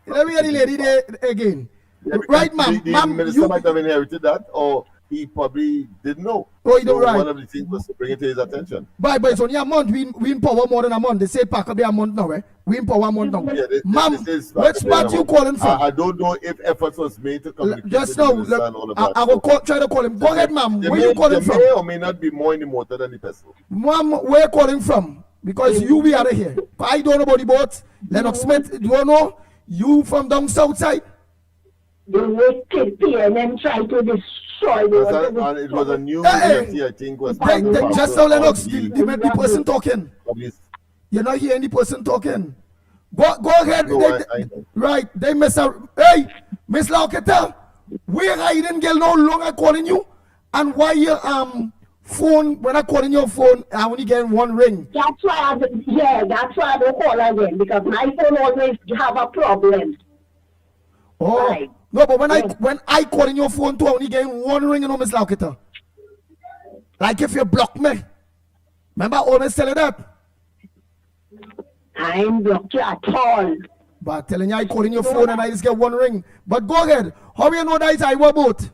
Let me hear the lady there again. Yeah, right, ma'am. The minister might have inherited that, or he probably didn't know. Oh, you know, right. One of the things was to bring it to his attention. But it's only a month. We in power more than a month. They say Pack will be a month now, eh? We in power a month now. Yeah, ma'am, which spot you calling from? I don't know if efforts was made to communicate just with now, the minister and all of that. I will try to call him. Go ahead, ma'am. Where you calling from? May or may not be more in the motor than the pestle. Ma'am, where you calling from? Because you be out of here. I don't know about the boat. Lennox Smith, do you know? You from down south side? The wicked PNM tried to destroy the and it was a new unity, I think, was just now, Lennox, the person talking. You're not hearing the person talking. Go ahead. No, right, they miss a. Hey, Miss Lauketa, where I didn't get no longer calling you, and why your phone, when I calling your phone, I only get one ring. That's why that's why I don't call again, because my phone always have a problem. Oh. Right. No, but when I call in your phone too, I only get one ring, you know, Miss Lauketa. Like if you block me. Remember I always tell you that? I ain't blocked you at all. But telling you I call in your phone and I just get one ring. But go ahead. How do you know that it's Iowa boat?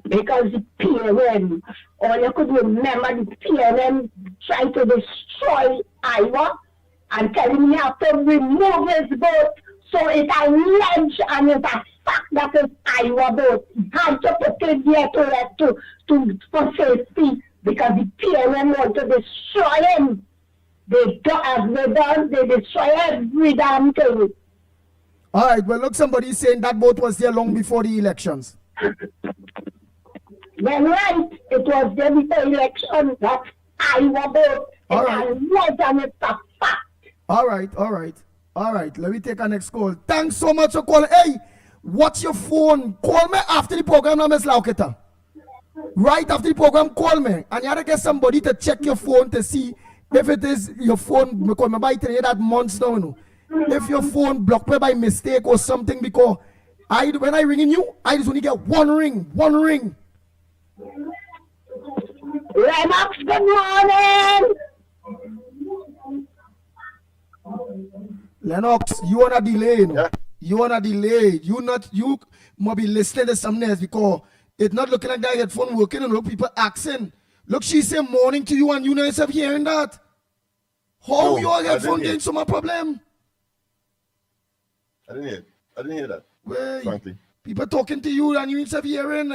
Because the PNM, all you could remember, the PNM tried to destroy Iowa and telling me I have to remove his boat. So it's alleged and it's a fact that it's Iowa boat. Had to put it there for safety because the PNM want to destroy him. They destroy every damn thing. All right, well, look, somebody's saying that boat was there long before the elections. Then right, it was there before election that Iowa boat. All right. And I was on it for fact. All right. Let me take our next call. Thanks so much for calling. Hey, watch your phone. Call me after the program, now, Miss Lauketa. Right after the program, call me. And you have to get somebody to check your phone to see if it is your phone. Because I might tell you that months now, you know. If your phone blocked me by mistake or something, because when I ringing you, I just only get one ring. Lennox, good morning. Lennox, you on a delay, you know. Yeah. You on a delay. You must be listening to something else because it's not looking like that headphone working and look people asking. Look, she say morning to you and you know yourself hearing that. How your headphone getting so much problem? I didn't hear that. Wait, frankly. People talking to you and you yourself hearing.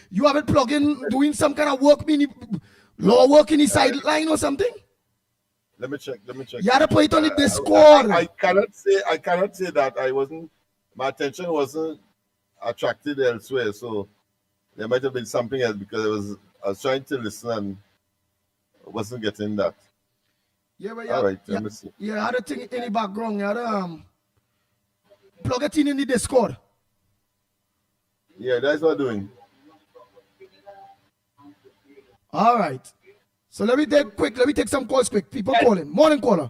You have it plugged in, doing some kind of work, law work in the sideline or something? Let me check. You had to put it on the Discord. I cannot say that my attention wasn't attracted elsewhere, so there might have been something else because I was trying to listen and wasn't getting that. Yeah, but all right, let me see. Yeah, I had a thing in the background. You had to plug it in the Discord. Yeah, that's what I'm doing. All right. So let me take some calls quick. People calling. Morning caller.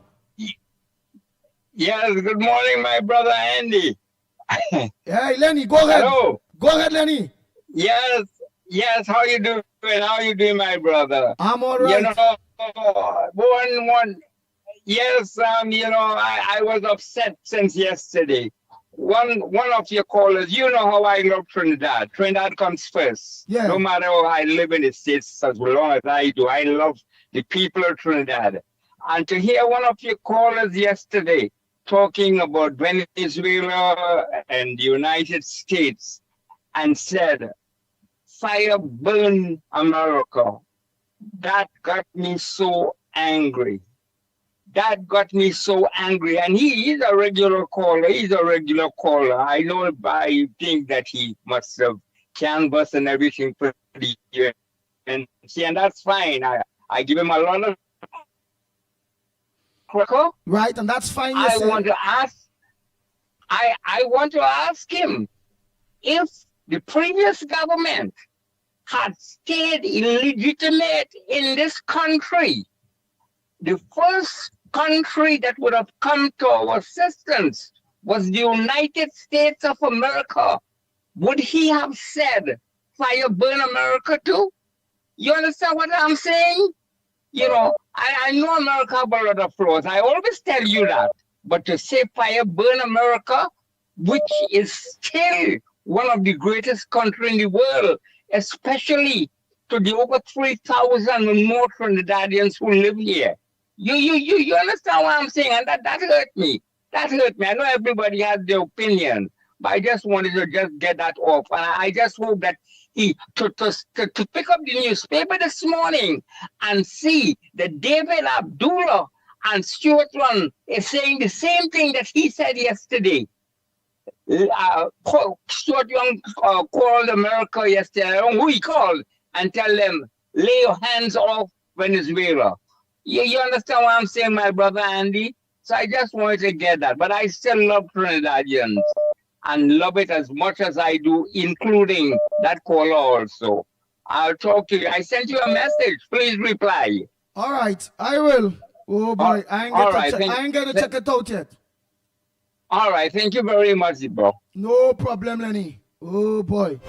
Yes, good morning, my brother Andy. Hey, Lenny, go ahead. Hello. Go ahead, Lenny. Yes, how you doing? How you doing, my brother? I'm all right. You know, yes, I was upset since yesterday. One of your callers, you know how I love Trinidad. Trinidad comes first. Yeah. No matter how I live in the States, as long as I do, I love the people of Trinidad. And to hear one of your callers yesterday talking about Venezuela and the United States and said, fire burn America, that got me so angry. And he is a regular caller. I know, I think that he must have canvassed and everything for the year. And that's fine. I give him a lot of right, and that's fine. I want to ask him if the previous government had stayed illegitimate in this country, the first country that would have come to our assistance was the United States of America. Would he have said, fire burn America too? You understand what I'm saying? You know, I know America have a lot of flaws. I always tell you that. But to say fire burn America, which is still one of the greatest countries in the world, especially to the over 3,000 more Trinidadians who live here. You understand what I'm saying? And that hurt me. That hurt me. I know everybody has their opinion, but I just wanted to just get that off. And I just hope that he to pick up the newspaper this morning and see that David Abdullah and Stuart Run is saying the same thing that he said yesterday. Stuart Young called America yesterday. I don't know who he called, and tell them, lay your hands off Venezuela. You understand what I'm saying, my brother Andy? So I just wanted to get that. But I still love Trinidadians and love it as much as I do, including that caller also. I'll talk to you. I sent you a message. Please reply. All right, I will. Oh, boy. I ain't going to check it out yet. All right. Thank you very much, bro. No problem, Lenny. Oh, boy.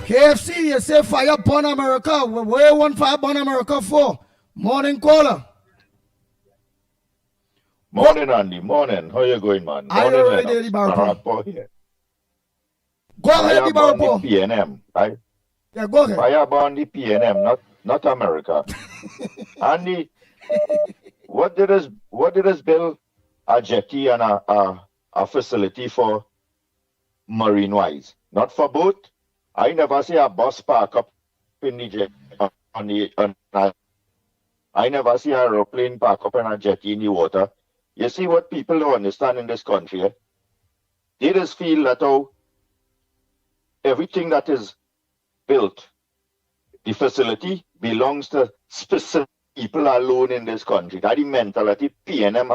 KFC, you say fire burn America. Where you want fire burn America for? Morning caller. Morning, Andy. Morning. How you going, man? I Morning, already Lennox. the Barapo. Here. Go ahead, the Barapo. PNM, right? Yeah, go ahead. Fire burn the PNM, not America. Andy, what did us build a jetty and a facility for marine wise? Not for boat. I never see a bus park up in the jet I never see an aeroplane park up in a jetty in the water. You see what people don't understand in this country? Eh? They just feel that everything that is built, the facility belongs to specific people alone in this country. That the mentality PNM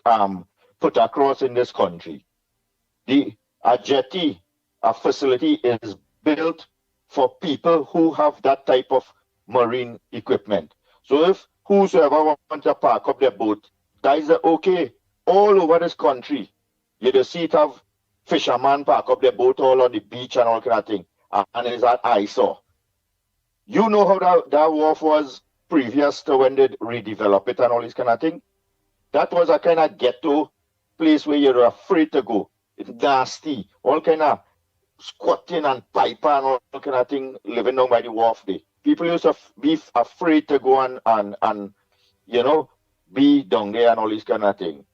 have put across in this country. A jetty, a facility is built for people who have that type of marine equipment. So if whosoever wants to park up their boat, guys are okay all over this country. You just see it have fishermen park up their boat all on the beach and all kind of thing. And it's that eyesore. You know how that wharf was previous to when they redevelop it and all this kind of thing? That was a kind of ghetto place where you're afraid to go. It's nasty. All kind of squatting and piping and all kind of thing living down by the wharf there. People used to be afraid to go and you know, be down there and all this kind of thing.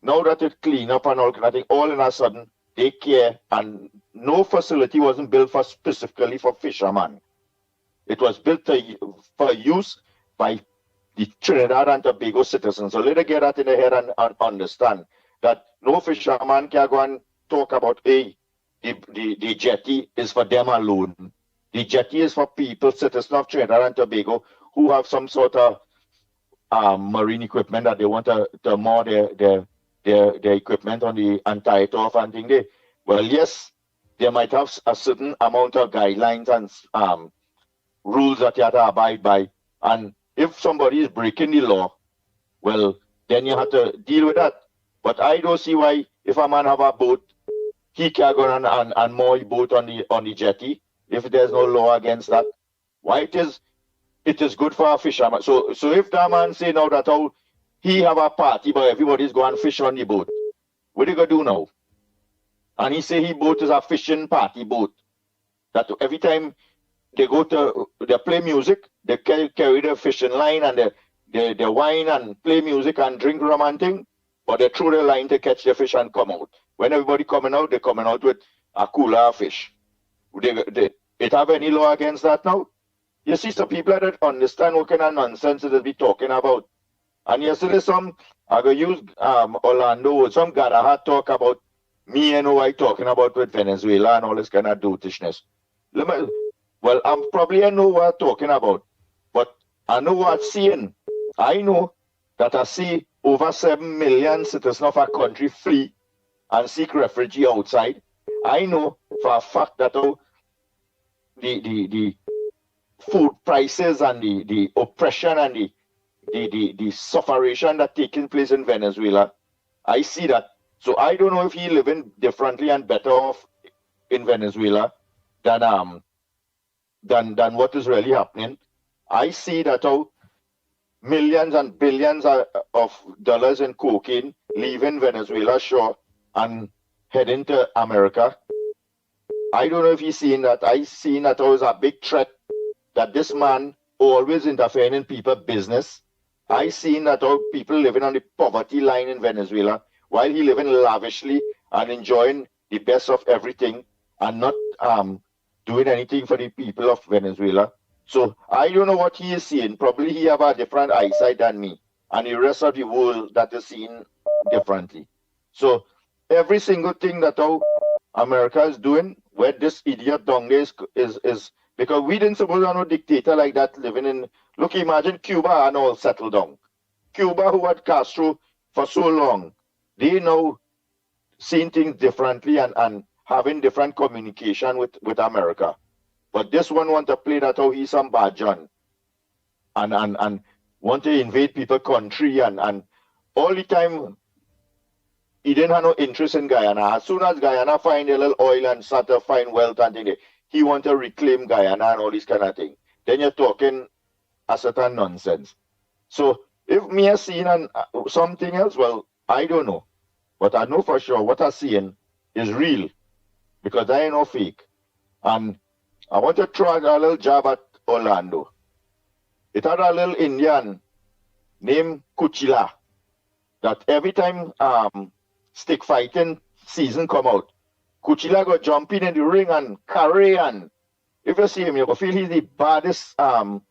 Now that it clean up and all kind of thing, all in a sudden, they care, and no facility wasn't built specifically for fishermen. It was built for use by the Trinidad and Tobago citizens. So let us get that in the head and understand that no fisherman can go and talk about, hey, the jetty is for them alone. The jetty is for people, citizens of Trinidad and Tobago, who have some sort of marine equipment that they want to moor their equipment on the and tie it off and thing there. Well, yes, they might have a certain amount of guidelines and rules that you have to abide by. And if somebody is breaking the law, well, then you have to deal with that. But I don't see why, if a man have a boat, he can go and moor his boat on the jetty if there's no law against that. Why it is good for a fisherman. So if that man say now that he have a party but everybody's going fish on the boat, what are you gonna do now? And he say his boat is a fishing party boat. That every time they play music, they carry the fishing line and they wine and play music and drink rum and thing, but they throw the line to catch the fish and come out. When everybody coming out, they're coming out with a cooler of fish. It have any law against that now? You see some people that understand what kind of nonsense they be talking about. And yesterday I go use Orlando, some guy talk about me and who I talking about with Venezuela and all this kind of dotishness. Well, I know what I'm talking about, but I know what I'm seeing. I know that I see over 7 million citizens of our country flee and seek refuge outside. I know for a fact that the food prices and the oppression and the sufferation that taking place in Venezuela, I see that. So I don't know if he living differently and better off in Venezuela than what is really happening. I see that millions and billions of dollars in cocaine leaving Venezuela shore and heading to America. I don't know if he's seeing that. I seen that was a big threat that this man always interfering in people's business. I seen that people living on the poverty line in Venezuela while he living lavishly and enjoying the best of everything and not doing anything for the people of Venezuela. So I don't know what he is seeing. Probably he have a different eyesight than me and the rest of the world that is seeing differently. So every single thing that America is doing, where this idiot down there is because we didn't suppose to have no dictator like that living in. Look, imagine Cuba and all settled down. Cuba, who had Castro for so long, they now seeing things differently and having different communication with America. But this one want to play that he's some bad John and want to invade people's country and all the time he didn't have no interest in Guyana. As soon as Guyana find a little oil and start to find wealth and thing, he want to reclaim Guyana and all this kind of thing. Then you're talking a certain nonsense. So if me are seeing something else, well, I don't know. But I know for sure what I'm seeing is real because I ain't no fake. And I want to try a little jab at Orlando. It had a little Indian named Kuchila that every time stick fighting season come out, Kuchila go jumping in the ring and carry, and if you see him, you go feel he's the baddest man.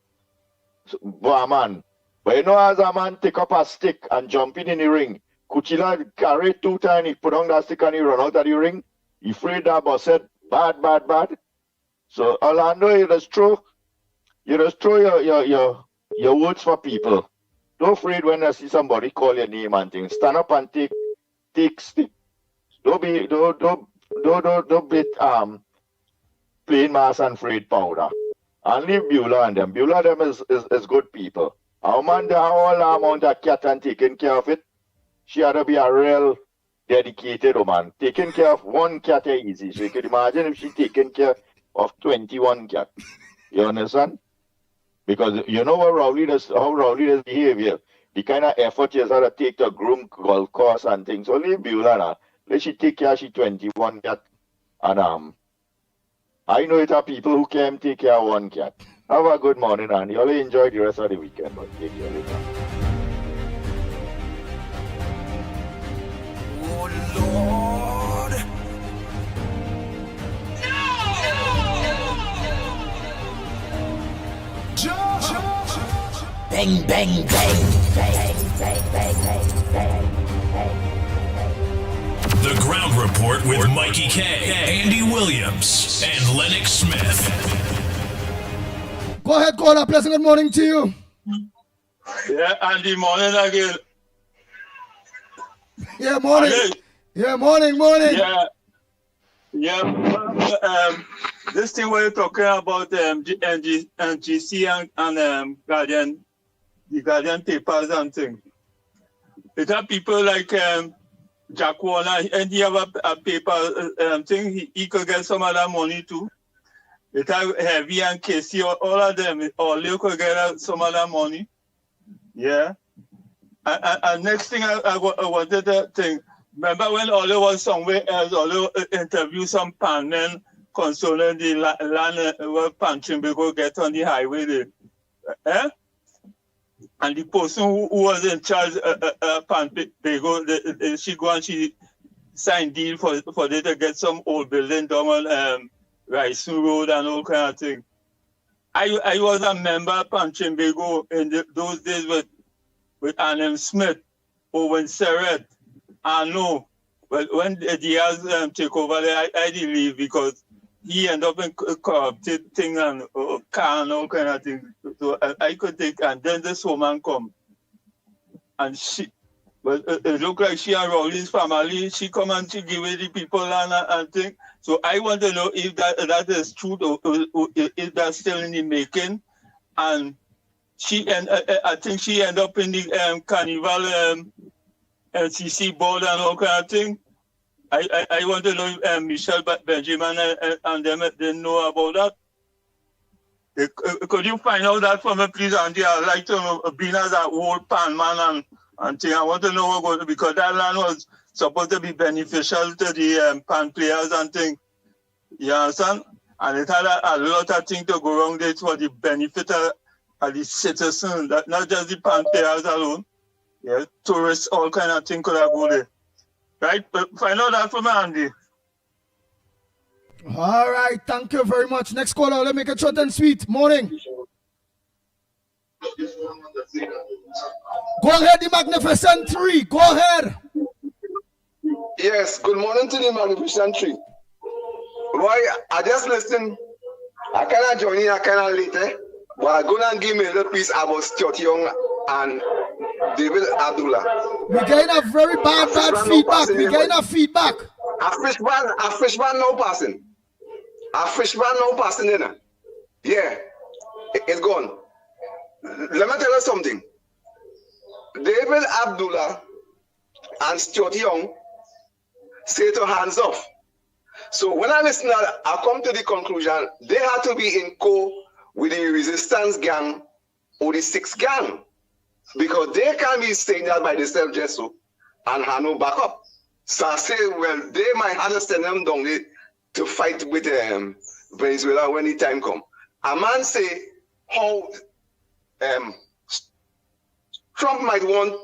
But you know, as a man take up a stick and jumping in the ring, Kuchila carry 2 times, he put on that stick and he run out of the ring. He afraid that boss said, bad. So Orlando, you just throw your words for people. Don't afraid when you see somebody call your name and things. Stand up and take stick. Don't be plain mass and afraid powder. And leave Beulah and them. Beulah them is good people. Our man there all amount of cat and taking care of it. She had to be a real dedicated woman. Taking care of one cat is easy. So you could imagine if she taking care of 21 cats. You understand? Because you know how Rowley does behavior. The kind of effort she has to take to groom golf course and things. So leave Beulah now. Let she take care of she 21 cat. And I know it are people who can take care of one cat. Have a good morning, and you all enjoy the rest of the weekend. But take care later. Lord. Bang, bang, bang. The Ground Report with Mikey K, Andy Williams, and Lennox Smith. Go ahead, caller. Pleasant good morning to you. Yeah, Andy, morning again. Yeah, morning. Andy. Yeah, morning. Yeah. This thing we're talking about NGC and Guardian, the Guardian papers and things. It have people like Jack Warner, and he have a paper thing. He could get some of that money too. It have Heavy and Casey, all of them, all they could get some of that money. Yeah. And next thing I wanted to think. Remember when Ole was somewhere else, Ole interviewed some panmen concerning the land where Panchimbigo get on the highway there. And the person who was in charge Panchimbigo, she go and she signed deal for them to get some old building down on Rising Road and all kind of thing. I was a member of Panchimbigo in those days with Annem Smith, Owen Serret. I know, but when Diaz take over there, I didn't leave because he ended up in corrupted thing and car and all kind of thing. So I could take, and then this woman come, and it looked like she and Rowley's family. She come and she give it the people and thing. So I want to know if that is true or if that's still in the making. And I think she ended up in the carnival. LCC board and all kind of thing. I want to know if Michelle Benjamin and them didn't know about that. Could you find out that for me, please, Andy? I'd like to know, being as an old pan man and thing, I want to know what, because that land was supposed to be beneficial to the pan players and thing. You understand? And it had a lot of things to go wrong there for the benefit of the citizens, not just the pan players alone. Yeah, tourists, all kind of things could have go there. Right? But find out that from Andy. All right, thank you very much. Next caller, let me make it short and sweet. Morning. Go ahead, the Magnificent Three. Go ahead. Yes, good morning to the Magnificent Three. Boy, I just listen. I cannot join in, I cannot later. But I'm going to give me a little piece about Stuart Young and David Abdullah. We're getting a very bad feedback. We're getting a feedback. A fishman no passing. A fishman no passing in. Yeah, it's gone. Let me tell you something. David Abdullah and Stuart Young say to hands off. So when I listen, I come to the conclusion they have to be in co with the resistance gang or the 6th gang. Because they can be saying that by themselves just so and have no backup. So I say, well, they might understand them down there to fight with Venezuela when the time comes. A man say how Trump might want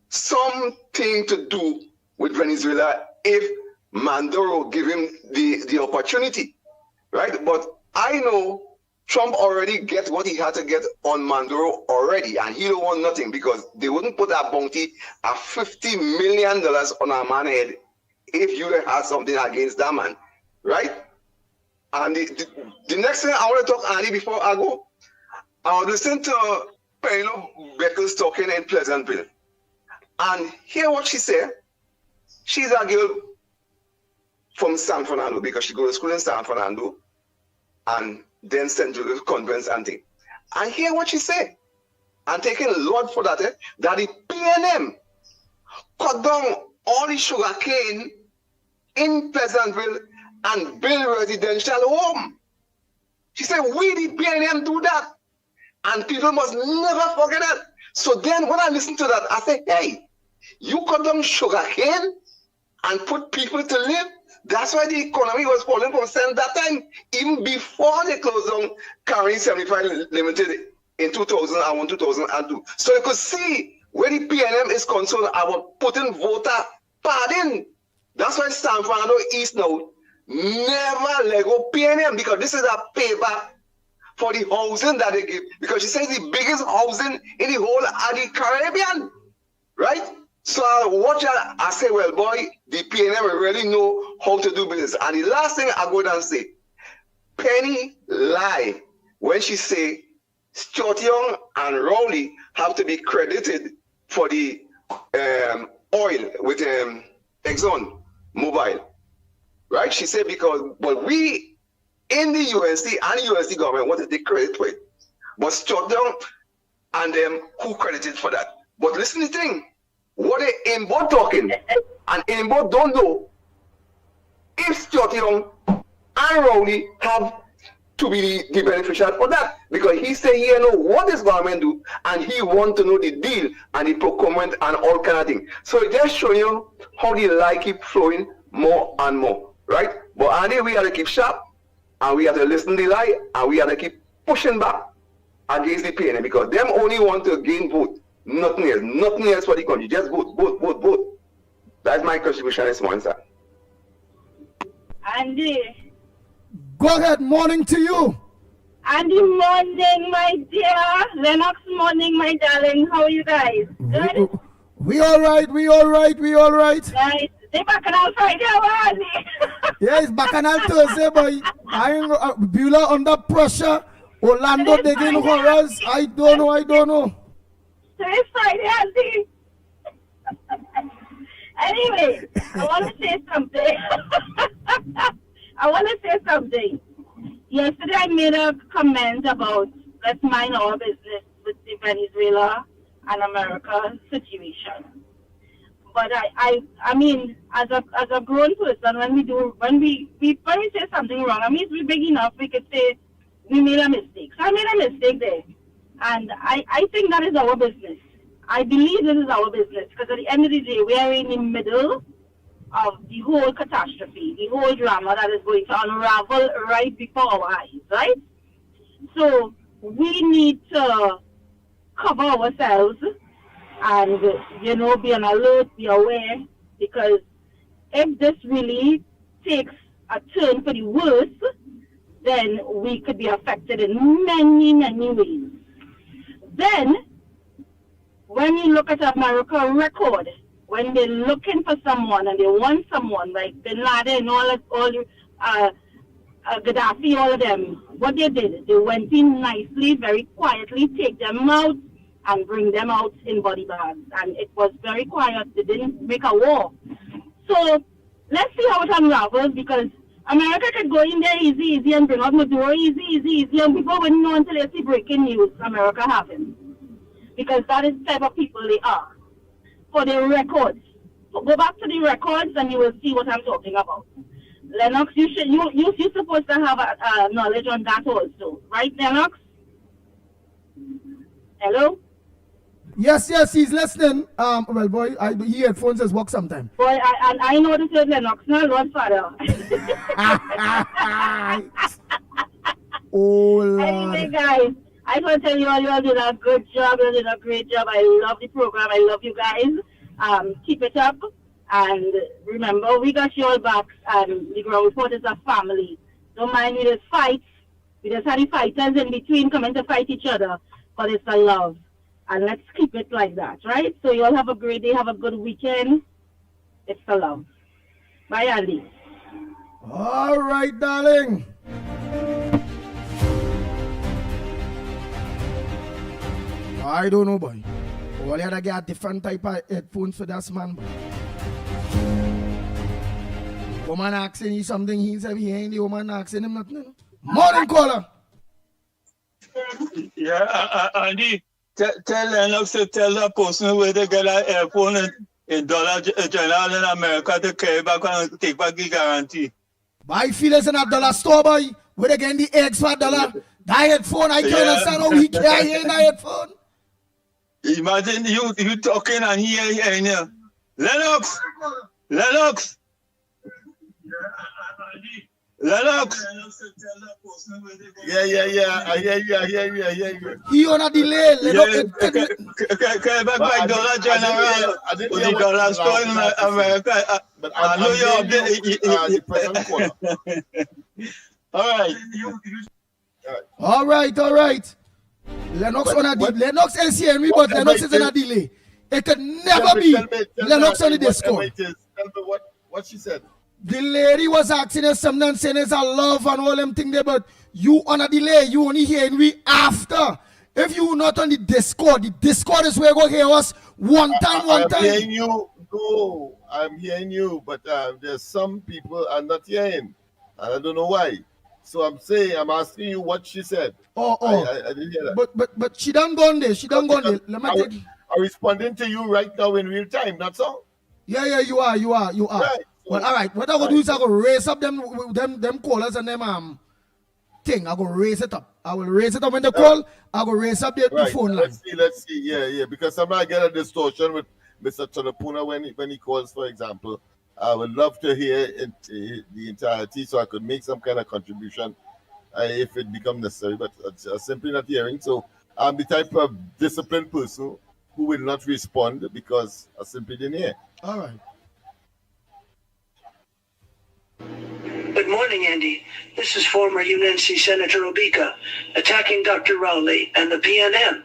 something to do with Venezuela if Maduro give him the opportunity, right? But I know Trump already get what he had to get on Maduro already, and he don't want nothing because they wouldn't put a bounty of $50 million on a man's head if you had something against that man, right? And the next thing I want to talk, Andy, before I go, I was listening to Penelo Beckles talking in Pleasantville, and hear what she said. She's a girl from San Fernando because she goes to school in San Fernando, and then St. Joseph Conference and thing. And hear what she said. And taking Lord for that, that the PNM cut down all the sugar cane in Pleasantville and build residential home. She said, we the PNM do that. And people must never forget that. So then when I listen to that, I say, hey, you cut down sugar cane and put people to live. That's why the economy was falling from cent that time, even before they closed down carrying 75 Limited in 2001, 2002. So you could see where the PNM is concerned about putting voter pardon. That's why San Fernando East now never let go PNM, because this is a payback for the housing that they give. Because she says the biggest housing in the whole of the Caribbean, right? So I watch her, I say, well, boy, the PNM really know how to do business. And the last thing I go down and say, Penny lie when she say Stuart Young and Rowley have to be credited for the oil with Exxon Mobil, right? She said because, but we in the UNC and the UNC government want to take credit for it. But Stuart Young and them who credited for that. But listen to the thing. What they Imbo talking, and Imbo don't know if Stuart Young and Rowley have to be the beneficiary for that, because he say he know what this government do, and he want to know the deal and the procurement and all kind of thing. So it just show you how the lie keep flowing more and more, right? But Andy, we have to keep sharp, and we have to listen to the lie, and we have to keep pushing back against the PNM, because them only want to gain vote. Nothing else for the country. Just vote. That's my contribution this morning, sir. Andy. Go ahead, morning to you. Andy, morning, my dear. Lennox, morning, my darling. How are you guys? Good? We all right. Nice. They Bacchanal Friday, how are they? Yeah, it's Bacchanal Thursday, boy. Beulah under pressure. Orlando digging horrors. I don't know. Today's Friday, Auntie. Anyway, I want to say something. Yesterday I made a comment about let's mind our business with the Venezuela and America situation. But I mean, as a grown person, when we say something wrong, I mean, we're big enough, we could say we made a mistake. So I made a mistake there. And I think that is our business. I believe this is our business, because at the end of the day, we are in the middle of the whole catastrophe, the whole drama that is going to unravel right before our eyes, right? So we need to cover ourselves and, be on alert, be aware, because if this really takes a turn for the worse, then we could be affected in many, many ways. Then, when you look at America record, when they're looking for someone and they want someone like Bin Laden, all Gaddafi, all of them, what they did, they went in nicely, very quietly, take them out and bring them out in body bags. And it was very quiet. They didn't make a war. So, let's see how it unravels, because America could go in there easy and bring out Maduro easy, and people wouldn't know until they see breaking news America having. Because that is the type of people they are. For their records. So go back to the records and you will see what I'm talking about. Lennox, you're supposed to have knowledge on that also. Right, Lennox? Hello? Yes, he's listening. Well, boy, he headphones just work sometime. Boy, I know this is Lennox, no, Lord Father. Oh, Lord. Anyway, guys, I want to tell you all, you all did a good job. You did a great job. I love the program. I love you guys. Keep it up. And remember, we got your backs. And the Ground Report is a family. Don't mind me, there's fights. We just had the fighters in between coming to fight each other, but it's a love. And let's keep it like that, right? So you all have a great day, have a good weekend. It's a love. Bye, Andy. All right, darling. I don't know, boy. All you had to get different type of headphones for this man, boy. Woman asking you something, he said he ain't the woman asking him nothing. Morning caller. Yeah, Andy, tell Lennox to tell the person where they get an airphone in dollar general in America to carry back and take back the guarantee. Buy feelers in a dollar store, boy. Where they get the eggs for $1. That headphone, I can't understand how he can't hear that headphone. Imagine you talking and he hearing you. Lennox! Lennox! Lennox! Yeah. I hear you. He on a delay. Carry back my dollar general. The dollar store in America. But I know you're the present caller. All right. Lennox on a delay. Lennox is hearing me, but Lennox is on a delay. It could never be Lennox on the Discord. Tell me what she said. The lady was asking us something and saying it's a love and all them things there, but you on a delay, you only hearing we after. If you not on the Discord is where you go hear us one time. I'm hearing you. No, I'm hearing you, but there's some people are not hearing, and I don't know why. So I'm asking you what she said. I didn't hear that. But she done gone there. Let me take. I'm responding to you right now in real time. That's all. Yeah, you are. Right. Well, all right. What I'm gonna do is I'm gonna raise up them callers and them thing. I'm gonna raise it up. I will raise it up when they call. I'm gonna raise up the phone line. Let's see. Yeah. Because sometimes I get a distortion with Mr. Tonapuna when he calls, for example. I would love to hear the entirety so I could make some kind of contribution if it becomes necessary. But I'm simply not hearing. So I'm the type of disciplined person who will not respond because I simply didn't hear. All right. Good morning, Andy. This is former UNC Senator Obika attacking Dr. Rowley and the PNM.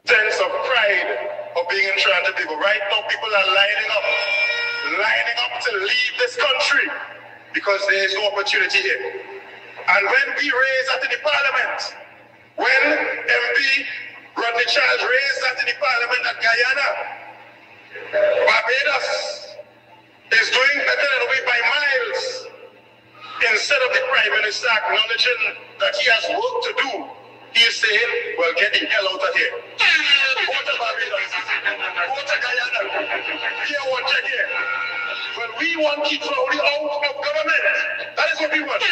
Sense of pride of being in Toronto, people. Right now, people are lining up to leave this country because there is no opportunity here. And when we raise that in the parliament, when MP Rodney Charles raised that in the parliament at Guyana, Barbados is doing better than we by miles. Instead of the Prime Minister acknowledging that he has work to do, he is saying, well, get the hell out of here. Go to Barbados. Go to Guyana. Here, one check here. Well, we want Keith Rowley out of government. That is what we want.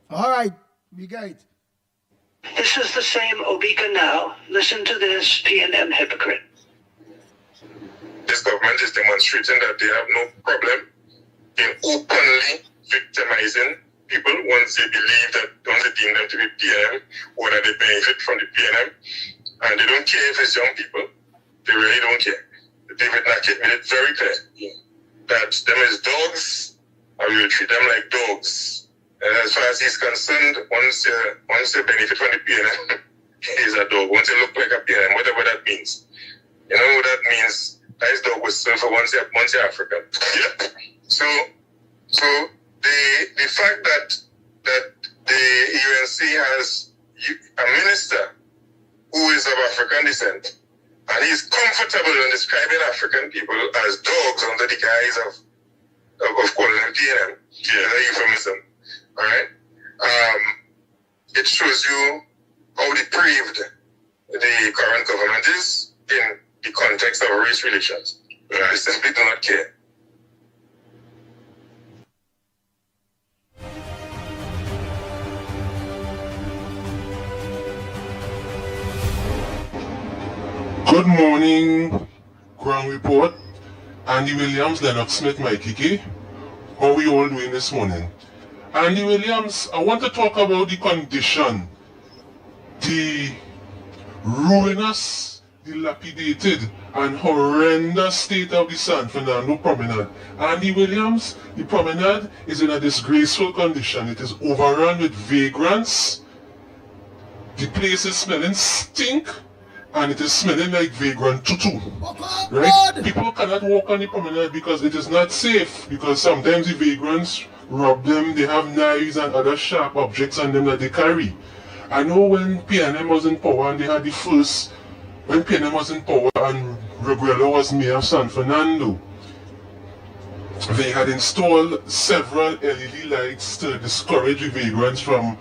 All right, we got it. This is the same Obika now. Listen to this PNM hypocrite. This government is demonstrating that they have no problem in openly victimizing people once they believe that, once they deem them to be PNM, or that they benefit from the PNM. And they don't care if it's young people. They really don't care. David Nackett made it very clear that them is dogs, and we will treat them like dogs. And as far as he's concerned, once they benefit from the PNM, he's a dog. Once they look like a PNM, whatever that means. You know what that means? Nice dog whistle for once they're African. Yep. So the fact that the UNC has a minister who is of African descent, and he's comfortable in describing African people as dogs under the guise of calling them PNM. Yeah, a euphemism. All right. It shows you how depraved the current government is in the context of race relations. They simply do not care. Good morning, Ground Report. Andy Williams, Lennox Smith, Mickie K. How are we all doing this morning? Andy Williams, I want to talk about the condition, the ruinous dilapidated and horrendous state of the San Fernando Promenade. Andy Williams, the promenade is in a disgraceful condition. It is overrun with vagrants. The place is smelling stink, and it is smelling like vagrant tutu. Right? People cannot walk on the promenade because it is not safe, because sometimes the vagrants rob them, they have knives and other sharp objects on them that they carry. I know when PNM was in power and they had the first, when PNM was in power and Reguela was mayor of San Fernando, they had installed several LED lights to discourage the vagrants from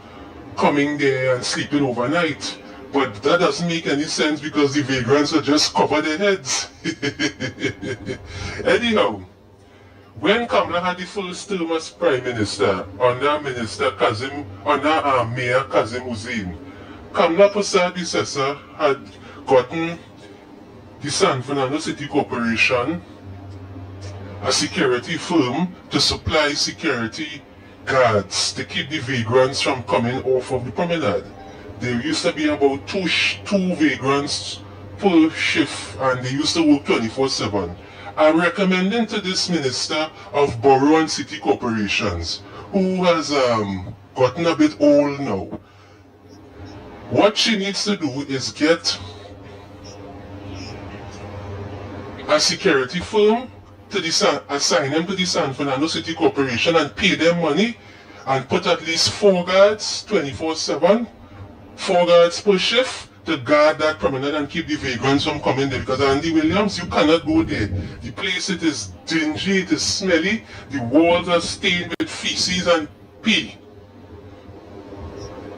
coming there and sleeping overnight. But that doesn't make any sense because the vagrants will just cover their heads. Anyhow, when Kamala had the first term as Prime Minister under Mayor Kazim Hussein, Kamala Prasad, predecessor, had gotten the San Fernando City Corporation, a security firm, to supply security guards to keep the vagrants from coming off of the promenade. There used to be about two vagrants per shift, and they used to work 24/7. I'm recommending to this Minister of Borough and City Corporations, who has gotten a bit old now, what she needs to do is get a security firm to assign them to the San Fernando City Corporation and pay them money and put at least 4 guards 24/7, 4 guards per shift to guard that promenade and keep the vagrants from coming there. Because Andy Williams, you cannot go there. The place, it is dingy, it is smelly, the walls are stained with feces and pee.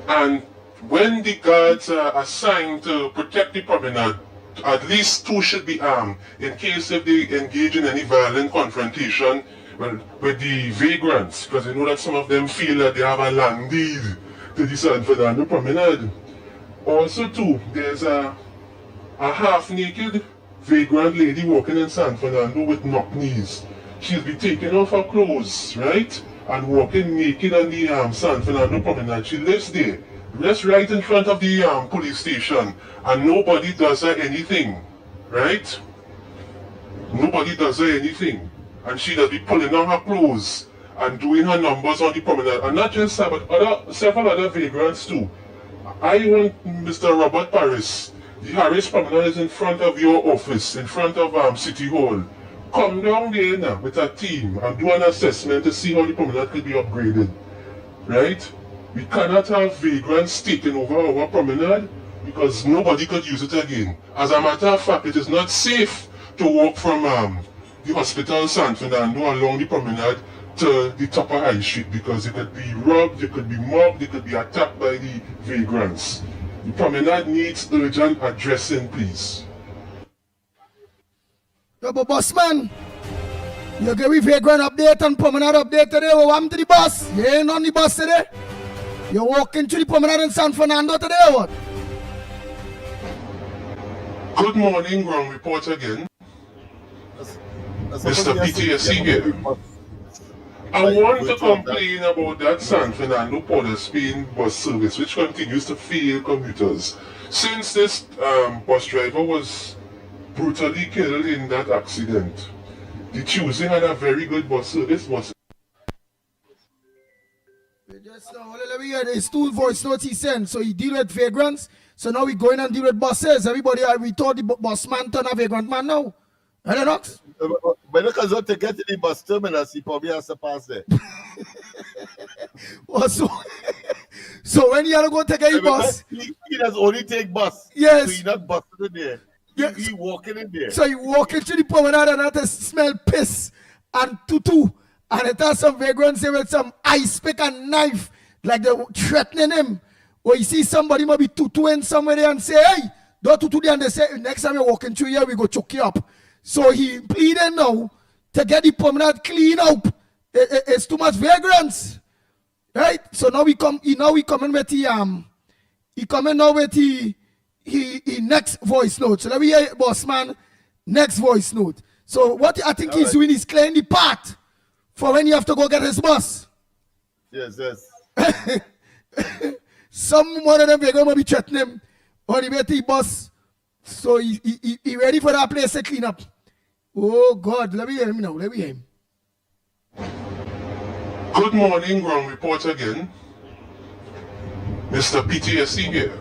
And when the guards are assigned to protect the promenade, at least 2 should be armed in case if they engage in any violent confrontation with the vagrants, because you know that some of them feel that they have a land deed to the San Fernando Promenade. Also too, there's a half-naked vagrant lady walking in San Fernando with knock knees. She'll be taking off her clothes, right? And walking naked on the San Fernando Promenade. She lives there. Just right in front of the police station, and nobody does her anything, right? Nobody does her anything, and she does be pulling on her clothes and doing her numbers on the promenade, and not just her, but several other vagrants too. I want Mr. Robert Paris, the Harris Promenade is in front of your office, in front of City Hall. Come down there now with a team and do an assessment to see how the promenade could be upgraded, right? We cannot have vagrants taking over our promenade because nobody could use it again. As a matter of fact, it is not safe to walk from the hospital San Fernando along the promenade to the top of High Street because you could be robbed, you could be mobbed, you could be attacked by the vagrants. The promenade needs urgent addressing, please. Yo, but boss man, you give me vagrant update and promenade update today. What happened to the bus? You ain't on the bus today? You're walking to the promenade in San Fernando today or what? Good morning, ground report again. Mr. PTSC here. I want to complain about that San Fernando Port of Spain bus service which continues to fail commuters. Since this bus driver was brutally killed in that accident, the Tuesday had a very good bus service. Just now, let me hear this 2 voice notes he sent. So he deal with vagrants. So now we going and deal with buses. Everybody, we thought the bus man turn a vagrant man now. Lennox? When the cousin to get to the bus terminus, he probably has to pass there. So when you have to go take a bus? He does only take bus. Yes. So he's not busting in there. Yes. He walking in there. So you walk into the promenade and that smell piss and tutu. And it has some vagrants there with some ice pick and knife, like they're threatening him. Or you see somebody might be tutuing somewhere there and say, hey, don't tutu there. And they say, next time you're walking through here, we go choke you up. So he pleading now to get the promenade clean up. It's too much vagrants. Right? So now we coming with the he coming now with the next voice note. So let me hear boss man, next voice note. So what I think he's doing is clearing the path for when you have to go get his bus. Yes. Some one of them they're going to be threatening him on the way to the bus So he ready for that place to clean up. Oh God, let me hear him now. Let me hear him. Good morning, ground report again. Mr. PTSD here.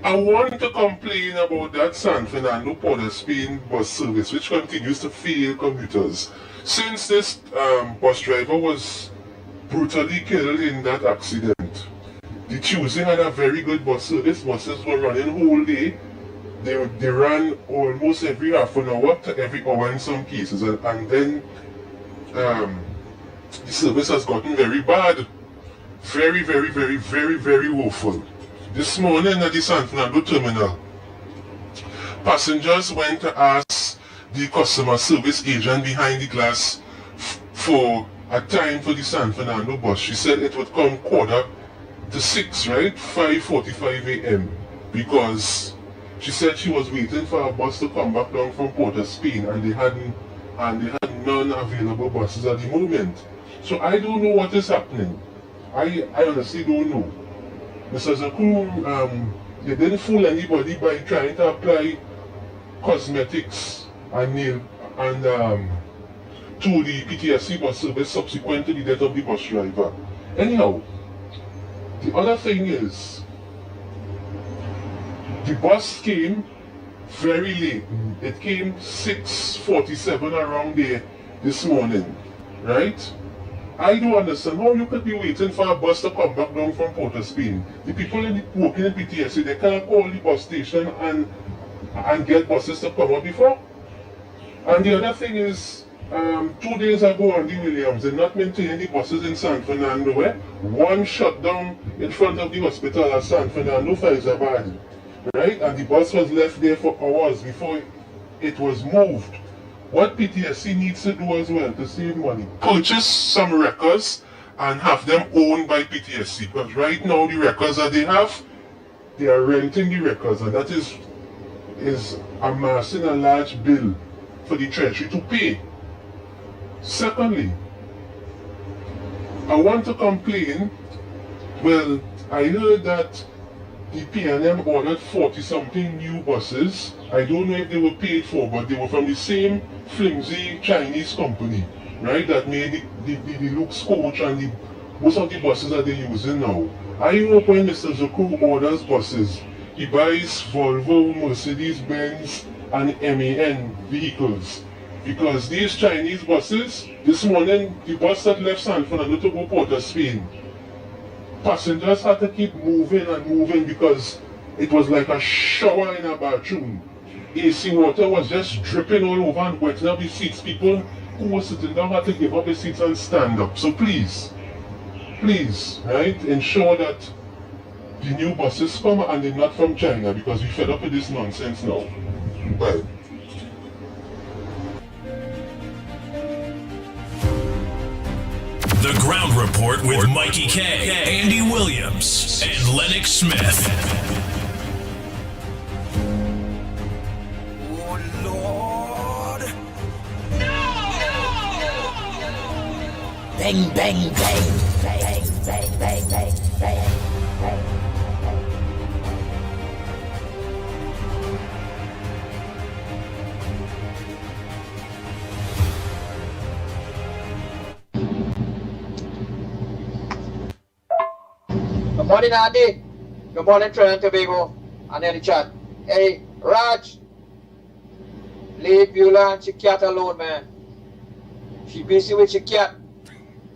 I want to complain about that San Fernando Port of Spain bus service which continues to fail commuters. Since this bus driver was brutally killed in that accident, the Tuesday had a very good bus service. Buses were running whole day. They ran almost every half an hour to every hour in some cases, and then the service has gotten very bad. Very, very, very, very, very woeful. This morning at the San Fernando terminal, passengers went to ask the customer service agent behind the glass for a time for the San Fernando bus. She said it would come 5:45, right? 5:45 a.m. because she said she was waiting for a bus to come back down from Port of Spain, and they had none available buses at the moment. So I don't know what is happening. I honestly don't know. Mr. Zaku, they didn't fool anybody by trying to apply cosmetics and nail and to the PTSD bus service subsequent to the death of the bus driver. Anyhow, the other thing is, the bus came very late. It came 6:47 around there this morning, right? I don't understand how you could be waiting for a bus to come back down from Port of Spain. The people working in PTSD, they can't call the bus station and get buses to come up before. And the other thing is, 2 days ago, Andy Williams did not maintain the buses in San Fernando. One shut down in front of the hospital at San Fernando, Faizabad, right? And the bus was left there for hours before it was moved. What PTSD needs to do as well to save money, purchase some records and have them owned by PTSD. Because right now the records that they have, they are renting the records, and that is amassing a large bill for the treasury to pay. Secondly, I want to complain. Well, I heard that the PNM ordered 40-something new buses. I don't know if they were paid for, but they were from the same flimsy Chinese company, right, that made the Lux coach and most of the buses that they're using now. I hope when Mr. Zoku orders buses, he buys Volvo, Mercedes-Benz, and MAN vehicles. Because these Chinese buses, this morning, the bus that left San Fernando to go Port of Spain, passengers had to keep moving and moving because it was like a shower in a bathroom. AC water was just dripping all over and wetting up the seats. People who were sitting down had to give up the seats and stand up. So please, right, ensure that the new buses come and they're not from China, because we're fed up with this nonsense now. Well. The Ground Report with Mikey K, Andy Williams, and Lennox Smith. Oh, Lord. No! Bang, bang, bang. Bang, bang, bang, bang, bang, bang. Good morning, Andy. Good morning, Trinidad and Tobago. And then the chat. Hey, Raj. Leave Beulah and your cat alone, man. She busy with your cat.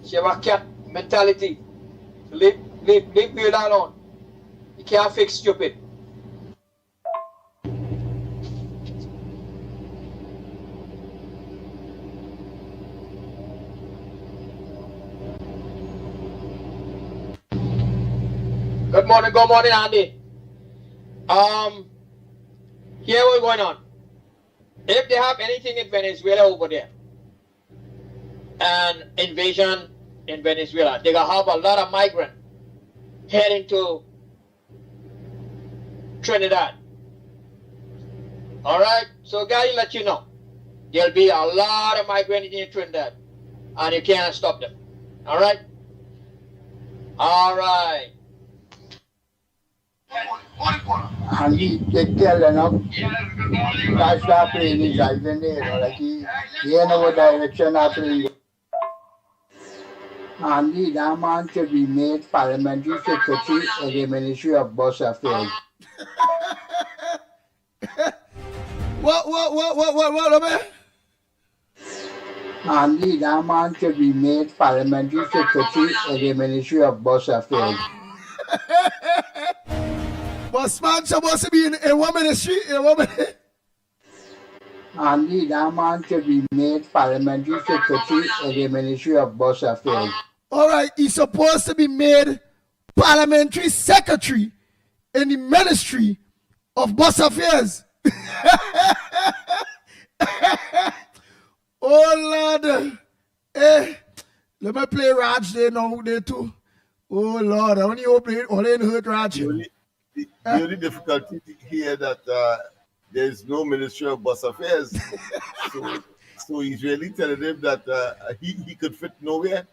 She have a cat mentality. Leave Beulah alone. You can't fix stupid. Good morning, Andy. Here what's going on. If they have anything in Venezuela over there, an invasion in Venezuela, they're gonna have a lot of migrants heading to Trinidad. Alright, so guys, let you know, there'll be a lot of migrants in Trinidad, and you can't stop them. Alright? Alright. And he take care Lennox. That's that plane is driving there, like he ain't know what direction that plane. Andy, that man should be made parliamentary secretary in the Ministry of Bus Affairs. What, man? Andy, that man should be made parliamentary secretary in the Ministry of Bus Affairs. Busman supposed to be in one ministry, Andy, that man should be made parliamentary secretary in the Ministry of Bus Affairs. All right, he's supposed to be made parliamentary secretary in the Ministry of Bus Affairs. Oh Lord, let me play Raj there now there too. Oh Lord, I only hope it all ain't hurt Raj. The only difficulty here that there is no Ministry of Bus Affairs, so he's really telling him that he could fit nowhere.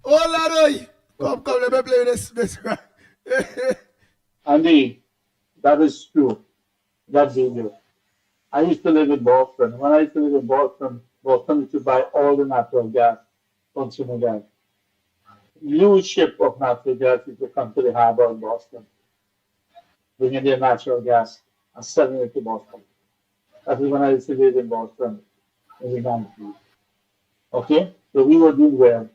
Oh Lord, come, let me play this. Andy, that is true. That's dangerous. I used to live in Boston. When I used to live in Boston used to buy all the natural gas from Trinidad. Huge ship of natural gas used to come to the harbor in Boston, bringing their natural gas and selling it to Boston. That is when I used to live in Boston in the 90s. Okay? So we were doing well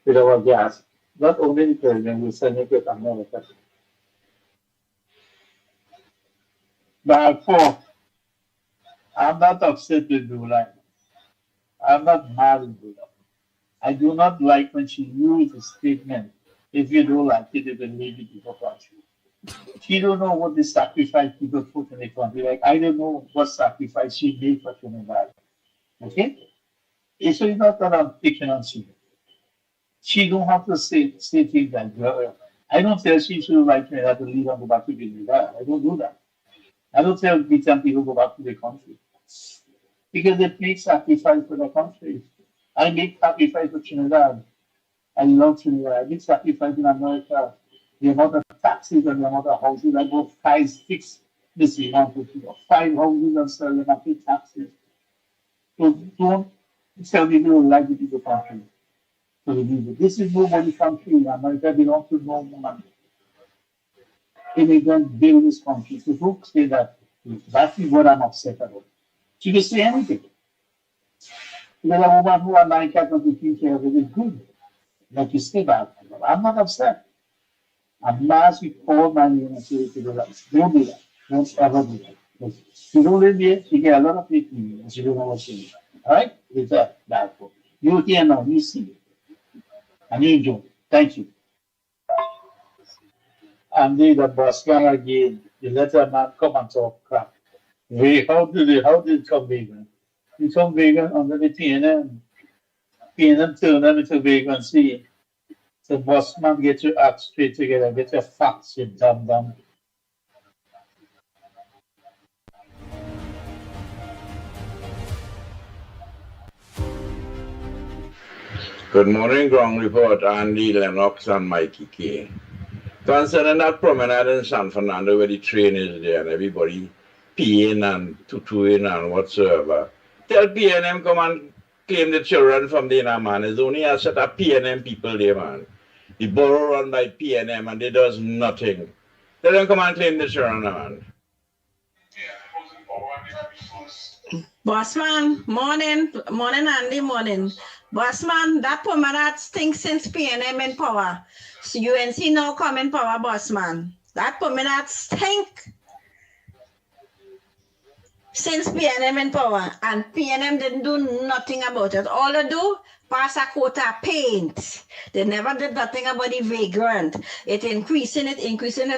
with our gas. Not only in the Caribbean, we were selling it to America. Therefore, I'm not upset with Dula. I'm not mad with Dula. I do not like when she used a statement, if you don't like it, you can leave it to the country. She don't know what the sacrifice people put in the country. Like, I don't know what sacrifice she made for Trinidad. Okay? So it's not that I'm picking on she. She don't have to say things like that. I don't tell she should like Trinidad to leave and go back to Trinidad. I don't do that. I don't tell some people go back to the country. Because they make sacrifice for the country. I make sacrifice for Trinidad. I love Trinidad. I make sacrifice in America. The amount of taxes and the amount of houses. I go 5, 6 this amount of people. 5 houses and sell them and pay taxes. So don't tell me you don't like the people country. So this is nobody's country. America belongs to no one. Immigrants build this country. So don't say that. That is what I'm upset about. She can say anything. Because a woman who has 9 cats and 15 care of it is good. Like you say that. I'm not upset. I'm not with all my units to do that. Don't do that. Don't ever do that. Because you don't live here, you get a lot of people and you don't know what's in it. All right? It's that. You here now, you see. And you enjoy. Thank you. And then the boss man again, you let a man come and talk crap. Wait, how did it come vegan? It come vegan under the PNM. PNM turn them into vegan. See, the boss man get your act straight together, get your facts, you dumb. Good morning, Ground Report, Andy, Lennox, and Mickie K. Concerning that promenade in San Fernando where the train is there and everybody peeing and tutuing and whatsoever, tell PNM come and claim the children from there, man. There's only a set of PNM people there, man. The borough run by PNM and they does nothing. Tell them come and claim the children, man. Bossman, morning, Andy, morning. Bossman, that promenade stinks since PNM in power. So UNC now come in power, Bossman. That promenade stink since PNM in power. And PNM didn't do nothing about it. All they do, pass a quota paint. They never did nothing about the vagrant. It increasing it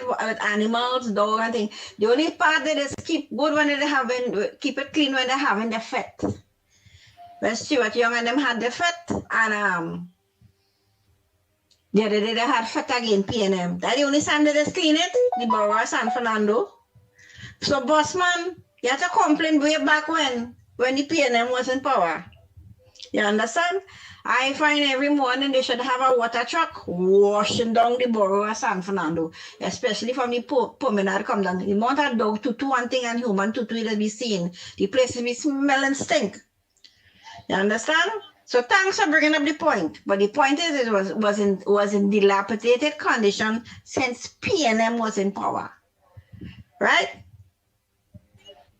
with animals, dog and things. The only part that is keep good when they having, keep it clean when they're having the fete. When Stuart Young and them had the fete, and the other day they had fete again, PNM. That's the only time that is clean it, the borough of San Fernando. So Bossman, you have to complain way back when the PNM was in power. You understand? I find every morning they should have a water truck washing down the borough of San Fernando, especially from the promenade come down. The amount of dog tutu one thing and human tutu that be seen. The place will be smelling stink. You understand? So thanks for bringing up the point. But the point is it was in dilapidated condition since PNM was in power. Right?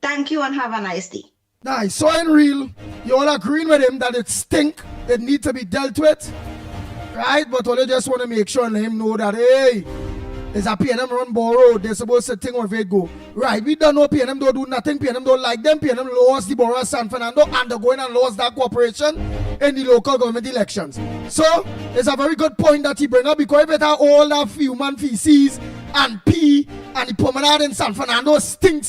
Thank you and have a nice day. Nice. So in real, you all agreeing with him that it stink, it need to be dealt with, right? But all you just want to make sure and let him know that, hey, it's a PNM run borough, they're supposed to think where it go. Right, we don't know PNM don't do nothing, PNM don't like them, PNM lost the borough of San Fernando and they're going and lost that cooperation in the local government elections. So, it's a very good point that he bring up because if it had all that human feces and pee and the promenade in San Fernando stink.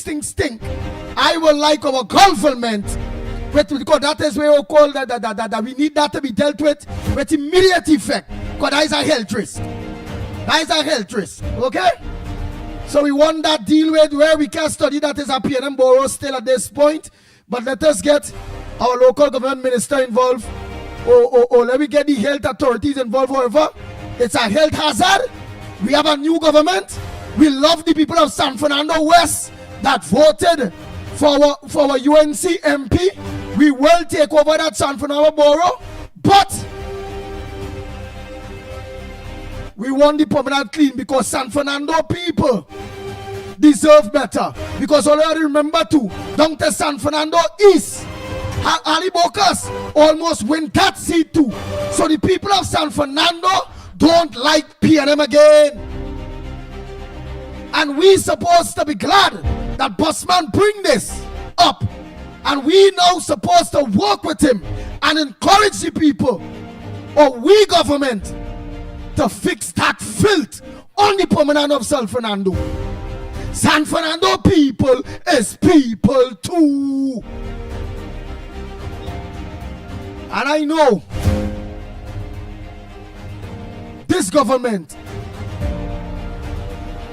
I would like our government, because that is where we call that we need that to be dealt with immediate effect, because that is a health risk. That is a health risk, okay? So we want that deal with where we can study that is a PNM borough still at this point, but let us get our local government minister involved, or let me get the health authorities involved, however. It's a health hazard. We have a new government. We love the people of San Fernando West that voted for our UNC MP. We will take over that San Fernando borough, but we want the promenade clean because San Fernando people deserve better. Because already remember too, down to San Fernando East, Ali Bocas almost win that seat too. So the people of San Fernando don't like PNM again. And we supposed to be glad that Bossman bring this up. And we now supposed to work with him and encourage the people, or we government, to fix that filth on the promenade of San Fernando. San Fernando people is people too. And I know this government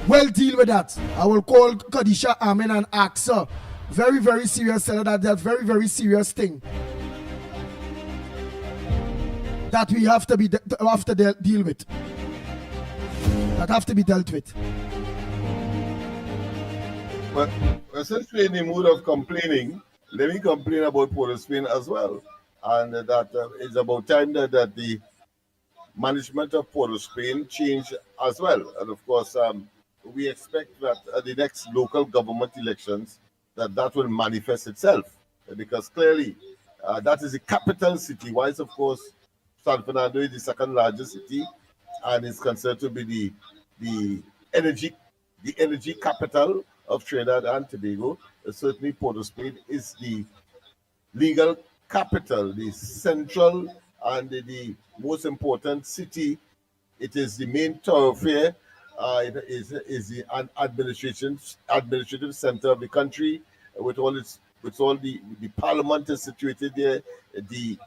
will deal with that. I will call Kadisha Amin and ask her. Very, very serious, that very, very serious thing that we have to deal with. That have to be dealt with. But since we're in the mood of complaining, let me complain about Port of Spain as well. And that it's about time that the management of Port of Spain change as well. And of course, we expect that at the next local government elections, that will manifest itself. Because clearly, that is the capital city. Whilst, of course, San Fernando is the second largest city and is considered to be the energy capital of Trinidad and Tobago. Certainly, Port of Spain is the legal capital, the central and the most important city. It is the main thoroughfare. It is the administrative center of the country, with all the parliament is situated there, the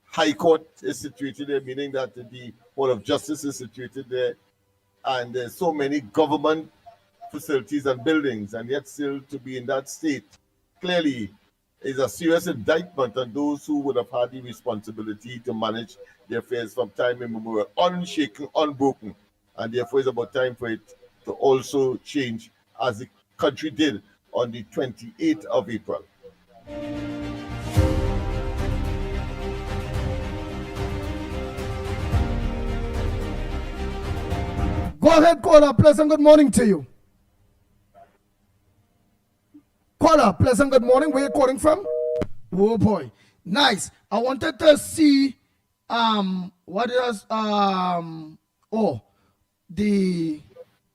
High Court is situated there, meaning that the Court of Justice is situated there, and there's so many government facilities and buildings, and yet still to be in that state clearly is a serious indictment on those who would have had the responsibility to manage their affairs from time immemorial, unshaken, unbroken, and therefore it's about time for it to also change as the country did on the 28th of April. Go ahead, caller. Pleasant good morning to you. Caller, pleasant good morning. Where are you calling from? Oh boy, nice. I wanted to see what I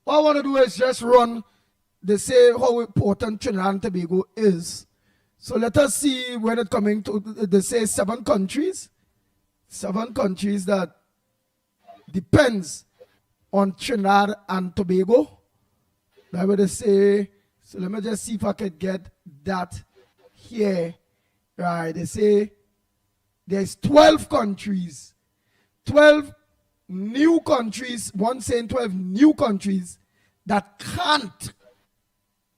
want to do is just run. They say how important Trinidad and Tobago is. So let us see when it coming to. They say 7 countries that depends on Trinidad and Tobago. That's what they say. So let me just see if I can get that here. Right, they say there's 12 countries. 12 new countries, one saying 12 new countries that can't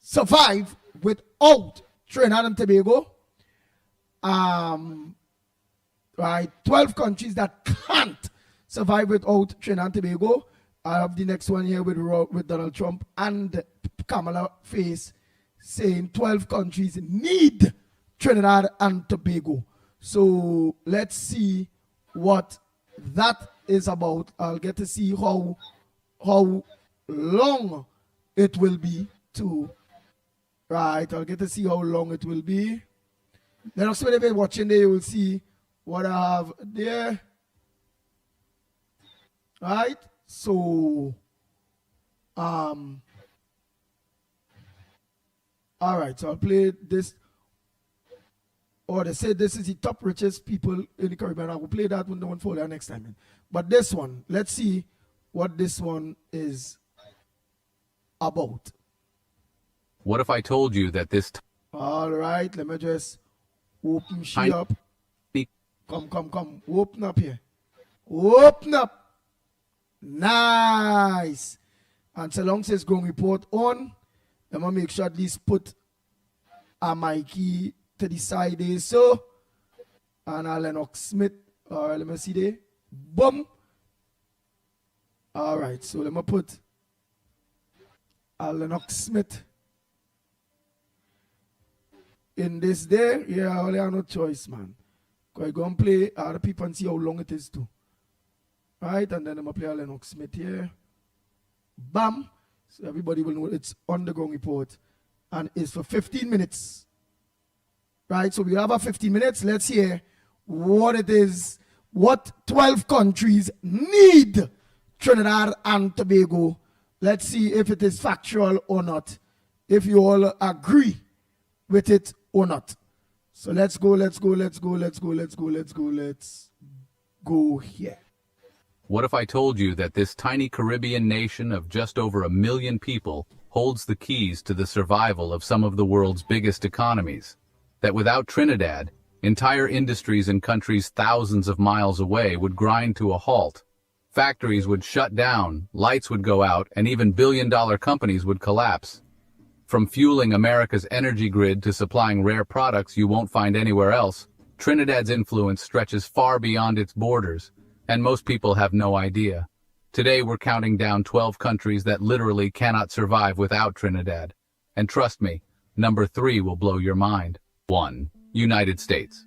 survive without Trinidad and Tobago. right? 12 countries that can't survive without Trinidad and Tobago. I have the next one here with Donald Trump and Kamala face saying 12 countries need Trinidad and Tobago. So let's see what that is about. I'll get to see how long it will be too. Right, I'll get to see how long it will be. Lennox, if you're watching there, you will see what I have there. Right, so all right, so I'll play this. Or they say this is the top richest people in the Caribbean. I will play that one for you next time. But this one, let's see what this one is about. What if I told you that this... All right, let me just open she up. Come. Open up here. Open up. Nice. And so long as it's going report on, let me make sure at least put a Mickie to the side there. So, and a Lennox Smith. All right, let me see there. Boom. All right, so let me put a Lennox Smith in this there. Yeah, I only have no choice, man. Because I go and play other people and see how long it is too. Right, and then I'm going to play a Lennox Smith here. Bam. So everybody will know it's on the ground report. And it's for 15 minutes. Right, so we have a 15 minutes. Let's hear what it is, what 12 countries need Trinidad and Tobago. Let's see if it is factual or not. If you all agree with it or not. So let's go here. What if I told you that this tiny Caribbean nation of just over 1 million people holds the keys to the survival of some of the world's biggest economies? That without Trinidad, entire industries in countries thousands of miles away would grind to a halt. Factories would shut down, lights would go out, and even billion-dollar companies would collapse. From fueling America's energy grid to supplying rare products you won't find anywhere else, Trinidad's influence stretches far beyond its borders, and most people have no idea. Today we're counting down 12 countries that literally cannot survive without Trinidad. And trust me, number 3 will blow your mind. 1. United States.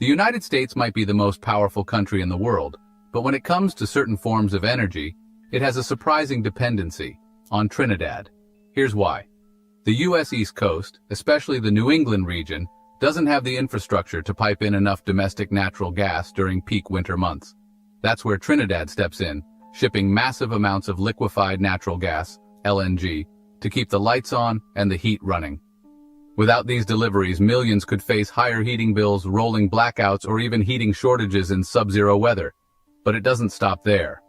The United States might be the most powerful country in the world, but when it comes to certain forms of energy, it has a surprising dependency on Trinidad. Here's why. The U.S. East Coast, especially the New England region, doesn't have the infrastructure to pipe in enough domestic natural gas during peak winter months. That's where Trinidad steps in, shipping massive amounts of liquefied natural gas, LNG, to keep the lights on and the heat running. Without these deliveries, millions could face higher heating bills, rolling blackouts, or even heating shortages in sub-zero weather. But it doesn't stop there.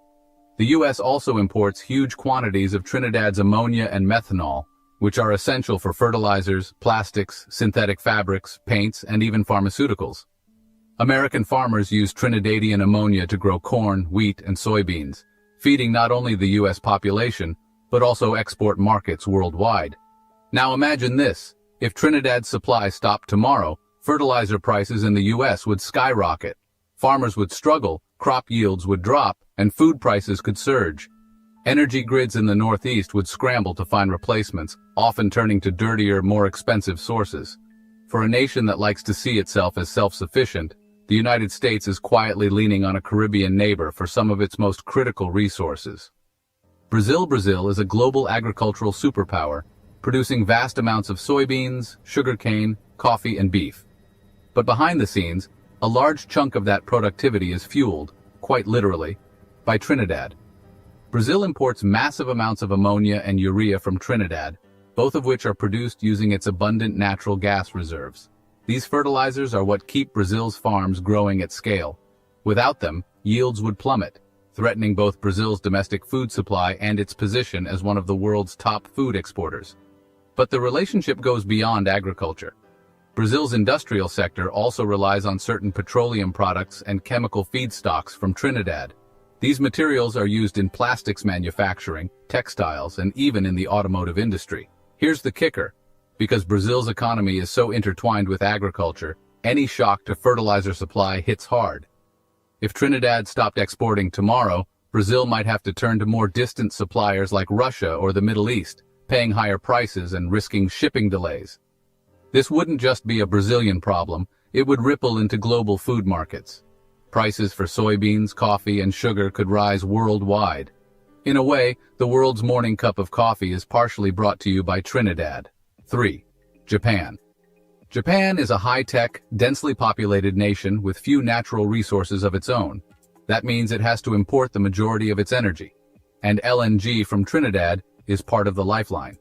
The U.S. also imports huge quantities of Trinidad's ammonia and methanol, which are essential for fertilizers, plastics, synthetic fabrics, paints, and even pharmaceuticals. American farmers use Trinidadian ammonia to grow corn, wheat, and soybeans, feeding not only the U.S. population, but also export markets worldwide. Now imagine this. If Trinidad's supply stopped tomorrow, fertilizer prices in the U.S. would skyrocket. Farmers would struggle, crop yields would drop, and food prices could surge. Energy grids in the Northeast would scramble to find replacements, often turning to dirtier, more expensive sources. For a nation that likes to see itself as self-sufficient, the United States is quietly leaning on a Caribbean neighbor for some of its most critical resources. Brazil is a global agricultural superpower, producing vast amounts of soybeans, sugarcane, coffee, and beef. But behind the scenes, a large chunk of that productivity is fueled, quite literally, by Trinidad. Brazil imports massive amounts of ammonia and urea from Trinidad, both of which are produced using its abundant natural gas reserves. These fertilizers are what keep Brazil's farms growing at scale. Without them, yields would plummet, threatening both Brazil's domestic food supply and its position as one of the world's top food exporters. But the relationship goes beyond agriculture. Brazil's industrial sector also relies on certain petroleum products and chemical feedstocks from Trinidad. These materials are used in plastics manufacturing, textiles, and even in the automotive industry. Here's the kicker. Because Brazil's economy is so intertwined with agriculture, any shock to fertilizer supply hits hard. If Trinidad stopped exporting tomorrow, Brazil might have to turn to more distant suppliers like Russia or the Middle East, paying higher prices and risking shipping delays. This wouldn't just be a Brazilian problem, it would ripple into global food markets. Prices for soybeans, coffee, and sugar could rise worldwide. In a way, the world's morning cup of coffee is partially brought to you by Trinidad. 3. Japan. Japan is a high-tech, densely populated nation with few natural resources of its own. That means it has to import the majority of its energy. And LNG from Trinidad is part of the lifeline.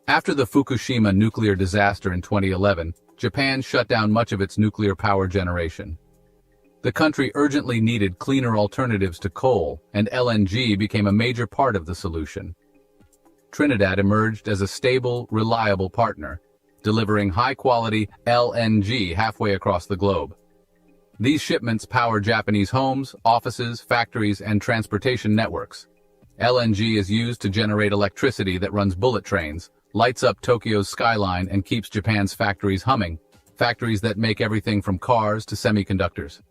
After the Fukushima nuclear disaster in 2011, Japan shut down much of its nuclear power generation. The country urgently needed cleaner alternatives to coal, and LNG became a major part of the solution. Trinidad emerged as a stable, reliable partner, delivering high-quality LNG halfway across the globe. These shipments power Japanese homes, offices, factories, and transportation networks. LNG is used to generate electricity that runs bullet trains, lights up Tokyo's skyline, and keeps Japan's factories humming, factories that make everything from cars to semiconductors.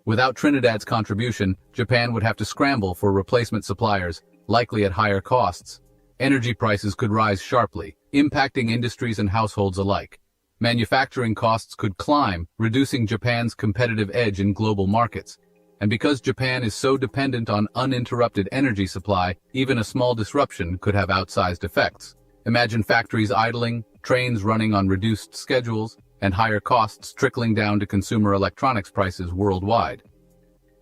Without Trinidad's contribution, Japan would have to scramble for replacement suppliers, likely at higher costs. Energy prices could rise sharply, impacting industries and households alike. Manufacturing costs could climb, reducing Japan's competitive edge in global markets. And because Japan is so dependent on uninterrupted energy supply, even a small disruption could have outsized effects. Imagine factories idling, trains running on reduced schedules, and higher costs trickling down to consumer electronics prices worldwide.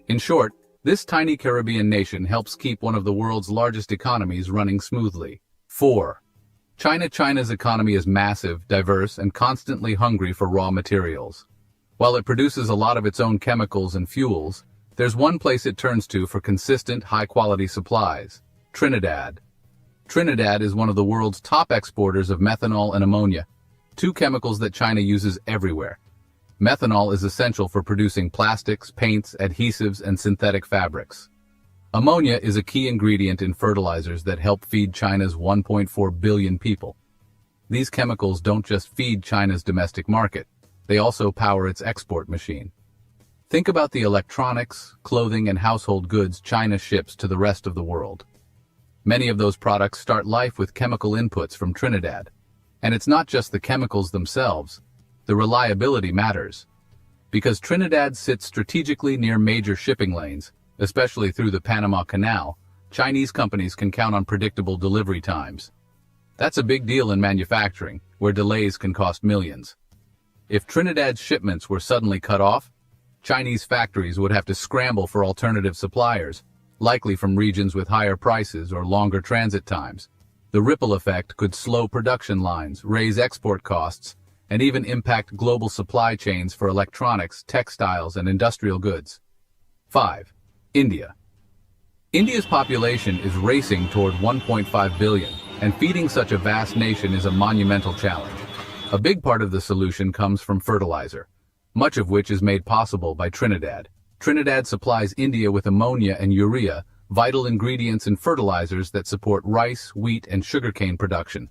In short, this tiny Caribbean nation helps keep one of the world's largest economies running smoothly. 4. China. China's economy is massive, diverse, and constantly hungry for raw materials. While it produces a lot of its own chemicals and fuels, there's one place it turns to for consistent, high-quality supplies: Trinidad. Trinidad is one of the world's top exporters of methanol and ammonia, two chemicals that China uses everywhere. Methanol is essential for producing plastics, paints, adhesives, and synthetic fabrics. Ammonia is a key ingredient in fertilizers that help feed China's 1.4 billion people. These chemicals don't just feed China's domestic market, they also power its export machine. Think about the electronics, clothing, and household goods China ships to the rest of the world. Many of those products start life with chemical inputs from Trinidad. And it's not just the chemicals themselves. The reliability matters. Because Trinidad sits strategically near major shipping lanes, especially through the Panama Canal, Chinese companies can count on predictable delivery times. That's a big deal in manufacturing, where delays can cost millions. If Trinidad's shipments were suddenly cut off, Chinese factories would have to scramble for alternative suppliers, likely from regions with higher prices or longer transit times. The ripple effect could slow production lines, raise export costs, and even impact global supply chains for electronics, textiles, and industrial goods. 5. India. India's population is racing toward 1.5 billion, and feeding such a vast nation is a monumental challenge. A big part of the solution comes from fertilizer, much of which is made possible by Trinidad. Trinidad supplies India with ammonia and urea, vital ingredients in fertilizers that support rice, wheat, and sugarcane production.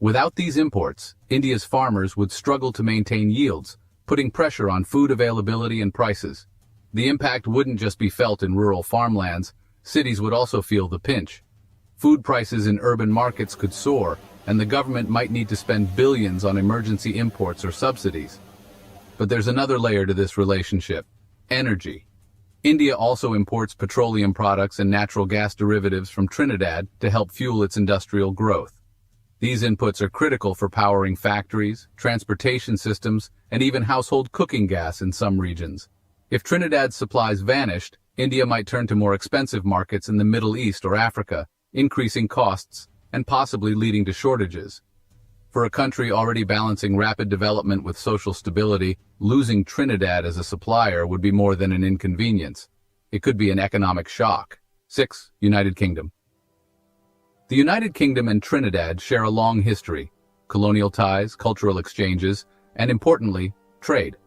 Without these imports, India's farmers would struggle to maintain yields, putting pressure on food availability and prices. The impact wouldn't just be felt in rural farmlands, cities would also feel the pinch. Food prices in urban markets could soar, and the government might need to spend billions on emergency imports or subsidies. But there's another layer to this relationship: energy. India also imports petroleum products and natural gas derivatives from Trinidad to help fuel its industrial growth. These inputs are critical for powering factories, transportation systems, and even household cooking gas in some regions. If Trinidad's supplies vanished, India might turn to more expensive markets in the Middle East or Africa, increasing costs and possibly leading to shortages. For a country already balancing rapid development with social stability, losing Trinidad as a supplier would be more than an inconvenience. It could be an economic shock. 6. United Kingdom. The United Kingdom and Trinidad share a long history: colonial ties, cultural exchanges, and importantly, trade.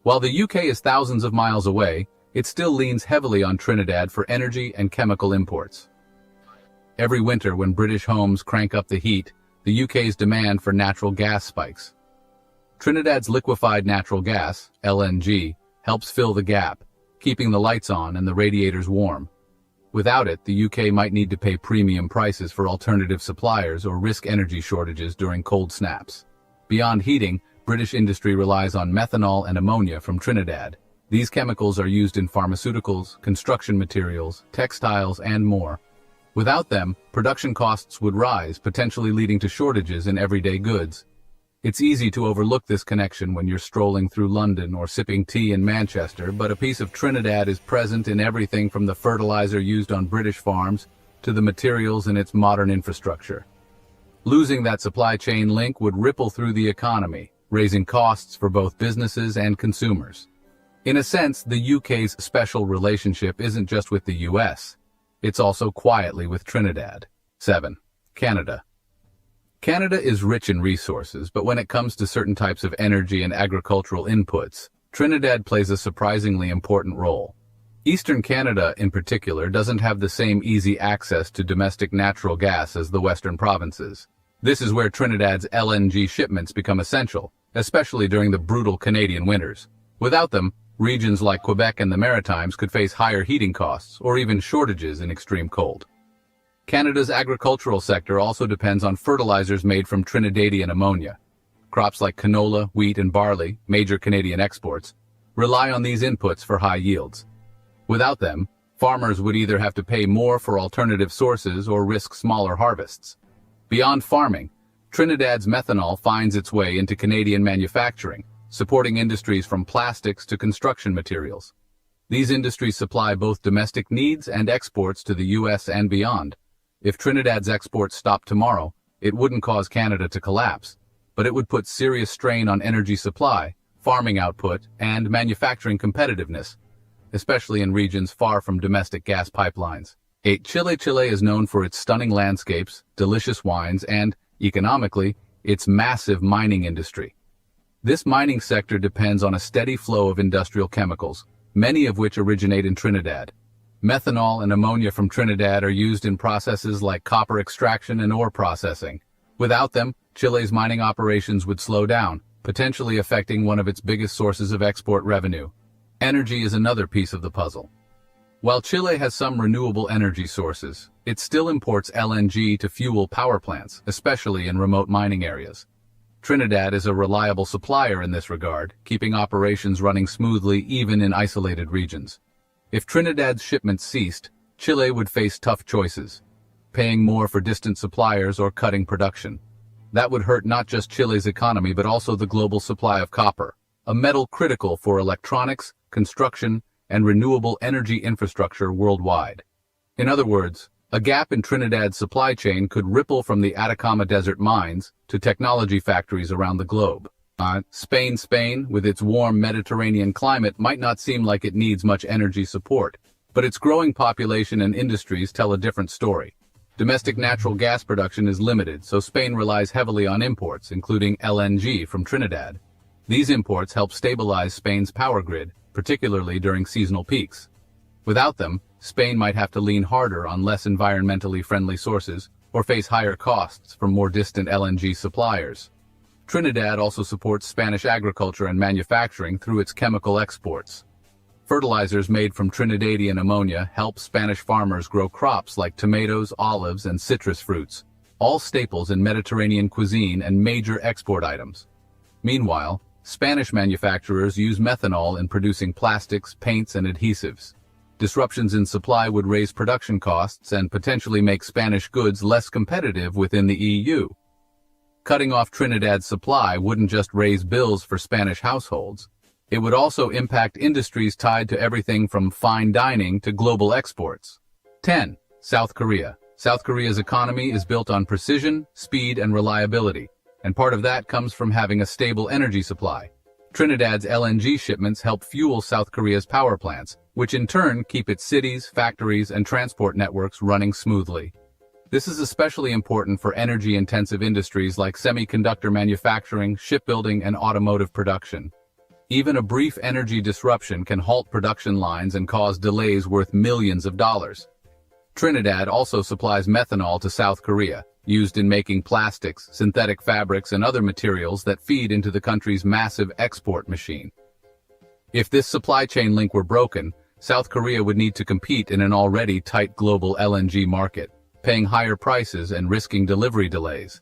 While the UK is thousands of miles away, it still leans heavily on Trinidad for energy and chemical imports. Every winter when British homes crank up the heat, the UK's demand for natural gas spikes. Trinidad's liquefied natural gas, LNG, helps fill the gap, keeping the lights on and the radiators warm. Without it, the UK might need to pay premium prices for alternative suppliers or risk energy shortages during cold snaps. Beyond heating, British industry relies on methanol and ammonia from Trinidad. These chemicals are used in pharmaceuticals, construction materials, textiles, and more. Without them, production costs would rise, potentially leading to shortages in everyday goods. It's easy to overlook this connection when you're strolling through London or sipping tea in Manchester, but a piece of Trinidad is present in everything from the fertilizer used on British farms to the materials in its modern infrastructure. Losing that supply chain link would ripple through the economy, raising costs for both businesses and consumers. In a sense, the UK's special relationship isn't just with the US, it's also quietly with Trinidad. 7. Canada. Canada is rich in resources, but when it comes to certain types of energy and agricultural inputs, Trinidad plays a surprisingly important role. Eastern Canada, in particular, doesn't have the same easy access to domestic natural gas as the western provinces. This is where Trinidad's LNG shipments become essential, especially during the brutal Canadian winters. Without them, regions like Quebec and the Maritimes could face higher heating costs or even shortages in extreme cold. Canada's agricultural sector also depends on fertilizers made from Trinidadian ammonia. Crops like canola, wheat, and barley, major Canadian exports, rely on these inputs for high yields. Without them, farmers would either have to pay more for alternative sources or risk smaller harvests. Beyond farming, Trinidad's methanol finds its way into Canadian manufacturing, supporting industries from plastics to construction materials. These industries supply both domestic needs and exports to the US and beyond. If Trinidad's exports stopped tomorrow, it wouldn't cause Canada to collapse, but it would put serious strain on energy supply, farming output, and manufacturing competitiveness, especially in regions far from domestic gas pipelines. 8. Chile. Chile is known for its stunning landscapes, delicious wines, and, economically, its massive mining industry. This mining sector depends on a steady flow of industrial chemicals, many of which originate in Trinidad. Methanol and ammonia from Trinidad are used in processes like copper extraction and ore processing. Without them, Chile's mining operations would slow down, potentially affecting one of its biggest sources of export revenue. Energy is another piece of the puzzle. While Chile has some renewable energy sources, it still imports LNG to fuel power plants, especially in remote mining areas. Trinidad is a reliable supplier in this regard, keeping operations running smoothly even in isolated regions. If Trinidad's shipments ceased, Chile would face tough choices, paying more for distant suppliers or cutting production. That would hurt not just Chile's economy but also the global supply of copper, a metal critical for electronics, construction, and renewable energy infrastructure worldwide. In other words, a gap in Trinidad's supply chain could ripple from the Atacama Desert mines to technology factories around the globe. Spain, with its warm Mediterranean climate, might not seem like it needs much energy support, but its growing population and industries tell a different story. Domestic natural gas production is limited, so Spain relies heavily on imports, including LNG from Trinidad. These imports help stabilize Spain's power grid, particularly during seasonal peaks. Without them, Spain might have to lean harder on less environmentally friendly sources or face higher costs from more distant LNG suppliers. Trinidad also supports Spanish agriculture and manufacturing through its chemical exports. Fertilizers made from Trinidadian ammonia help Spanish farmers grow crops like tomatoes, olives, and citrus fruits, all staples in Mediterranean cuisine and major export items. Meanwhile, Spanish manufacturers use methanol in producing plastics, paints, and adhesives. Disruptions in supply would raise production costs and potentially make Spanish goods less competitive within the EU. Cutting off Trinidad's supply wouldn't just raise bills for Spanish households. It would also impact industries tied to everything from fine dining to global exports. 10. South Korea. South Korea's economy is built on precision, speed, and reliability, and part of that comes from having a stable energy supply. Trinidad's LNG shipments help fuel South Korea's power plants, which in turn keep its cities, factories, and transport networks running smoothly. This is especially important for energy-intensive industries like semiconductor manufacturing, shipbuilding, and automotive production. Even a brief energy disruption can halt production lines and cause delays worth millions of dollars. Trinidad also supplies methanol to South Korea, used in making plastics, synthetic fabrics, and other materials that feed into the country's massive export machine. If this supply chain link were broken, South Korea would need to compete in an already tight global LNG market, paying higher prices and risking delivery delays.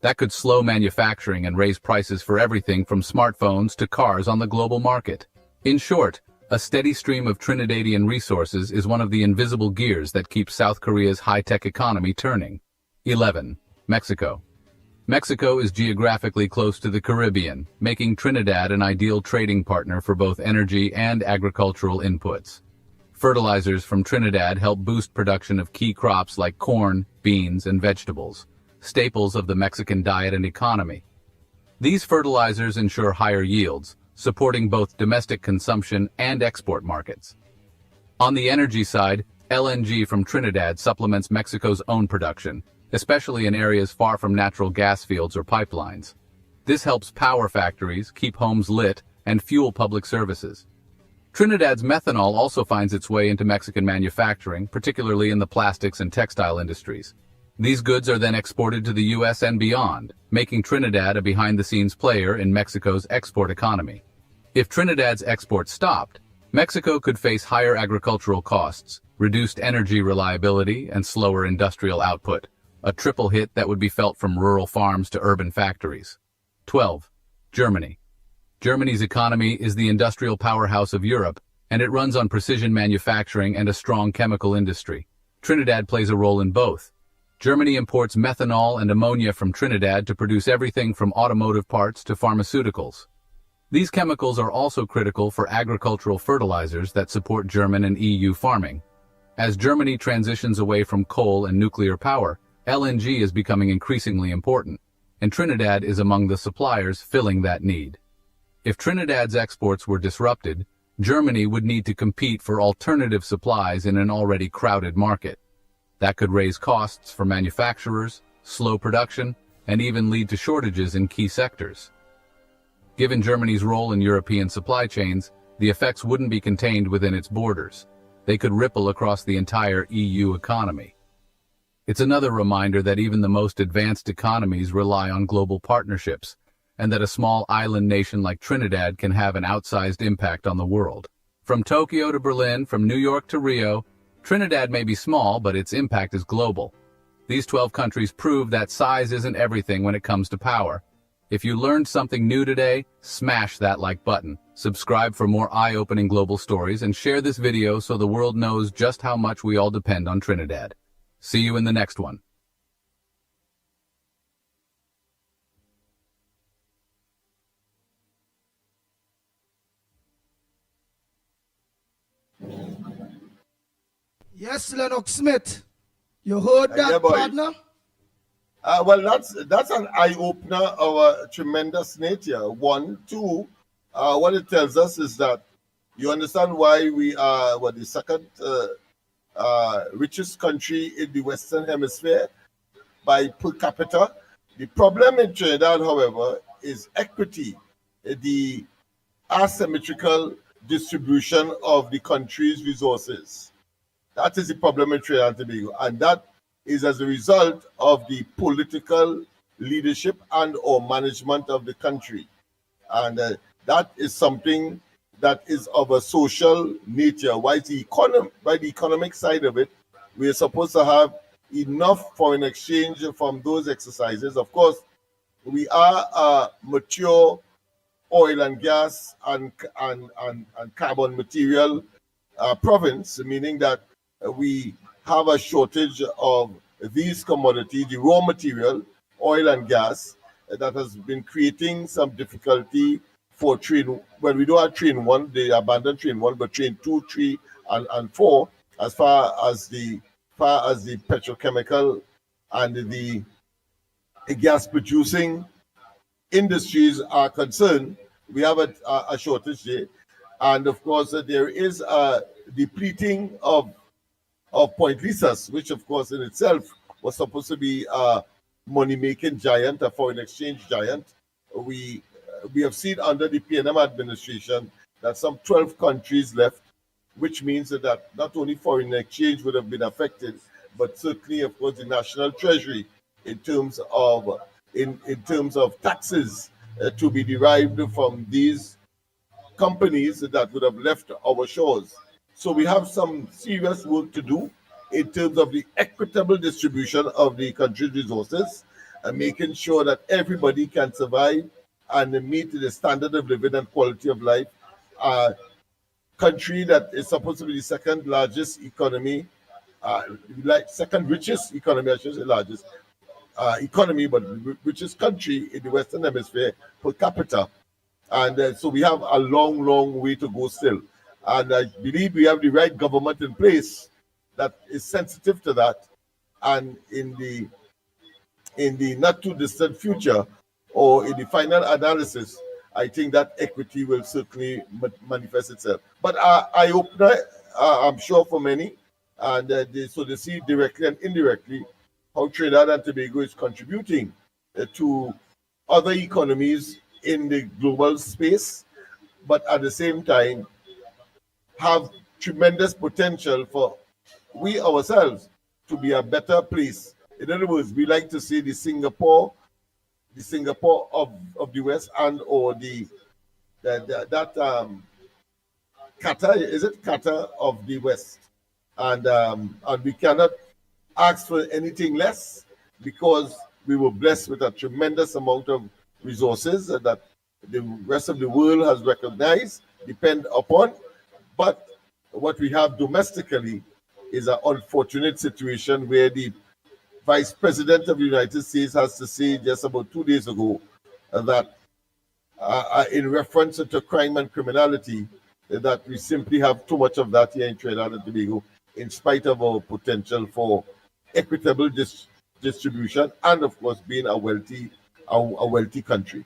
That could slow manufacturing and raise prices for everything from smartphones to cars on the global market. In short, a steady stream of Trinidadian resources is one of the invisible gears that keeps South Korea's high-tech economy turning. 11. Mexico. Mexico is geographically close to the Caribbean, making Trinidad an ideal trading partner for both energy and agricultural inputs. Fertilizers from Trinidad help boost production of key crops like corn, beans, and vegetables, staples of the Mexican diet and economy. These fertilizers ensure higher yields, supporting both domestic consumption and export markets. On the energy side, LNG from Trinidad supplements Mexico's own production, especially in areas far from natural gas fields or pipelines. This helps power factories, keep homes lit, and fuel public services. Trinidad's methanol also finds its way into Mexican manufacturing, particularly in the plastics and textile industries. These goods are then exported to the U.S. and beyond, making Trinidad a behind-the-scenes player in Mexico's export economy. If Trinidad's exports stopped, Mexico could face higher agricultural costs, reduced energy reliability, and slower industrial output, a triple hit that would be felt from rural farms to urban factories. 12. Germany. Germany's economy is the industrial powerhouse of Europe, and it runs on precision manufacturing and a strong chemical industry. Trinidad plays a role in both. Germany imports methanol and ammonia from Trinidad to produce everything from automotive parts to pharmaceuticals. These chemicals are also critical for agricultural fertilizers that support German and EU farming. As Germany transitions away from coal and nuclear power, LNG is becoming increasingly important, and Trinidad is among the suppliers filling that need. If Trinidad's exports were disrupted, Germany would need to compete for alternative supplies in an already crowded market. That could raise costs for manufacturers, slow production, and even lead to shortages in key sectors. Given Germany's role in European supply chains, the effects wouldn't be contained within its borders. They could ripple across the entire EU economy. It's another reminder that even the most advanced economies rely on global partnerships, and that a small island nation like Trinidad can have an outsized impact on the world. From Tokyo to Berlin, from New York to Rio, Trinidad may be small, but its impact is global. These 12 countries prove that size isn't everything when it comes to power. If you learned something new today, smash that like button, subscribe for more eye-opening global stories, and share this video so the world knows just how much we all depend on Trinidad. See you in the next one. Yes, Lennox Smith. You heard that, Yeah, boy. partner? Well, that's an eye-opener of a tremendous nature. One, two, what it tells us is that you understand why we are the second richest country in the Western Hemisphere by per capita. The problem in Trinidad, however, is equity, the asymmetrical distribution of the country's resources. That is the problem in Trinidad and Tobago, and that is as a result of the political leadership and or management of the country. And that is something that is of a social nature. By the economic side of it, we are supposed to have enough foreign exchange from those exercises. Of course, we are a mature oil and gas and carbon material province, meaning that we have a shortage of these commodities, the raw material, oil and gas, that has been creating some difficulty for train. When we don't have train 1, they abandon train 1, but train 2, 3, and 4, as far as the petrochemical and the gas producing industries are concerned, we have a shortage there. And of course, there is a depleting of Point Lisas, which of course in itself was supposed to be a money-making giant, a foreign exchange giant. We have seen under the PNM administration that some 12 countries left, which means that not only foreign exchange would have been affected, but certainly, of course, the national treasury in terms of taxes to be derived from these companies that would have left our shores. So we have some serious work to do in terms of the equitable distribution of the country's resources and making sure that everybody can survive and meet the standard of living and quality of life. A country that is supposed to be the second largest economy, second richest economy, I should say largest economy, but richest country in the Western Hemisphere per capita. And so we have a long, long way to go still. And I believe we have the right government in place that is sensitive to that. And in the not too distant future, or in the final analysis, I think that equity will certainly manifest itself. But I hope that, I'm sure for many, and so they see directly and indirectly how Trinidad and Tobago is contributing to other economies in the global space, but at the same time have tremendous potential for we ourselves to be a better place. In other words, we like to see the Singapore of the West, and or Qatar, is it Qatar of the West, and we cannot ask for anything less because we were blessed with a tremendous amount of resources that the rest of the world has recognized, depend upon. But what we have domestically is an unfortunate situation where the Vice President of the United States has to say just about 2 days ago that in reference to crime and criminality, that we simply have too much of that here in Trinidad and Tobago, in spite of our potential for equitable distribution and, of course, being a wealthy country.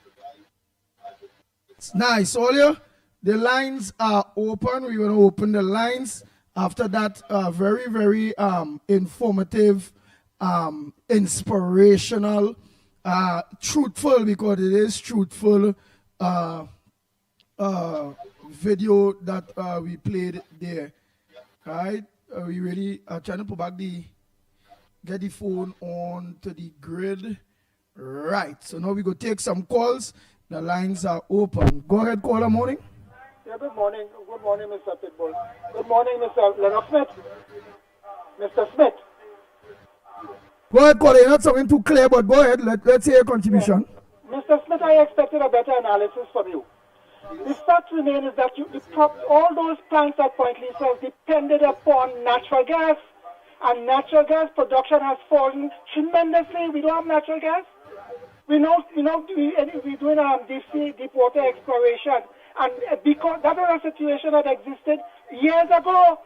It's nice, Olia. The lines are open. We're going to open the lines. After that, very, very informative, inspirational, truthful, because it is truthful video that we played there. Right? We really are trying to put back get the phone on to the grid. Right. So now we go take some calls. The lines are open. Go ahead, caller. Morning. Yeah, good morning. Good morning, Mr. Pitbull. Good morning, Mr. Lennox Smith. Mr. Smith. Go ahead, caller. You're not sounding too clear, but go ahead. Let's hear your contribution. Yeah. Mr. Smith, I expected a better analysis from you. The fact remains is that all those plants at Point Lisa depended upon natural gas, and natural gas production has fallen tremendously. We don't have natural gas. We're doing deep water exploration, and because that was a situation that existed years ago.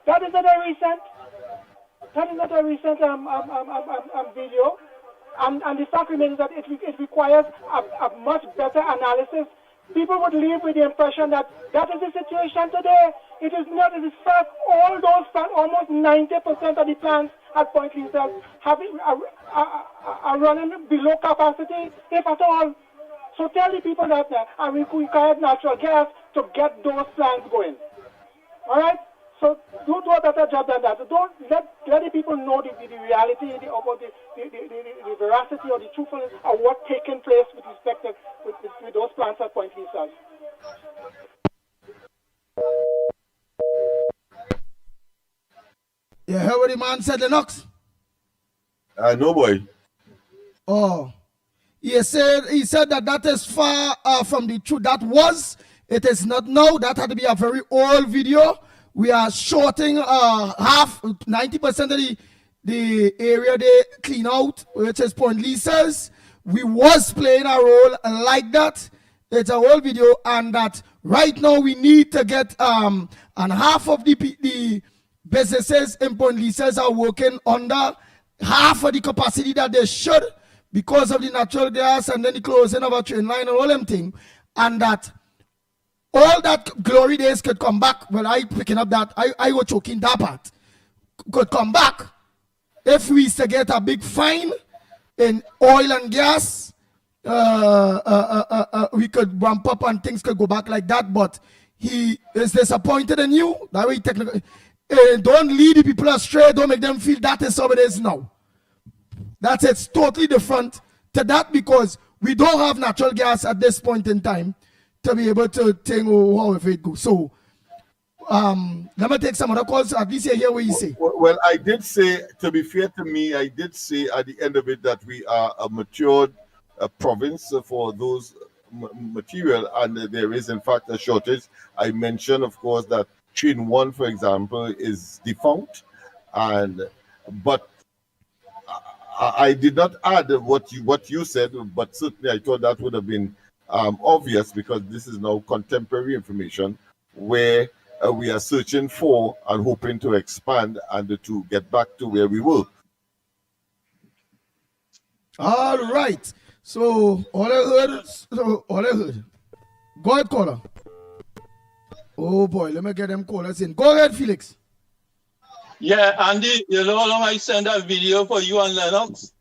That is not a recent video, and the fact remains that it requires a much better analysis. People would leave with the impression that is the situation today. It is not. It is fact. All those plants, almost 90% of the plants at Point Lisa are running below capacity, if at all. So tell the people that we require natural gas to get those plants going. All right? So do a better job than that. So don't let the people know the reality of the veracity or the truthfulness of what's taking place with respect to with those plants at Point Lisa. You heard what the man said, Lennox? No, boy. Oh. He said that is far from the truth. It is not now. That had to be a very old video. We are shorting 90% of the area they clean out, which is Point Lisa's. We was playing a role like that. It's a whole video, and that right now we need to get and half of the businesses in Point Lisa's are working under half of the capacity that they should because of the natural gas and then the closing of a train line and all them things, and that all that glory days could come back. Well, I picking up that I was choking that part could come back if we used to get a big fine in oil and gas. We could ramp up and things could go back like that. But he is disappointed in you. That way, technically, don't lead the people astray. Don't make them feel that is how it is now. That's it's totally different to that because we don't have natural gas at this point in time to be able to think how if it goes. So, let me take some other calls. At least you hear what you say. Well, I did say, to be fair to me, I did say at the end of it that we are a matured province for those material, and there is in fact a shortage. I mentioned, of course, that Train 1, for example, is defunct, but I did not add what you said, but certainly I thought that would have been obvious because this is now contemporary information where we are searching for and hoping to expand and to get back to where we were. All right. So all I heard. Go ahead, caller. Oh boy, let me get them callers in. Go ahead, Felix. Yeah, Andy, you know how long I sent that video for you and Lennox?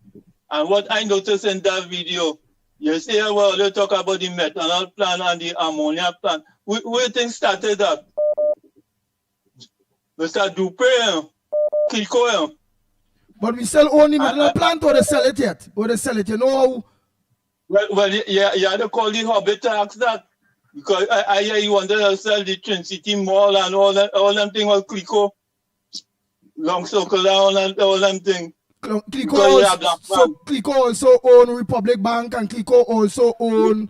And what I noticed in that video, you see well, they talk about the methanol plant and the ammonia plant. Where do you think started that? Mr. Dupre, Kiko. But we sell only methanol plant or they sell it yet? Or they sell it, you know how? Well, yeah, you had to call the Hobbit to ask that. Because I hear you wanted to sell the Twin City Mall and all them things with Clico. Long Circle down and all them things. Clico also own Republic Bank and Clico also own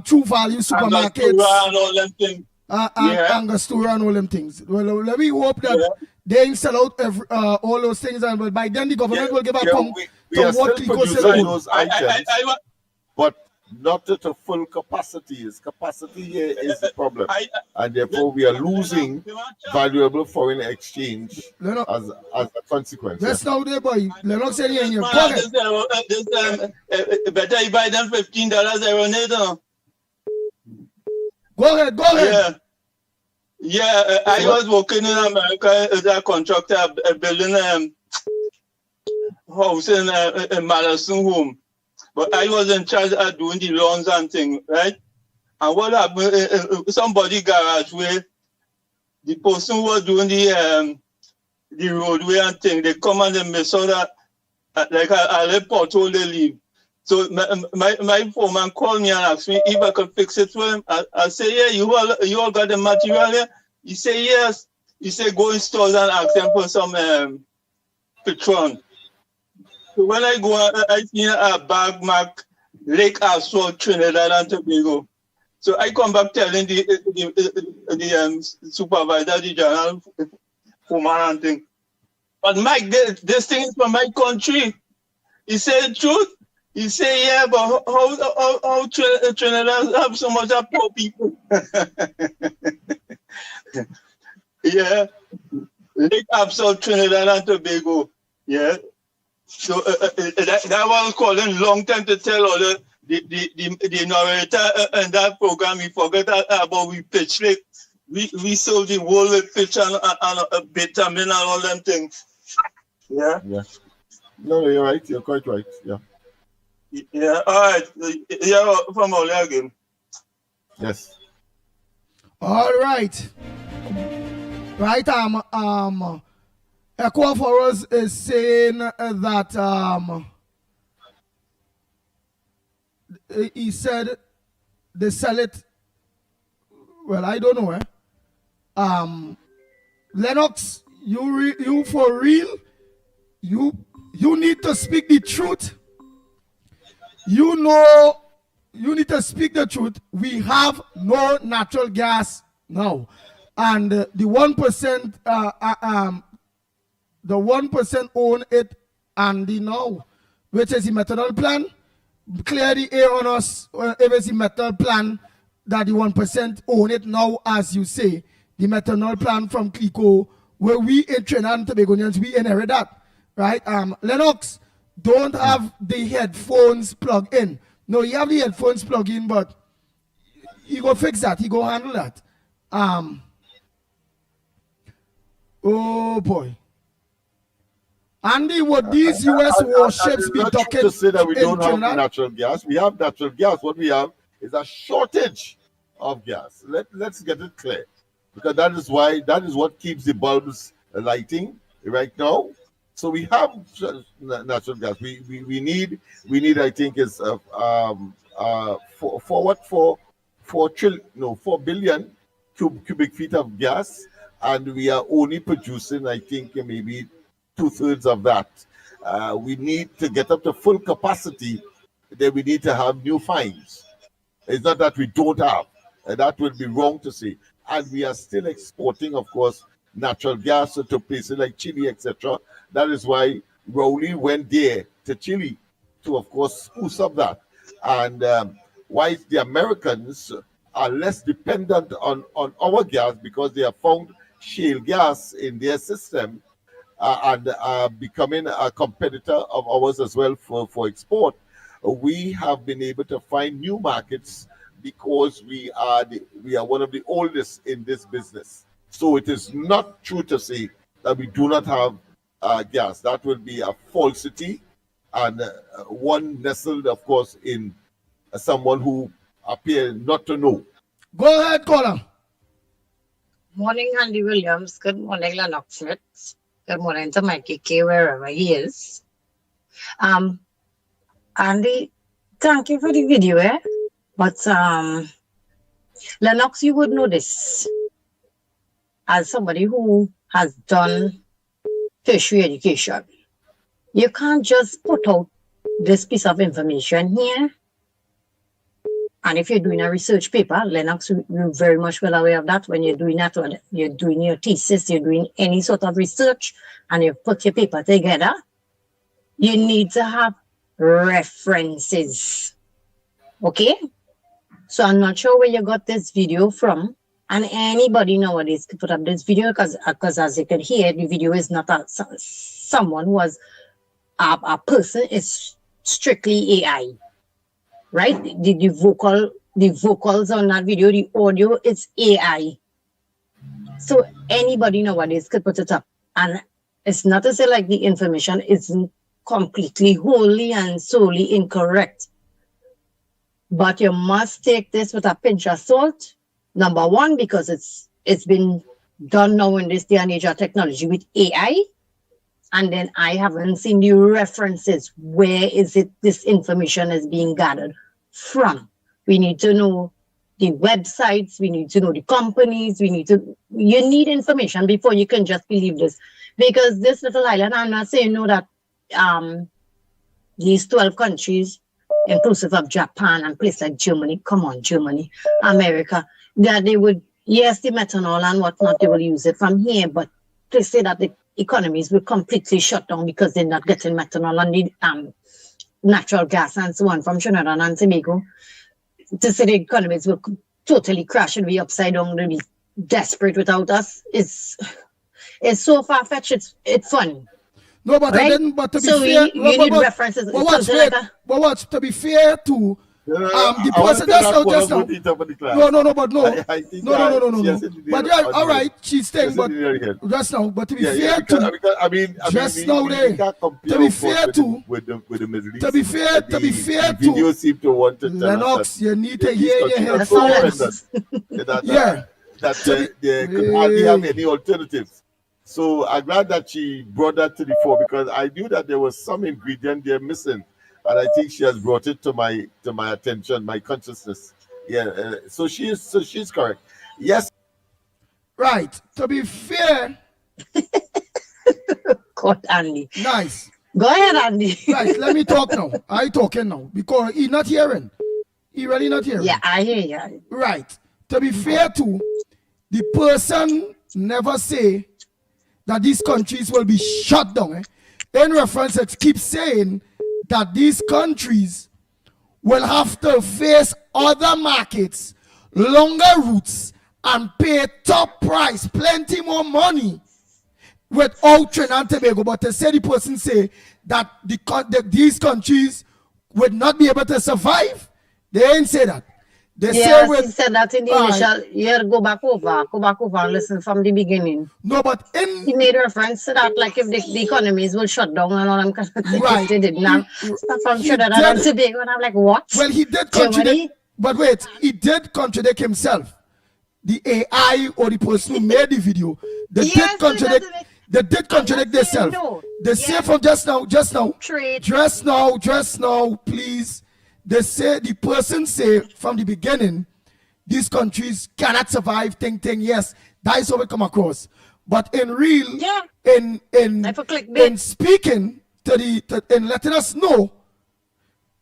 True Value Supermarkets. And all them things. Angostura and all them things. Well, let me hope that they sell out all those things, and by then the government will give a count to what Clico sells. Those items, but not at a full capacity. Its capacity here is the problem, and therefore we are losing valuable foreign exchange as a consequence. Yes, now there, boy. Lennox said here in your pocket. Better you buy them $15 every night. Go ahead. Yeah, I was working in America as a contractor, building a house in Madison home. But I was in charge of doing the lawns and things, right? And what happened, somebody garage where the person who was doing the roadway and thing, they come and they miss out that, like a little pothole they leave. So my foreman called me and asked me if I could fix it for him. I say, yeah, you all got the material here? He said, yes. He said, go in stores and ask them for some Patron. So when I go, I see a bag mark Lake Asphalt, Trinidad and Tobago. So I come back telling the supervisor, the general foreman and thing. But Mike, this thing is from my country. He said, truth? He said, yeah, but how Trinidad have so much of poor people? Yeah. Lake Asphalt, Trinidad and Tobago. Yeah. So that was calling long time to tell all the narrator in that program. We forget about we pitch like we sold the whole with pitch and vitamin and all them things. Yeah. Yeah. No, you're right. You're quite right. Yeah. Yeah. All right. Yeah, from all again. Yes. All right. Right. Echo for us is saying that he said they sell it. Well, I don't know. Lennox, you for real? You need to speak the truth. You know, you need to speak the truth. We have no natural gas now, and the 1%. The 1% own it and the now, which is the methanol plan. Clear the air on us if it's the methanol plan that the 1% own it now, as you say. The methanol plan from Clico, where we in Trinidad and Tobagonians, we inherit that, right? Lennox, don't have the headphones plugged in. No, you have the headphones plugged in, but he go fix that. He go handle that. Oh boy. Andy, would these U.S. warships be docking to say that we don't Trinidad? have natural gas? We have natural gas. What we have is a shortage of gas. Let's get it clear, because that is what keeps the bulbs lighting right now. So we have natural gas. We need I think is 4 billion cubic feet of gas, and we are only producing, I think, maybe 2/3 of that. We need to get up to full capacity. Then we need to have new finds. It's not that we don't have. That would be wrong to say. And we are still exporting, of course, natural gas to places like Chile, etc. That is why Rowley went there to Chile to, of course, spruce up that. And why the Americans are less dependent on our gas, because they have found shale gas in their system and are becoming a competitor of ours as well for export. We have been able to find new markets because we are one of the oldest in this business. So it is not true to say that we do not have gas. That will be a falsity, and one nestled, of course, in someone who appears not to know. Go ahead, caller. Morning, Andy Williams. Good morning, Lennox Smith. Good morning to Mickie K, wherever he is. Andy, thank you for the video, But Lennox, you would know this as somebody who has done tertiary education. You can't just put out this piece of information here. And if you're doing a research paper, Lennox, you're very much well aware of that. When you're doing that, when you're doing your thesis, you're doing any sort of research, and you put your paper together, you need to have references. Okay? So I'm not sure where you got this video from. And anybody nowadays could put up this video, because as you can hear, the video is not someone who was a person. It's strictly AI. Right? The vocals on that video, the audio, it's AI. So anybody nowadays could put it up. And it's not to say like the information isn't completely, wholly and solely incorrect. But you must take this with a pinch of salt. Number one, because it's been done now in this day and age of technology with AI. And then I haven't seen the references. Where is it this information is being gathered from? We need to know the websites. We need to know the companies. You need information before you can just believe this. Because this little island, I'm not saying no that these 12 countries, inclusive of Japan and places like Germany, come on, Germany, America, that they would, yes, the methanol and whatnot, they will use it from here, but to say that the economies will completely shut down because they're not getting methanol and the natural gas and so on from Trinidad and Tobago, to say the economies will totally crash and be upside down, they'll be desperate without us, it's so far-fetched, it's funny. No, but right? I didn't. But to be so fair, you need references. But watch. To be fair to the person just now. No. But But yeah, all right. She's saying, but just now. But to be fair to, just now there. To be fair to, with the Middle East. To be fair to, video seem to want to Lennox, you need to hear your head. Yeah. That they could hardly have any alternatives. So I'm glad that she brought that to the fore, because I knew that there was some ingredient there missing, and I think she has brought it to my attention, my consciousness. Yeah, so she's correct. Yes. Right. To be fair. God, Andy. Nice. Go ahead, Andy. Right. Let me talk now. I talking now because he's not hearing. He really not hearing. Yeah, I hear you. Right. To be fair to, the person never say that these countries will be shut down. In reference, it keeps saying that these countries will have to face other markets, longer routes, and pay top price, plenty more money without Trinidad and Tobago. But to say the person say that these countries would not be able to survive, they ain't say that. They yes, he said that in the initial. Yeah, go back over and listen from the beginning. No, but he made reference to that, like if the economies will shut down and all them kind of things. Right. They did now. Stuff from Trinidad and Tobago, and I'm like, what? Well, he did Germany? But wait, he did contradict himself. The AI or the person who made the video, they did contradict. They did contradict themselves. No. They say from just now, please. They say the person say from the beginning, these countries cannot survive. Thing. Yes, that is how we come across. But in real, in speaking in letting us know,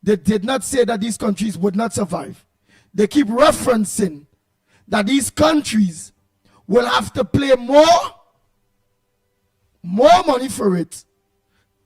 they did not say that these countries would not survive. They keep referencing that these countries will have to pay more money for it,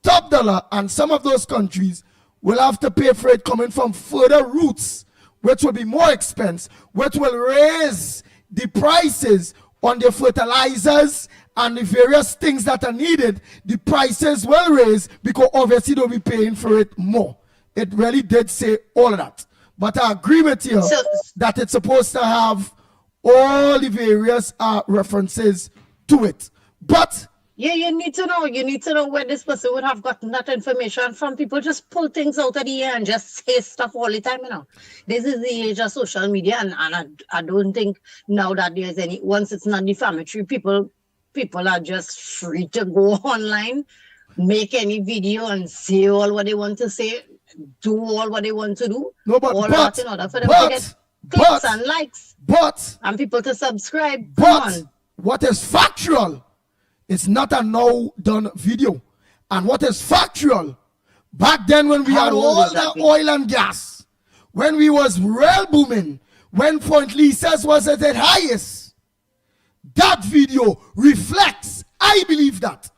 top dollar, and some of those countries will have to pay for it coming from further routes, which will be more expensive, which will raise the prices on the fertilizers and the various things that are needed. The prices will raise because obviously they'll be paying for it more. It really did say all of that. But I agree with you that it's supposed to have all the various references to it. But you need to know where this person would have gotten that information from. People just pull things out of the air and just say stuff all the time, This is the age of social media, and I don't think now that there's any, once it's not defamatory, people are just free to go online, make any video and say all what they want to say, do all what they want to do. No, but in order for them to get clicks and likes. And people to subscribe. But what is factual is not a now done video. And what is factual, back then when we had all the oil and gas, when we was real booming, when Point Lisa's was at its highest, that video reflects, I believe that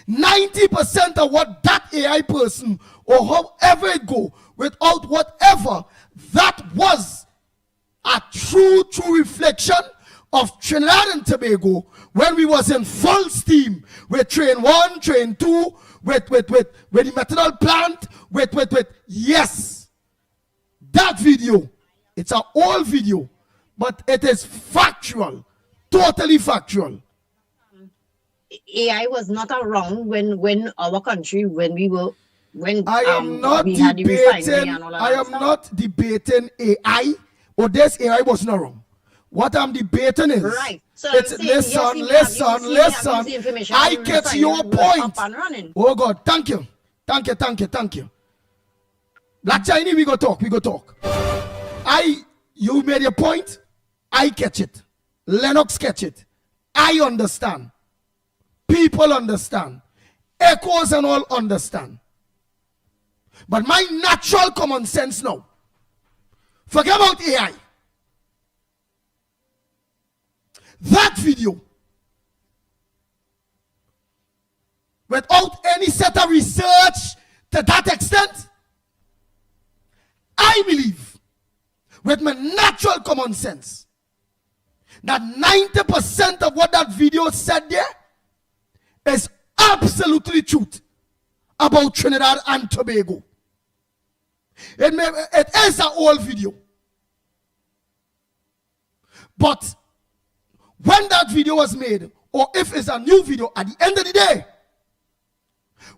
90% of what that AI person or however it go, without whatever, that was a true reflection of Trinidad and Tobago when we was in full steam with train 1, train 2, with the methanol plant, yes, that video, it's an old video, but it is factual, totally factual. AI was not around when our country, we am not had the refinery and all of that. I am not debating AI, or this AI was not wrong. What I'm debating is, right. So it's listen. I get your point. Oh God, thank you. Black Chinese, we go talk. You made your point. I catch it. Lennox catch it. I understand. People understand. Echoes and all understand. But my natural common sense now, forget about AI. That video, without any set of research to that extent, I believe, with my natural common sense, that 90% of what that video said there is absolutely truth about Trinidad and Tobago. It is an old video. But when that video was made, or if it's a new video, at the end of the day,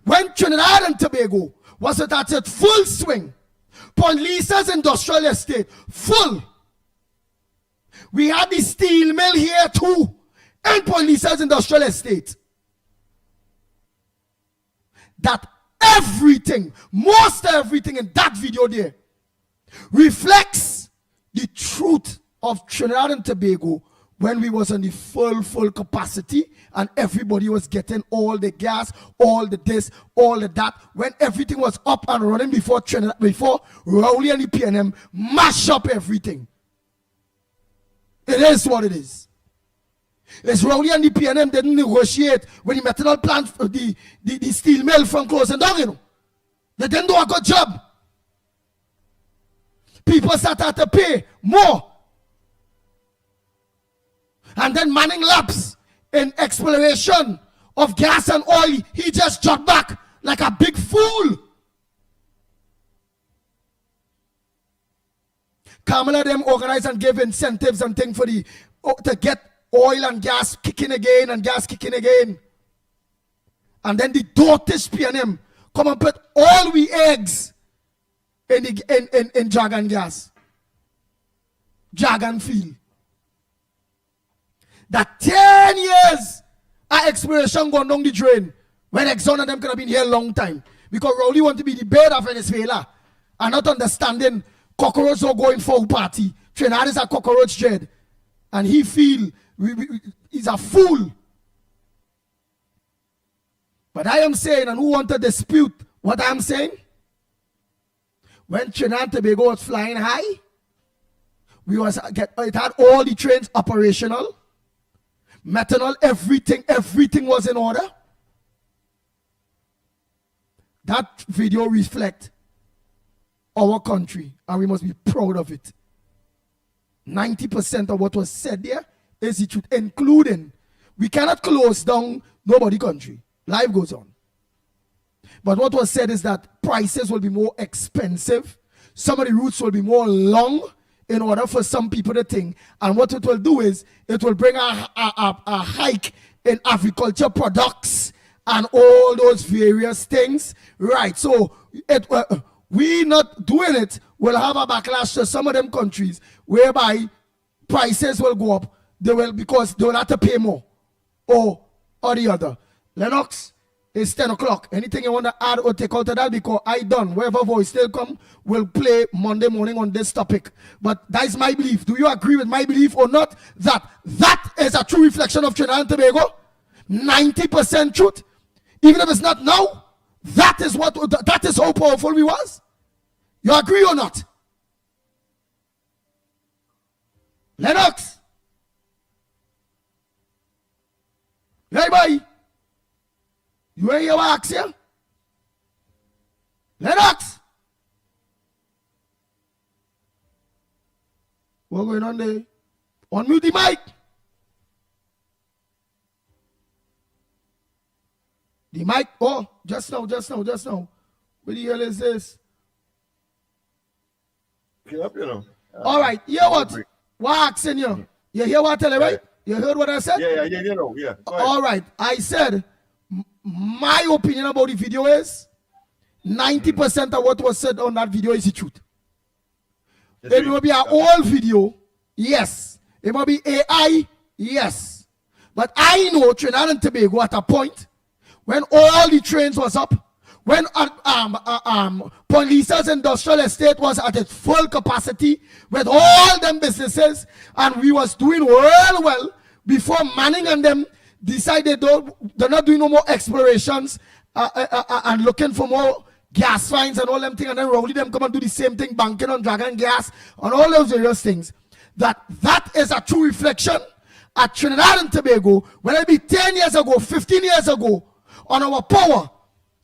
when Trinidad and Tobago was at its full swing, Point Lisa's industrial estate, full. We had the steel mill here too, in Point Lisa's industrial estate. That everything, most everything in that video there, reflects the truth of Trinidad and Tobago when we was on the full capacity and everybody was getting all the gas, all the this, all the that, when everything was up and running before Rowley and the PNM mash up everything. It is what it is. It's Rowley and the PNM didn't negotiate with the methanol plant, the steel mill from closing down, They didn't do a good job. People started to pay more. And then Manning Labs in exploration of gas and oil, he just dropped back like a big fool. Kamala them organize and give incentives and things for to get oil and gas kicking again and gas kicking again. And then the Dortish PNM come and put all we eggs in Dragon Gas. Dragon feel. That 10 years of exploration going down the drain when Exxon and them could have been here a long time. Because Rowley want to be the bed of Venezuela and not understanding cockroach are going for a party. Trinidad is a cockroach dread. And he feel he's a fool. But I am saying, and who want to dispute what I am saying? When Trinidad and Tobago was flying high, it had all the trains operational. Methanol, everything was in order. That video reflects our country, and we must be proud of it. 90% of what was said there is the truth, including we cannot close down nobody country. Life goes on. But what was said is that prices will be more expensive. Some of the routes will be more long in order for some people to think. And what it will do is it will bring a hike in agriculture products and all those various things. Right. So we not doing it will have a backlash to some of them countries whereby prices will go up. They will, because they will have to pay more or the other. Lennox, it's 10 o'clock. Anything you want to add or take out of that? Because I done. Wherever voice still come, we'll play Monday morning on this topic. But that's my belief. Do you agree with my belief or not? That is a true reflection of Trinidad and Tobago? 90% truth. Even if it's not now, that is how powerful we was. You agree or not? Lennox. Hey, boy. You ain't your axe here? Lennox. What's going on there? Unmute the mic. The mic. Oh, just now. What the hell is this? Get up, you know. All right. You hear what? What asking you? You hear what I tell you, right? You heard what I said? Yeah, you know. Yeah. All right. I said, my opinion about the video is 90% of what was said on that video is the truth. It will be an old video, yes. It will be AI, yes. But I know Trinidad and Tobago at a point when all the trains was up, when Point Lisa's industrial estate was at its full capacity with all them businesses, and we was doing well before Manning and them decided they're not doing no more explorations and looking for more gas finds and all them things, and then Rowley them come and do the same thing, banking on dragon gas and all those various things. That is a true reflection at Trinidad and Tobago, whether it be 10 years ago, 15 years ago, on our power,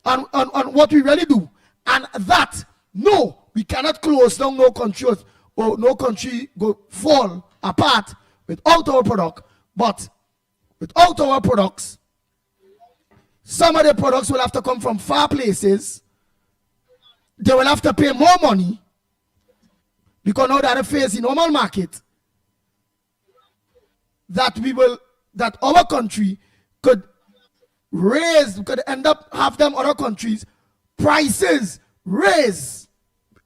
on what we really do. And that, no, we cannot close down no country or no country go fall apart without our product. But without our products, some of the products will have to come from far places. They will have to pay more money because now that they face the normal market, that our country could end up have them other countries prices raise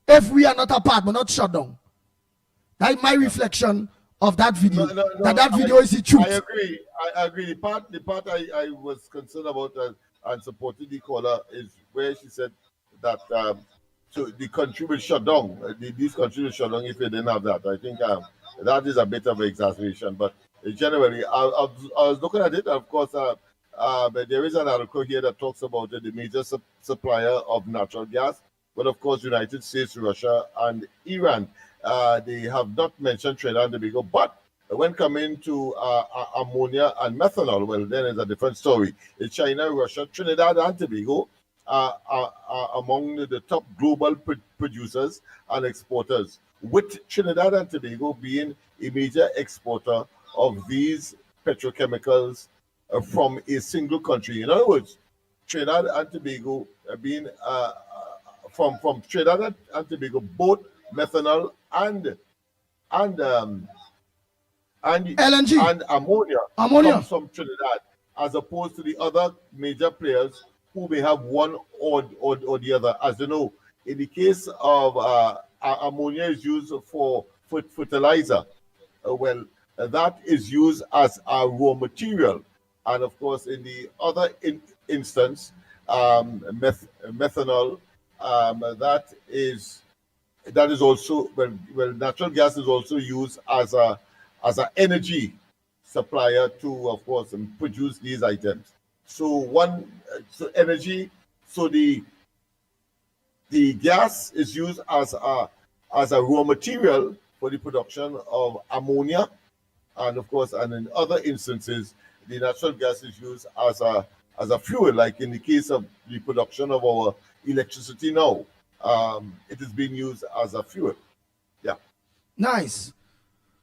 if we are not apart but not shut down. That's my reflection of that video. That video is the truth. I agree. The part I was concerned about and supported the caller is where she said that so the country will shut down. These countries will shut down if they didn't have that. I think that is a bit of an exaggeration. But generally, I was looking at it. Of course, but there is an article here that talks about the major supplier of natural gas. But of course, United States, Russia, and Iran. They have not mentioned Trinidad and Tobago. But when coming to ammonia and methanol, well, then it's a different story. It's China, Russia, Trinidad, and Tobago are among the top global producers and exporters, with Trinidad and Tobago being a major exporter of these petrochemicals from a single country. In other words, Trinidad and Tobago being from Trinidad and Tobago, both methanol and LNG and ammonia comes from Trinidad, as opposed to the other major players who may have one or the other. As you know, in the case of ammonia is used for fertilizer. That is used as a raw material. And of course, in the other instance, methanol, that is also natural gas is also used as an energy supplier to, of course, produce these items. So energy. So the gas is used as a raw material for the production of ammonia, and of course, and in other instances, the natural gas is used as a fuel, like in the case of the production of our electricity now. It is being used as a fuel. Yeah. Nice.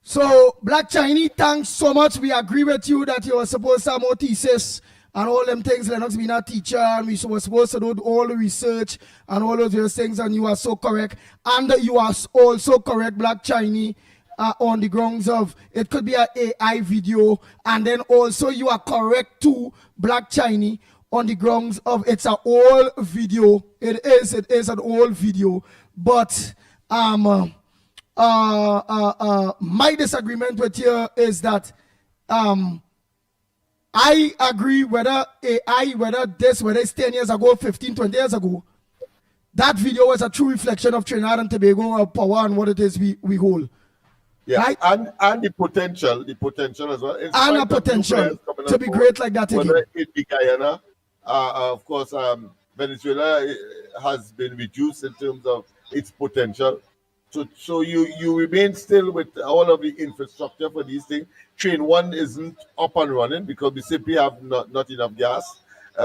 So, Black Chinese, thanks so much. We agree with you that you were supposed to have more thesis and all them things. Lennox being a teacher, and we were supposed to do all the research and all of those things, and you are so correct. And you are also correct, Black Chinese, on the grounds of it could be an AI video, and then also you are correct too, Black Chinese, on the grounds of it's an old video. It is an old video, but my disagreement with you is that I agree whether AI, whether it's 10 years ago, 15, 20 years ago, that video was a true reflection of Trinidad and Tobago power and what it is we hold. Yeah, right? and the potential as well. And a potential to be great like that again. Whether it be Guyana, of course, Venezuela has been reduced in terms of its potential. So you remain still with all of the infrastructure for these things. Train 1 isn't up and running because we simply have not enough gas.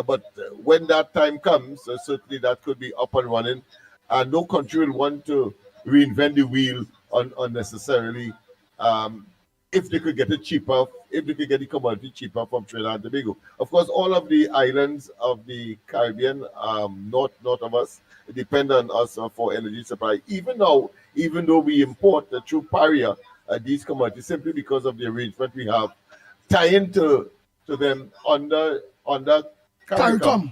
But when that time comes, certainly that could be up and running. And no country will want to reinvent the wheel unnecessarily. If they could get it cheaper, if they could get the commodity cheaper from Trinidad and Tobago. Of course, all of the islands of the Caribbean, north of us, depend on us for energy supply. Even though we import through Paria these commodities, simply because of the arrangement we have, tying to them under CARICOM.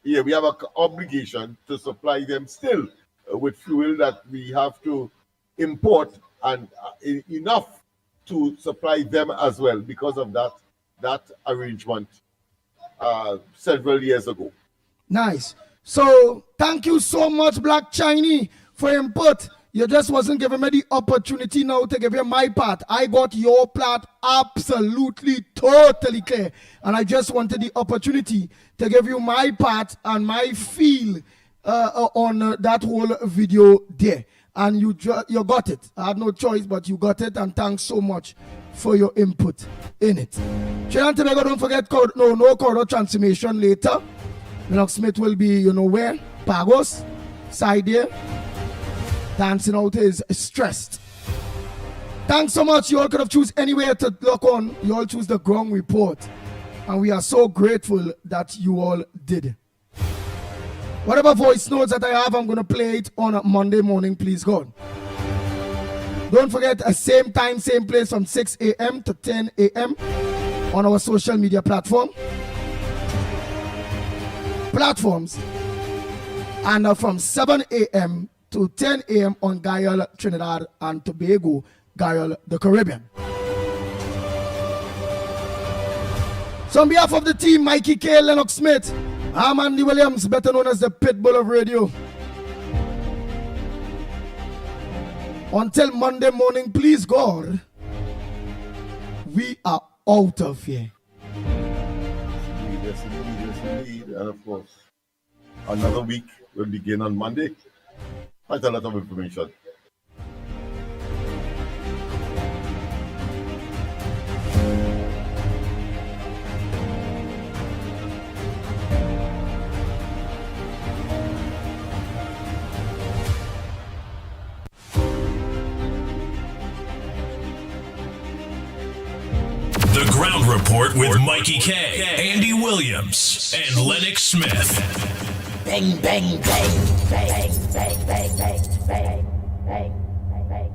Yeah, we have an obligation to supply them still with fuel that we have to import, and enough to supply them as well because of that arrangement several years ago. Nice. So thank you so much, Black Chinese, for input. You just wasn't giving me the opportunity now to give you my part. I got your part absolutely, totally clear. And I just wanted the opportunity to give you my part and my feel on that whole video there. And you got it. I had no choice, but you got it. And thanks so much for your input in it. Trinidad and Tobago, don't forget, no corridor transformation later. Lennox Smith will be, where? Pagos, side there, dancing out his stressed. Thanks so much. You all could have choose anywhere to look on. You all choose the ground report. And we are so grateful that you all did. Whatever voice notes that I have, I'm going to play it on a Monday morning, please God. Don't forget, same time, same place from 6 a.m. to 10 a.m. on our social media platforms, and from 7 a.m. to 10 a.m. on Guyana, Trinidad and Tobago, Guyana, the Caribbean. So on behalf of the team, Mickie, Kerr, Lennox Smith, I'm Andy Williams, better known as the Pitbull of radio. Until Monday morning, please God, we are out of here. Yes, indeed. And of course, another week will begin on Monday. Quite a lot of information. The Ground Report with Mickie K, Andy Williams, and Lennox Smith. Bang, bang, bang, bang, bang, bang, bang, bang, bang, bang, bang.